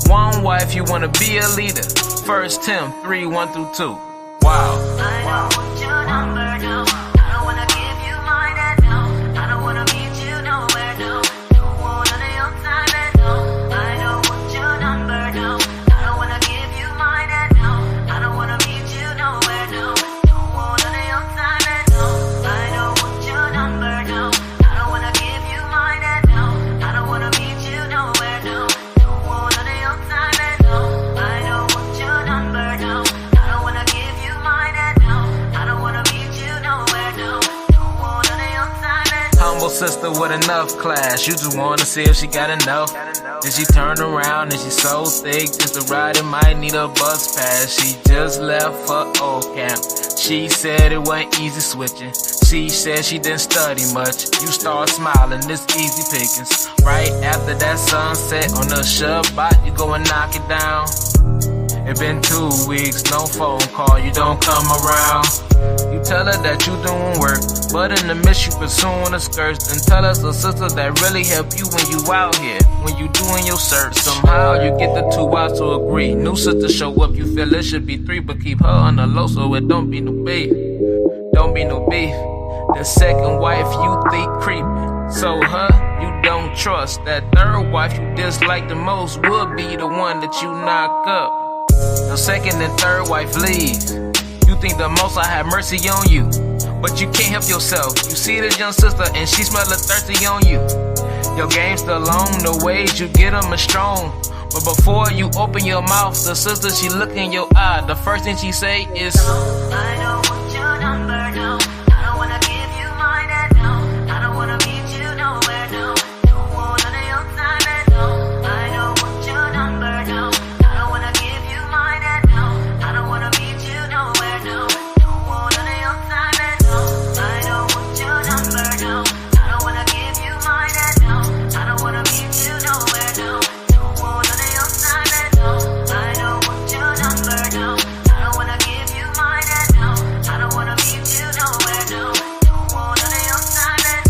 One wife, you wanna be a leader. First Tim 3:1-2. Wow. I don't want your number, no. I don't wanna give you mine, and no. I don't wanna meet you nowhere, no. Don't want none of your time, and no. I don't want your number, no. I don't wanna give you mine, and no. I don't wanna meet you nowhere, no. Don't want none of your time, and no. I don't want your number, no. I don't wanna give you mine, and no. I don't wanna meet you nowhere, no. Don't want none of your time, and no. I don't want your number, no. I don't wanna give you mine, and no. I don't wanna meet you nowhere, no. Don't want none of your time, and no. Humble sister with enough class, you just wanna see if she got enough. Then she turn around and she so thick, just to ride it might need a bus pass. She just left for old camp. She said it wasn't easy switching. She said she didn't study much. You start smiling, it's easy pickings. Right after that sunset on the Shabbat, you go and knock it down. It been 2 weeks, no phone call, you don't come around. You tell her that you doing work, but in the midst you pursuing the skirts. And tell us a sister that really help you when you out here, when you doing your search. Somehow you get the two out to agree. New sister show up, you feel it should be 3, but keep her on the low so it don't be no beef. Don't be no beef. The second wife you think creepy, so her you don't trust. That third wife you dislike the most would be the one that you knock up. The second and third wife leave. You think the most I have mercy on you, but you can't help yourself. You see this young sister and she smell thirsty on you. Your game's still long, the ways you get them is strong. But before you open your mouth, the sister she look in your eye. The first thing she say is, I don't want your number, no. I don't wanna give you mine, and no. I don't wanna meet you nowhere, no. Don't want none of your time, and no. I don't want your number, no. I don't wanna give you mine, and no. I don't wanna meet you nowhere, no. Don't want none of your time, and no. I don't want your number, no. I don't wanna give you mine, and no. I don't wanna meet you nowhere, no. Don't want none of your time, and no. I don't want your number, no. I don't wanna give you mine, and no. I don't wanna meet you nowhere, no. Don't want none of your time, and